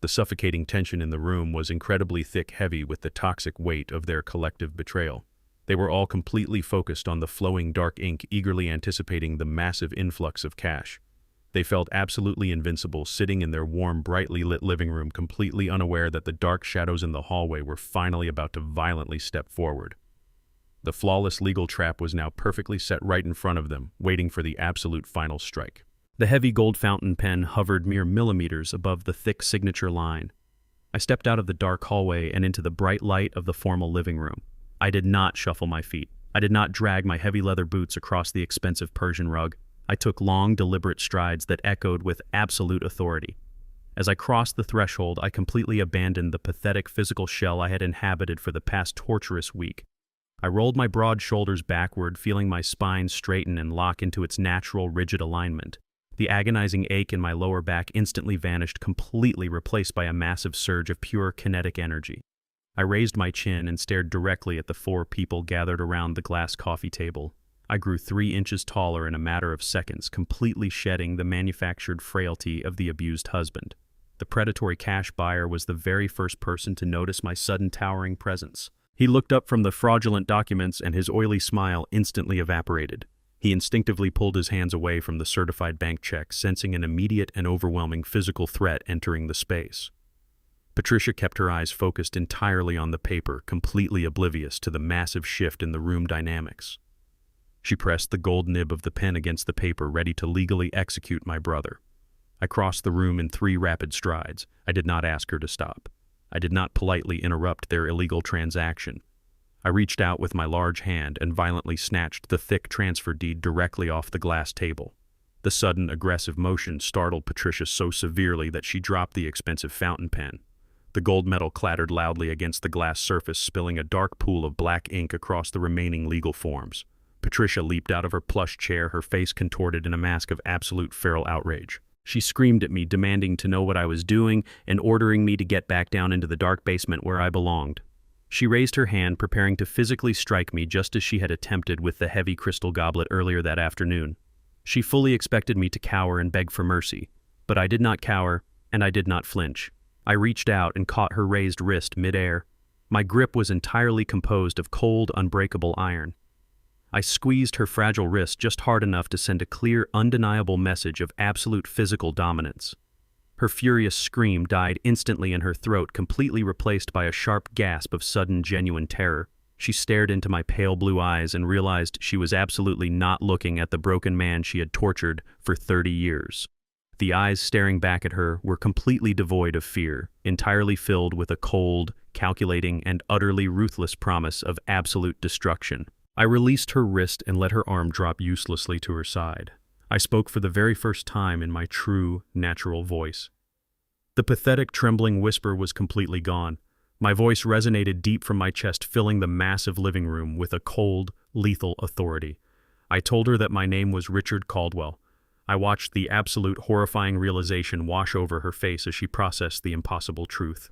The suffocating tension in the room was incredibly thick, heavy with the toxic weight of their collective betrayal. They were all completely focused on the flowing dark ink, eagerly anticipating the massive influx of cash. They felt absolutely invincible, sitting in their warm, brightly lit living room, completely unaware that the dark shadows in the hallway were finally about to violently step forward. The flawless legal trap was now perfectly set right in front of them, waiting for the absolute final strike. The heavy gold fountain pen hovered mere millimeters above the thick signature line. I stepped out of the dark hallway and into the bright light of the formal living room. I did not shuffle my feet. I did not drag my heavy leather boots across the expensive Persian rug. I took long, deliberate strides that echoed with absolute authority. As I crossed the threshold, I completely abandoned the pathetic physical shell I had inhabited for the past torturous week. I rolled my broad shoulders backward, feeling my spine straighten and lock into its natural, rigid alignment. The agonizing ache in my lower back instantly vanished, completely replaced by a massive surge of pure kinetic energy. I raised my chin and stared directly at the 4 people gathered around the glass coffee table. I grew 3 inches taller in a matter of seconds, completely shedding the manufactured frailty of the abused husband. The predatory cash buyer was the very first person to notice my sudden towering presence. He looked up from the fraudulent documents and his oily smile instantly evaporated. He instinctively pulled his hands away from the certified bank check, sensing an immediate and overwhelming physical threat entering the space. Patricia kept her eyes focused entirely on the paper, completely oblivious to the massive shift in the room dynamics. She pressed the gold nib of the pen against the paper, ready to legally execute my brother. I crossed the room in 3 rapid strides. I did not ask her to stop. I did not politely interrupt their illegal transaction. I reached out with my large hand and violently snatched the thick transfer deed directly off the glass table. The sudden, aggressive motion startled Patricia so severely that she dropped the expensive fountain pen. The gold metal clattered loudly against the glass surface, spilling a dark pool of black ink across the remaining legal forms. Patricia leaped out of her plush chair, her face contorted in a mask of absolute feral outrage. She screamed at me, demanding to know what I was doing and ordering me to get back down into the dark basement where I belonged. She raised her hand, preparing to physically strike me just as she had attempted with the heavy crystal goblet earlier that afternoon. She fully expected me to cower and beg for mercy, but I did not cower, and I did not flinch. I reached out and caught her raised wrist midair. My grip was entirely composed of cold, unbreakable iron. I squeezed her fragile wrist just hard enough to send a clear, undeniable message of absolute physical dominance. Her furious scream died instantly in her throat, completely replaced by a sharp gasp of sudden, genuine terror. She stared into my pale blue eyes and realized she was absolutely not looking at the broken man she had tortured for 30 years. The eyes staring back at her were completely devoid of fear, entirely filled with a cold, calculating, and utterly ruthless promise of absolute destruction. I released her wrist and let her arm drop uselessly to her side. I spoke for the very first time in my true, natural voice. The pathetic, trembling whisper was completely gone. My voice resonated deep from my chest, filling the massive living room with a cold, lethal authority. I told her that my name was Richard Caldwell. I watched the absolute horrifying realization wash over her face as she processed the impossible truth.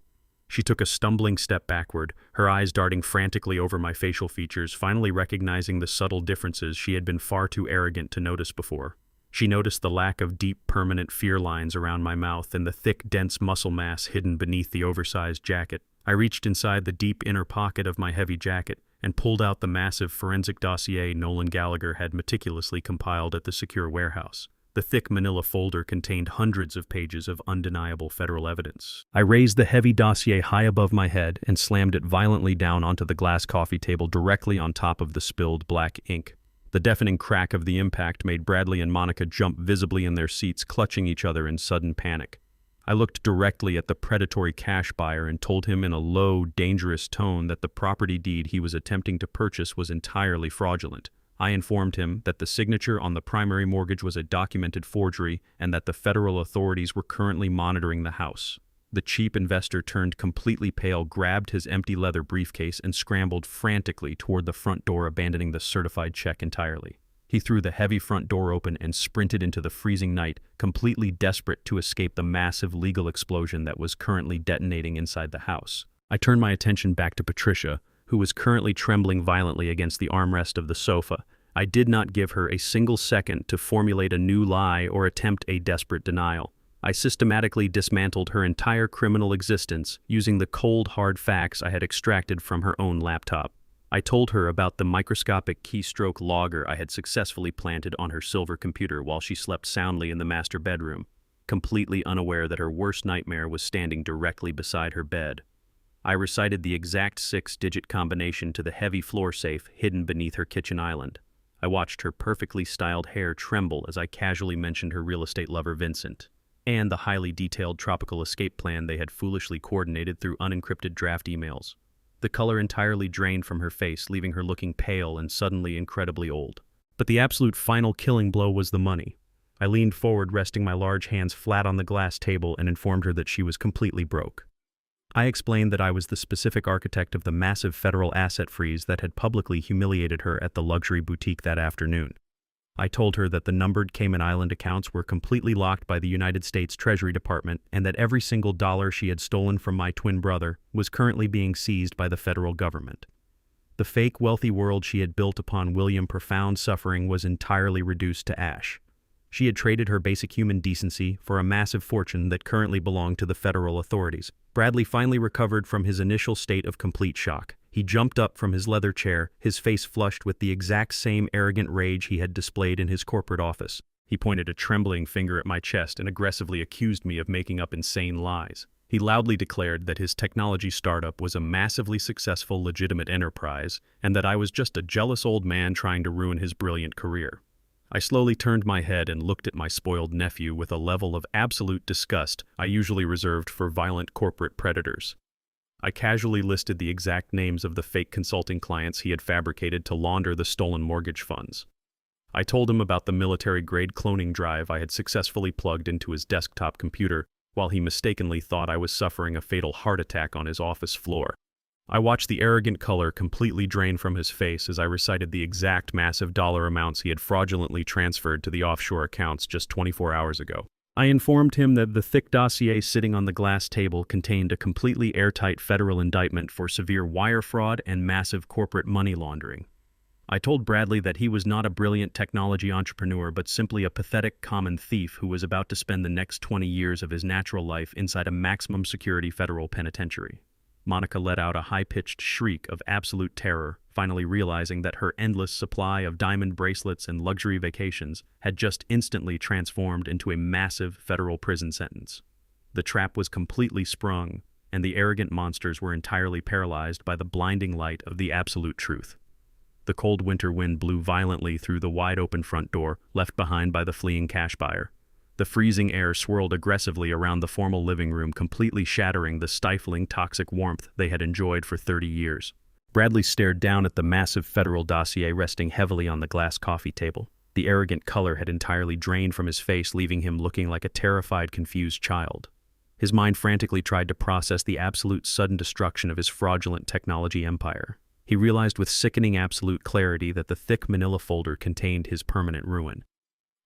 She took a stumbling step backward, her eyes darting frantically over my facial features, finally recognizing the subtle differences she had been far too arrogant to notice before. She noticed the lack of deep, permanent fear lines around my mouth and the thick, dense muscle mass hidden beneath the oversized jacket. I reached inside the deep inner pocket of my heavy jacket and pulled out the massive forensic dossier Nolan Gallagher had meticulously compiled at the secure warehouse. The thick manila folder contained hundreds of pages of undeniable federal evidence. I raised the heavy dossier high above my head and slammed it violently down onto the glass coffee table directly on top of the spilled black ink. The deafening crack of the impact made Bradley and Monica jump visibly in their seats, clutching each other in sudden panic. I looked directly at the predatory cash buyer and told him in a low, dangerous tone that the property deed he was attempting to purchase was entirely fraudulent. I informed him that the signature on the primary mortgage was a documented forgery and that the federal authorities were currently monitoring the house. The cheap investor turned completely pale, grabbed his empty leather briefcase, and scrambled frantically toward the front door, abandoning the certified check entirely. He threw the heavy front door open and sprinted into the freezing night, completely desperate to escape the massive legal explosion that was currently detonating inside the house. I turned my attention back to Patricia, who was currently trembling violently against the armrest of the sofa. I did not give her a single second to formulate a new lie or attempt a desperate denial. I systematically dismantled her entire criminal existence using the cold, hard facts I had extracted from her own laptop. I told her about the microscopic keystroke logger I had successfully planted on her silver computer while she slept soundly in the master bedroom, completely unaware that her worst nightmare was standing directly beside her bed. I recited the exact 6-digit combination to the heavy floor safe hidden beneath her kitchen island. I watched her perfectly styled hair tremble as I casually mentioned her real estate lover Vincent, and the highly detailed tropical escape plan they had foolishly coordinated through unencrypted draft emails. The color entirely drained from her face, leaving her looking pale and suddenly incredibly old. But the absolute final killing blow was the money. I leaned forward, resting my large hands flat on the glass table, and informed her that she was completely broke. I explained that I was the specific architect of the massive federal asset freeze that had publicly humiliated her at the luxury boutique that afternoon. I told her that the numbered Cayman Island accounts were completely locked by the United States Treasury Department and that every single dollar she had stolen from my twin brother was currently being seized by the federal government. The fake wealthy world she had built upon William's profound suffering was entirely reduced to ash. She had traded her basic human decency for a massive fortune that currently belonged to the federal authorities. Bradley finally recovered from his initial state of complete shock. He jumped up from his leather chair, his face flushed with the exact same arrogant rage he had displayed in his corporate office. He pointed a trembling finger at my chest and aggressively accused me of making up insane lies. He loudly declared that his technology startup was a massively successful legitimate enterprise and that I was just a jealous old man trying to ruin his brilliant career. I slowly turned my head and looked at my spoiled nephew with a level of absolute disgust I usually reserved for violent corporate predators. I casually listed the exact names of the fake consulting clients he had fabricated to launder the stolen mortgage funds. I told him about the military-grade cloning drive I had successfully plugged into his desktop computer while he mistakenly thought I was suffering a fatal heart attack on his office floor. I watched the arrogant color completely drain from his face as I recited the exact massive dollar amounts he had fraudulently transferred to the offshore accounts just 24 hours ago. I informed him that the thick dossier sitting on the glass table contained a completely airtight federal indictment for severe wire fraud and massive corporate money laundering. I told Bradley that he was not a brilliant technology entrepreneur but simply a pathetic common thief who was about to spend the next 20 years of his natural life inside a maximum security federal penitentiary. Monica let out a high-pitched shriek of absolute terror, finally realizing that her endless supply of diamond bracelets and luxury vacations had just instantly transformed into a massive federal prison sentence. The trap was completely sprung, and the arrogant monsters were entirely paralyzed by the blinding light of the absolute truth. The cold winter wind blew violently through the wide-open front door, left behind by the fleeing cash buyer. The freezing air swirled aggressively around the formal living room, completely shattering the stifling, toxic warmth they had enjoyed for 30 years. Bradley stared down at the massive federal dossier resting heavily on the glass coffee table. The arrogant color had entirely drained from his face, leaving him looking like a terrified, confused child. His mind frantically tried to process the absolute sudden destruction of his fraudulent technology empire. He realized with sickening absolute clarity that the thick manila folder contained his permanent ruin.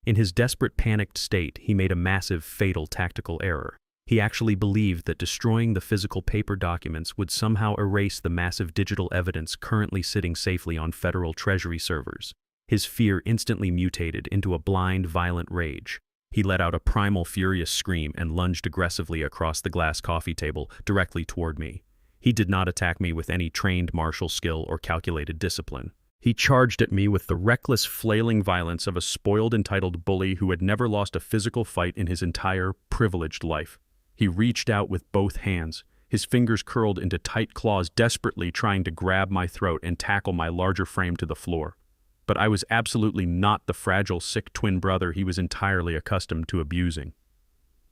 In his desperate, panicked state, he made a massive, fatal tactical error. He actually believed that destroying the physical paper documents would somehow erase the massive digital evidence currently sitting safely on federal treasury servers. His fear instantly mutated into a blind, violent rage. He let out a primal, furious scream and lunged aggressively across the glass coffee table, directly toward me. He did not attack me with any trained martial skill or calculated discipline. He charged at me with the reckless, flailing violence of a spoiled, entitled bully who had never lost a physical fight in his entire, privileged life. He reached out with both hands, his fingers curled into tight claws, desperately trying to grab my throat and tackle my larger frame to the floor. But I was absolutely not the fragile, sick twin brother he was entirely accustomed to abusing.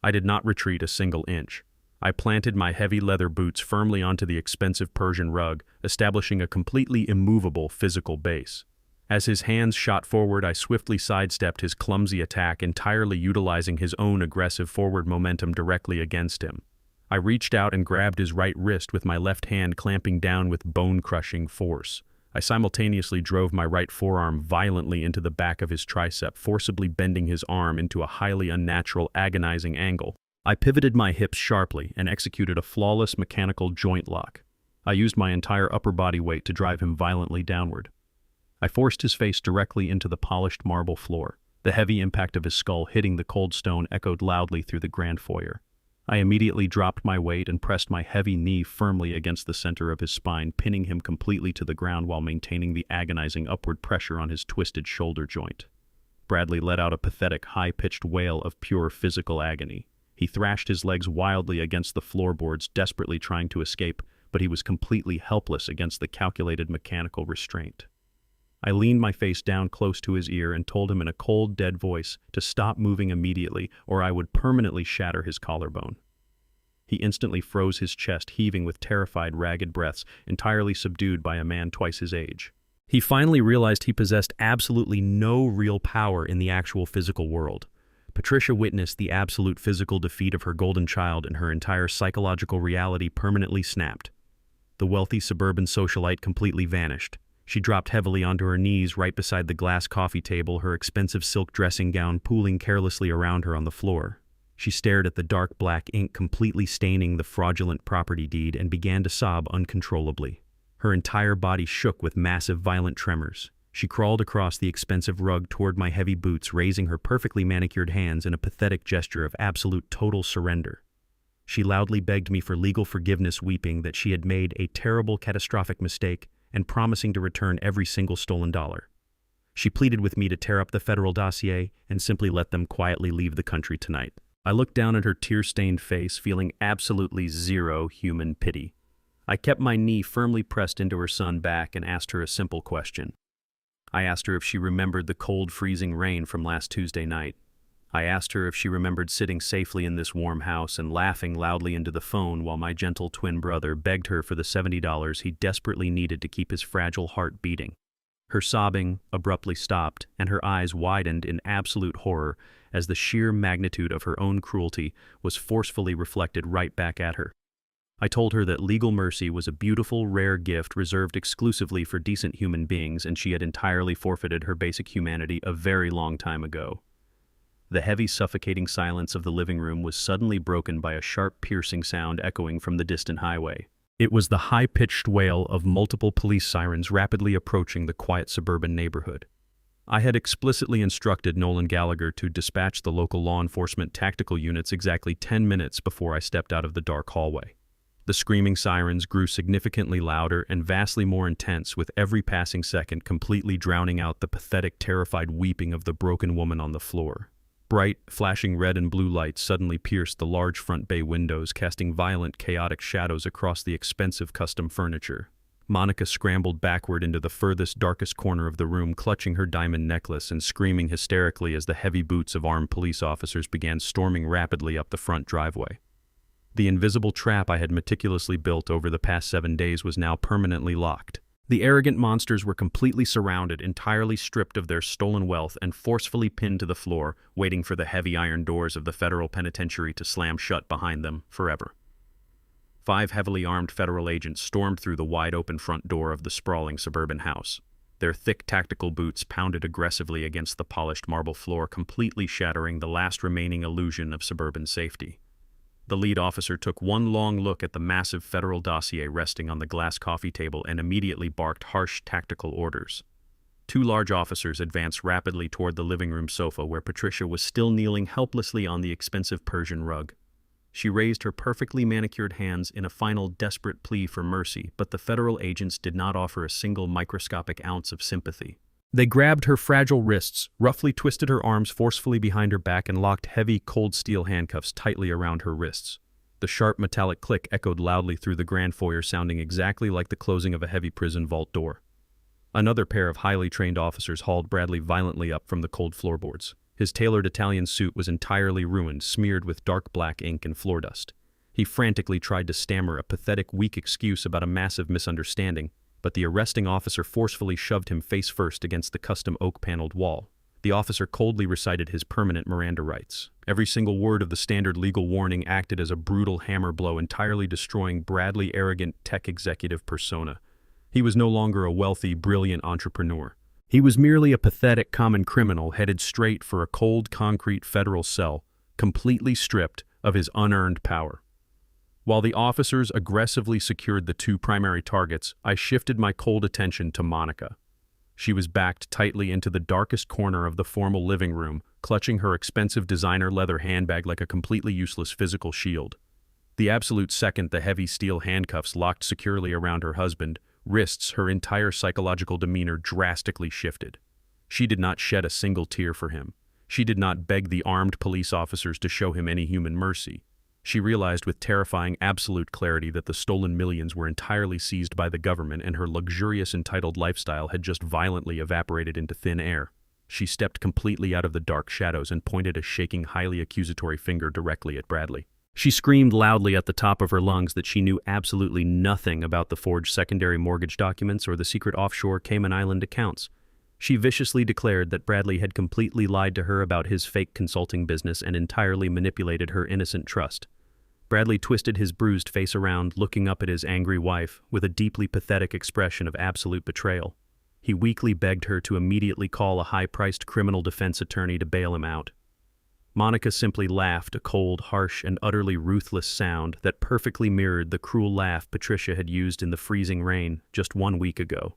I did not retreat a single inch. I planted my heavy leather boots firmly onto the expensive Persian rug, establishing a completely immovable physical base. As his hands shot forward, I swiftly sidestepped his clumsy attack, entirely utilizing his own aggressive forward momentum directly against him. I reached out and grabbed his right wrist with my left hand, clamping down with bone-crushing force. I simultaneously drove my right forearm violently into the back of his tricep, forcibly bending his arm into a highly unnatural, agonizing angle. I pivoted my hips sharply and executed a flawless mechanical joint lock. I used my entire upper body weight to drive him violently downward. I forced his face directly into the polished marble floor. The heavy impact of his skull hitting the cold stone echoed loudly through the grand foyer. I immediately dropped my weight and pressed my heavy knee firmly against the center of his spine, pinning him completely to the ground while maintaining the agonizing upward pressure on his twisted shoulder joint. Bradley let out a pathetic, high-pitched wail of pure physical agony. He thrashed his legs wildly against the floorboards, desperately trying to escape, but he was completely helpless against the calculated mechanical restraint. I leaned my face down close to his ear and told him in a cold, dead voice to stop moving immediately, or I would permanently shatter his collarbone. He instantly froze, his chest heaving with terrified, ragged breaths, entirely subdued by a man twice his age. He finally realized he possessed absolutely no real power in the actual physical world. Patricia witnessed the absolute physical defeat of her golden child, and her entire psychological reality permanently snapped. The wealthy suburban socialite completely vanished. She dropped heavily onto her knees right beside the glass coffee table, her expensive silk dressing gown pooling carelessly around her on the floor. She stared at the dark black ink completely staining the fraudulent property deed and began to sob uncontrollably. Her entire body shook with massive violent tremors. She crawled across the expensive rug toward my heavy boots, raising her perfectly manicured hands in a pathetic gesture of absolute total surrender. She loudly begged me for legal forgiveness, weeping that she had made a terrible, catastrophic mistake and promising to return every single stolen dollar. She pleaded with me to tear up the federal dossier and simply let them quietly leave the country tonight. I looked down at her tear-stained face, feeling absolutely zero human pity. I kept my knee firmly pressed into her sun back and asked her a simple question. I asked her if she remembered the cold, freezing rain from last Tuesday night. I asked her if she remembered sitting safely in this warm house and laughing loudly into the phone while my gentle twin brother begged her for the $70 he desperately needed to keep his fragile heart beating. Her sobbing abruptly stopped, and her eyes widened in absolute horror as the sheer magnitude of her own cruelty was forcefully reflected right back at her. I told her that legal mercy was a beautiful, rare gift reserved exclusively for decent human beings, and she had entirely forfeited her basic humanity a very long time ago. The heavy, suffocating silence of the living room was suddenly broken by a sharp, piercing sound echoing from the distant highway. It was the high-pitched wail of multiple police sirens rapidly approaching the quiet suburban neighborhood. I had explicitly instructed Nolan Gallagher to dispatch the local law enforcement tactical units exactly 10 minutes before I stepped out of the dark hallway. The screaming sirens grew significantly louder and vastly more intense with every passing second, completely drowning out the pathetic, terrified weeping of the broken woman on the floor. Bright, flashing red and blue lights suddenly pierced the large front bay windows, casting violent, chaotic shadows across the expensive custom furniture. Monica scrambled backward into the furthest, darkest corner of the room, clutching her diamond necklace and screaming hysterically as the heavy boots of armed police officers began storming rapidly up the front driveway. The invisible trap I had meticulously built over the past 7 days was now permanently locked. The arrogant monsters were completely surrounded, entirely stripped of their stolen wealth, and forcefully pinned to the floor, waiting for the heavy iron doors of the federal penitentiary to slam shut behind them forever. 5 heavily armed federal agents stormed through the wide-open front door of the sprawling suburban house. Their thick tactical boots pounded aggressively against the polished marble floor, completely shattering the last remaining illusion of suburban safety. The lead officer took one long look at the massive federal dossier resting on the glass coffee table and immediately barked harsh tactical orders. 2 large officers advanced rapidly toward the living room sofa where Patricia was still kneeling helplessly on the expensive Persian rug. She raised her perfectly manicured hands in a final desperate plea for mercy, but the federal agents did not offer a single microscopic ounce of sympathy. They grabbed her fragile wrists, roughly twisted her arms forcefully behind her back, and locked heavy, cold steel handcuffs tightly around her wrists. The sharp metallic click echoed loudly through the grand foyer, sounding exactly like the closing of a heavy prison vault door. Another pair of highly trained officers hauled Bradley violently up from the cold floorboards. His tailored Italian suit was entirely ruined, smeared with dark black ink and floor dust. He frantically tried to stammer a pathetic, weak excuse about a massive misunderstanding, but the arresting officer forcefully shoved him face first against the custom oak-paneled wall. The officer coldly recited his permanent Miranda rights. Every single word of the standard legal warning acted as a brutal hammer blow, entirely destroying Bradley's arrogant tech executive persona. He was no longer a wealthy, brilliant entrepreneur. He was merely a pathetic common criminal headed straight for a cold, concrete federal cell, completely stripped of his unearned power. While the officers aggressively secured the 2 primary targets, I shifted my cold attention to Monica. She was backed tightly into the darkest corner of the formal living room, clutching her expensive designer leather handbag like a completely useless physical shield. The absolute second the heavy steel handcuffs locked securely around her husband's wrists, her entire psychological demeanor drastically shifted. She did not shed a single tear for him. She did not beg the armed police officers to show him any human mercy. She realized with terrifying absolute clarity that the stolen millions were entirely seized by the government, and her luxurious, entitled lifestyle had just violently evaporated into thin air. She stepped completely out of the dark shadows and pointed a shaking, highly accusatory finger directly at Bradley. She screamed loudly at the top of her lungs that she knew absolutely nothing about the forged secondary mortgage documents or the secret offshore Cayman Island accounts. She viciously declared that Bradley had completely lied to her about his fake consulting business and entirely manipulated her innocent trust. Bradley twisted his bruised face around, looking up at his angry wife with a deeply pathetic expression of absolute betrayal. He weakly begged her to immediately call a high-priced criminal defense attorney to bail him out. Monica simply laughed, a cold, harsh, and utterly ruthless sound that perfectly mirrored the cruel laugh Patricia had used in the freezing rain just 1 week ago.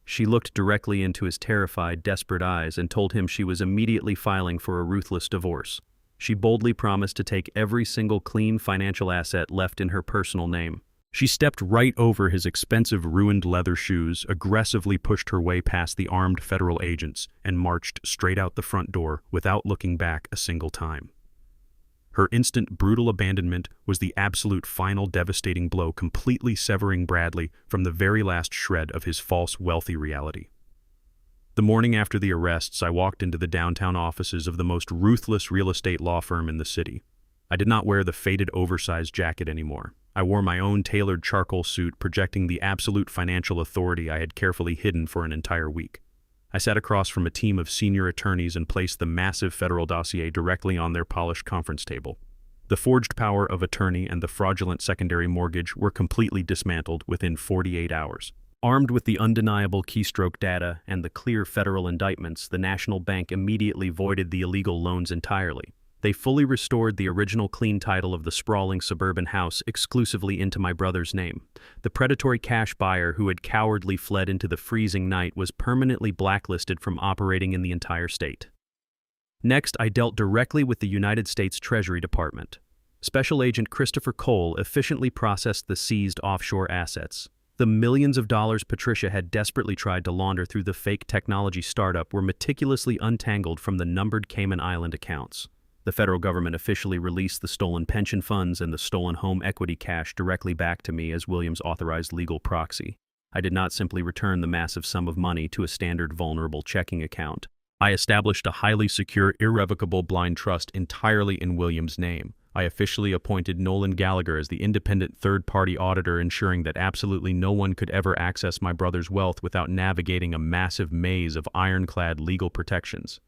She looked directly into his terrified, desperate eyes and told him she was immediately filing for a ruthless divorce. She boldly promised to take every single clean financial asset left in her personal name. She stepped right over his expensive ruined leather shoes, aggressively pushed her way past the armed federal agents, and marched straight out the front door without looking back a single time. Her instant, brutal abandonment was the absolute final devastating blow, completely severing Bradley from the very last shred of his false wealthy reality. The morning after the arrests, I walked into the downtown offices of the most ruthless real estate law firm in the city. I did not wear the faded oversized jacket anymore. I wore my own tailored charcoal suit, projecting the absolute financial authority I had carefully hidden for an entire week. I sat across from a team of senior attorneys and placed the massive federal dossier directly on their polished conference table. The forged power of attorney and the fraudulent secondary mortgage were completely dismantled within 48 hours. Armed with the undeniable keystroke data and the clear federal indictments, the National Bank immediately voided the illegal loans entirely. They fully restored the original clean title of the sprawling suburban house exclusively into my brother's name. The predatory cash buyer who had cowardly fled into the freezing night was permanently blacklisted from operating in the entire state. Next, I dealt directly with the United States Treasury Department. Special Agent Christopher Cole efficiently processed the seized offshore assets. The millions of dollars Patricia had desperately tried to launder through the fake technology startup were meticulously untangled from the numbered Cayman Island accounts. The federal government officially released the stolen pension funds and the stolen home equity cash directly back to me as Williams' authorized legal proxy. I did not simply return the massive sum of money to a standard vulnerable checking account. I established a highly secure, irrevocable blind trust entirely in Williams' name. I officially appointed Nolan Gallagher as the independent third-party auditor, ensuring that absolutely no one could ever access my brother's wealth without navigating a massive maze of ironclad legal protections.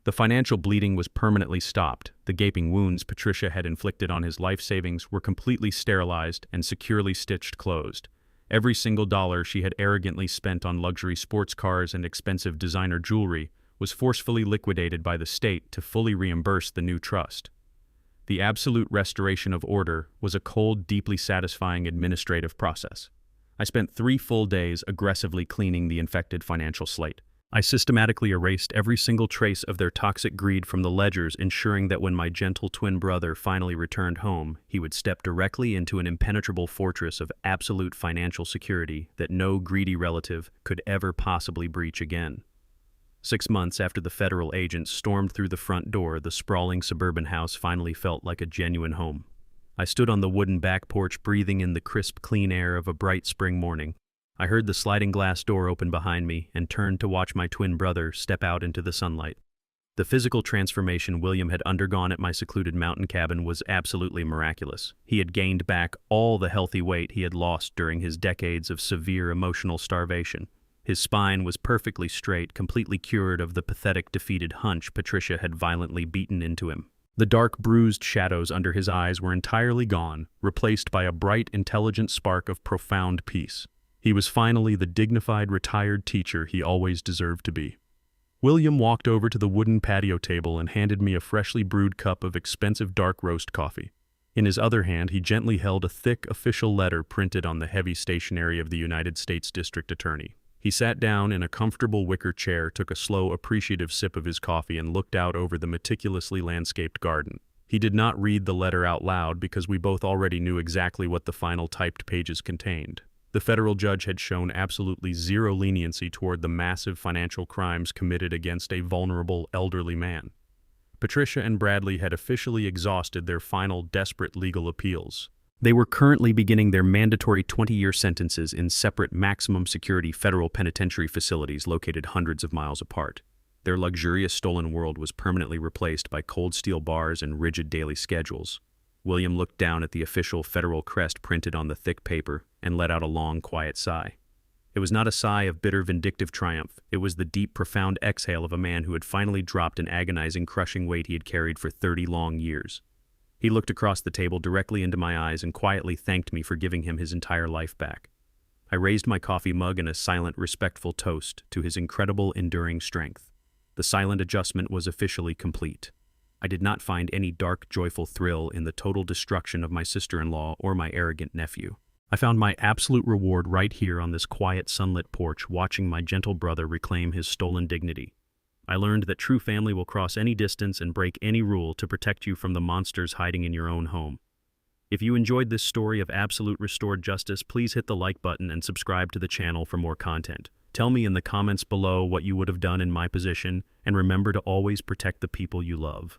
The financial bleeding was permanently stopped. The gaping wounds Patricia had inflicted on his life savings were completely sterilized and securely stitched closed. Every single dollar she had arrogantly spent on luxury sports cars and expensive designer jewelry was forcefully liquidated by the state to fully reimburse the new trust. The absolute restoration of order was a cold, deeply satisfying administrative process. I spent 3 full days aggressively cleaning the infected financial slate. I systematically erased every single trace of their toxic greed from the ledgers, ensuring that when my gentle twin brother finally returned home, he would step directly into an impenetrable fortress of absolute financial security that no greedy relative could ever possibly breach again. 6 months after the federal agents stormed through the front door, the sprawling suburban house finally felt like a genuine home. I stood on the wooden back porch, breathing in the crisp, clean air of a bright spring morning. I heard the sliding glass door open behind me and turned to watch my twin brother step out into the sunlight. The physical transformation William had undergone at my secluded mountain cabin was absolutely miraculous. He had gained back all the healthy weight he had lost during his decades of severe emotional starvation. His spine was perfectly straight, completely cured of the pathetic, defeated hunch Patricia had violently beaten into him. The dark, bruised shadows under his eyes were entirely gone, replaced by a bright, intelligent spark of profound peace. He was finally the dignified, retired teacher he always deserved to be. William walked over to the wooden patio table and handed me a freshly brewed cup of expensive dark roast coffee. In his other hand, he gently held a thick official letter printed on the heavy stationery of the United States District Attorney. He sat down in a comfortable wicker chair, took a slow, appreciative sip of his coffee, and looked out over the meticulously landscaped garden. He did not read the letter out loud because we both already knew exactly what the final typed pages contained. The federal judge had shown absolutely zero leniency toward the massive financial crimes committed against a vulnerable, elderly man. Patricia and Bradley had officially exhausted their final, desperate legal appeals. They were currently beginning their mandatory 20-year sentences in separate maximum security federal penitentiary facilities located hundreds of miles apart. Their luxurious stolen world was permanently replaced by cold steel bars and rigid daily schedules. William looked down at the official federal crest printed on the thick paper and let out a long, quiet sigh. It was not a sigh of bitter, vindictive triumph. It was the deep, profound exhale of a man who had finally dropped an agonizing, crushing weight he had carried for 30 long years. He looked across the table directly into my eyes and quietly thanked me for giving him his entire life back. I raised my coffee mug in a silent, respectful toast to his incredible, enduring strength. The silent adjustment was officially complete. I did not find any dark, joyful thrill in the total destruction of my sister-in-law or my arrogant nephew. I found my absolute reward right here on this quiet, sunlit porch, watching my gentle brother reclaim his stolen dignity. I learned that true family will cross any distance and break any rule to protect you from the monsters hiding in your own home. If you enjoyed this story of absolute restored justice, please hit the like button and subscribe to the channel for more content. Tell me in the comments below what you would have done in my position, and remember to always protect the people you love.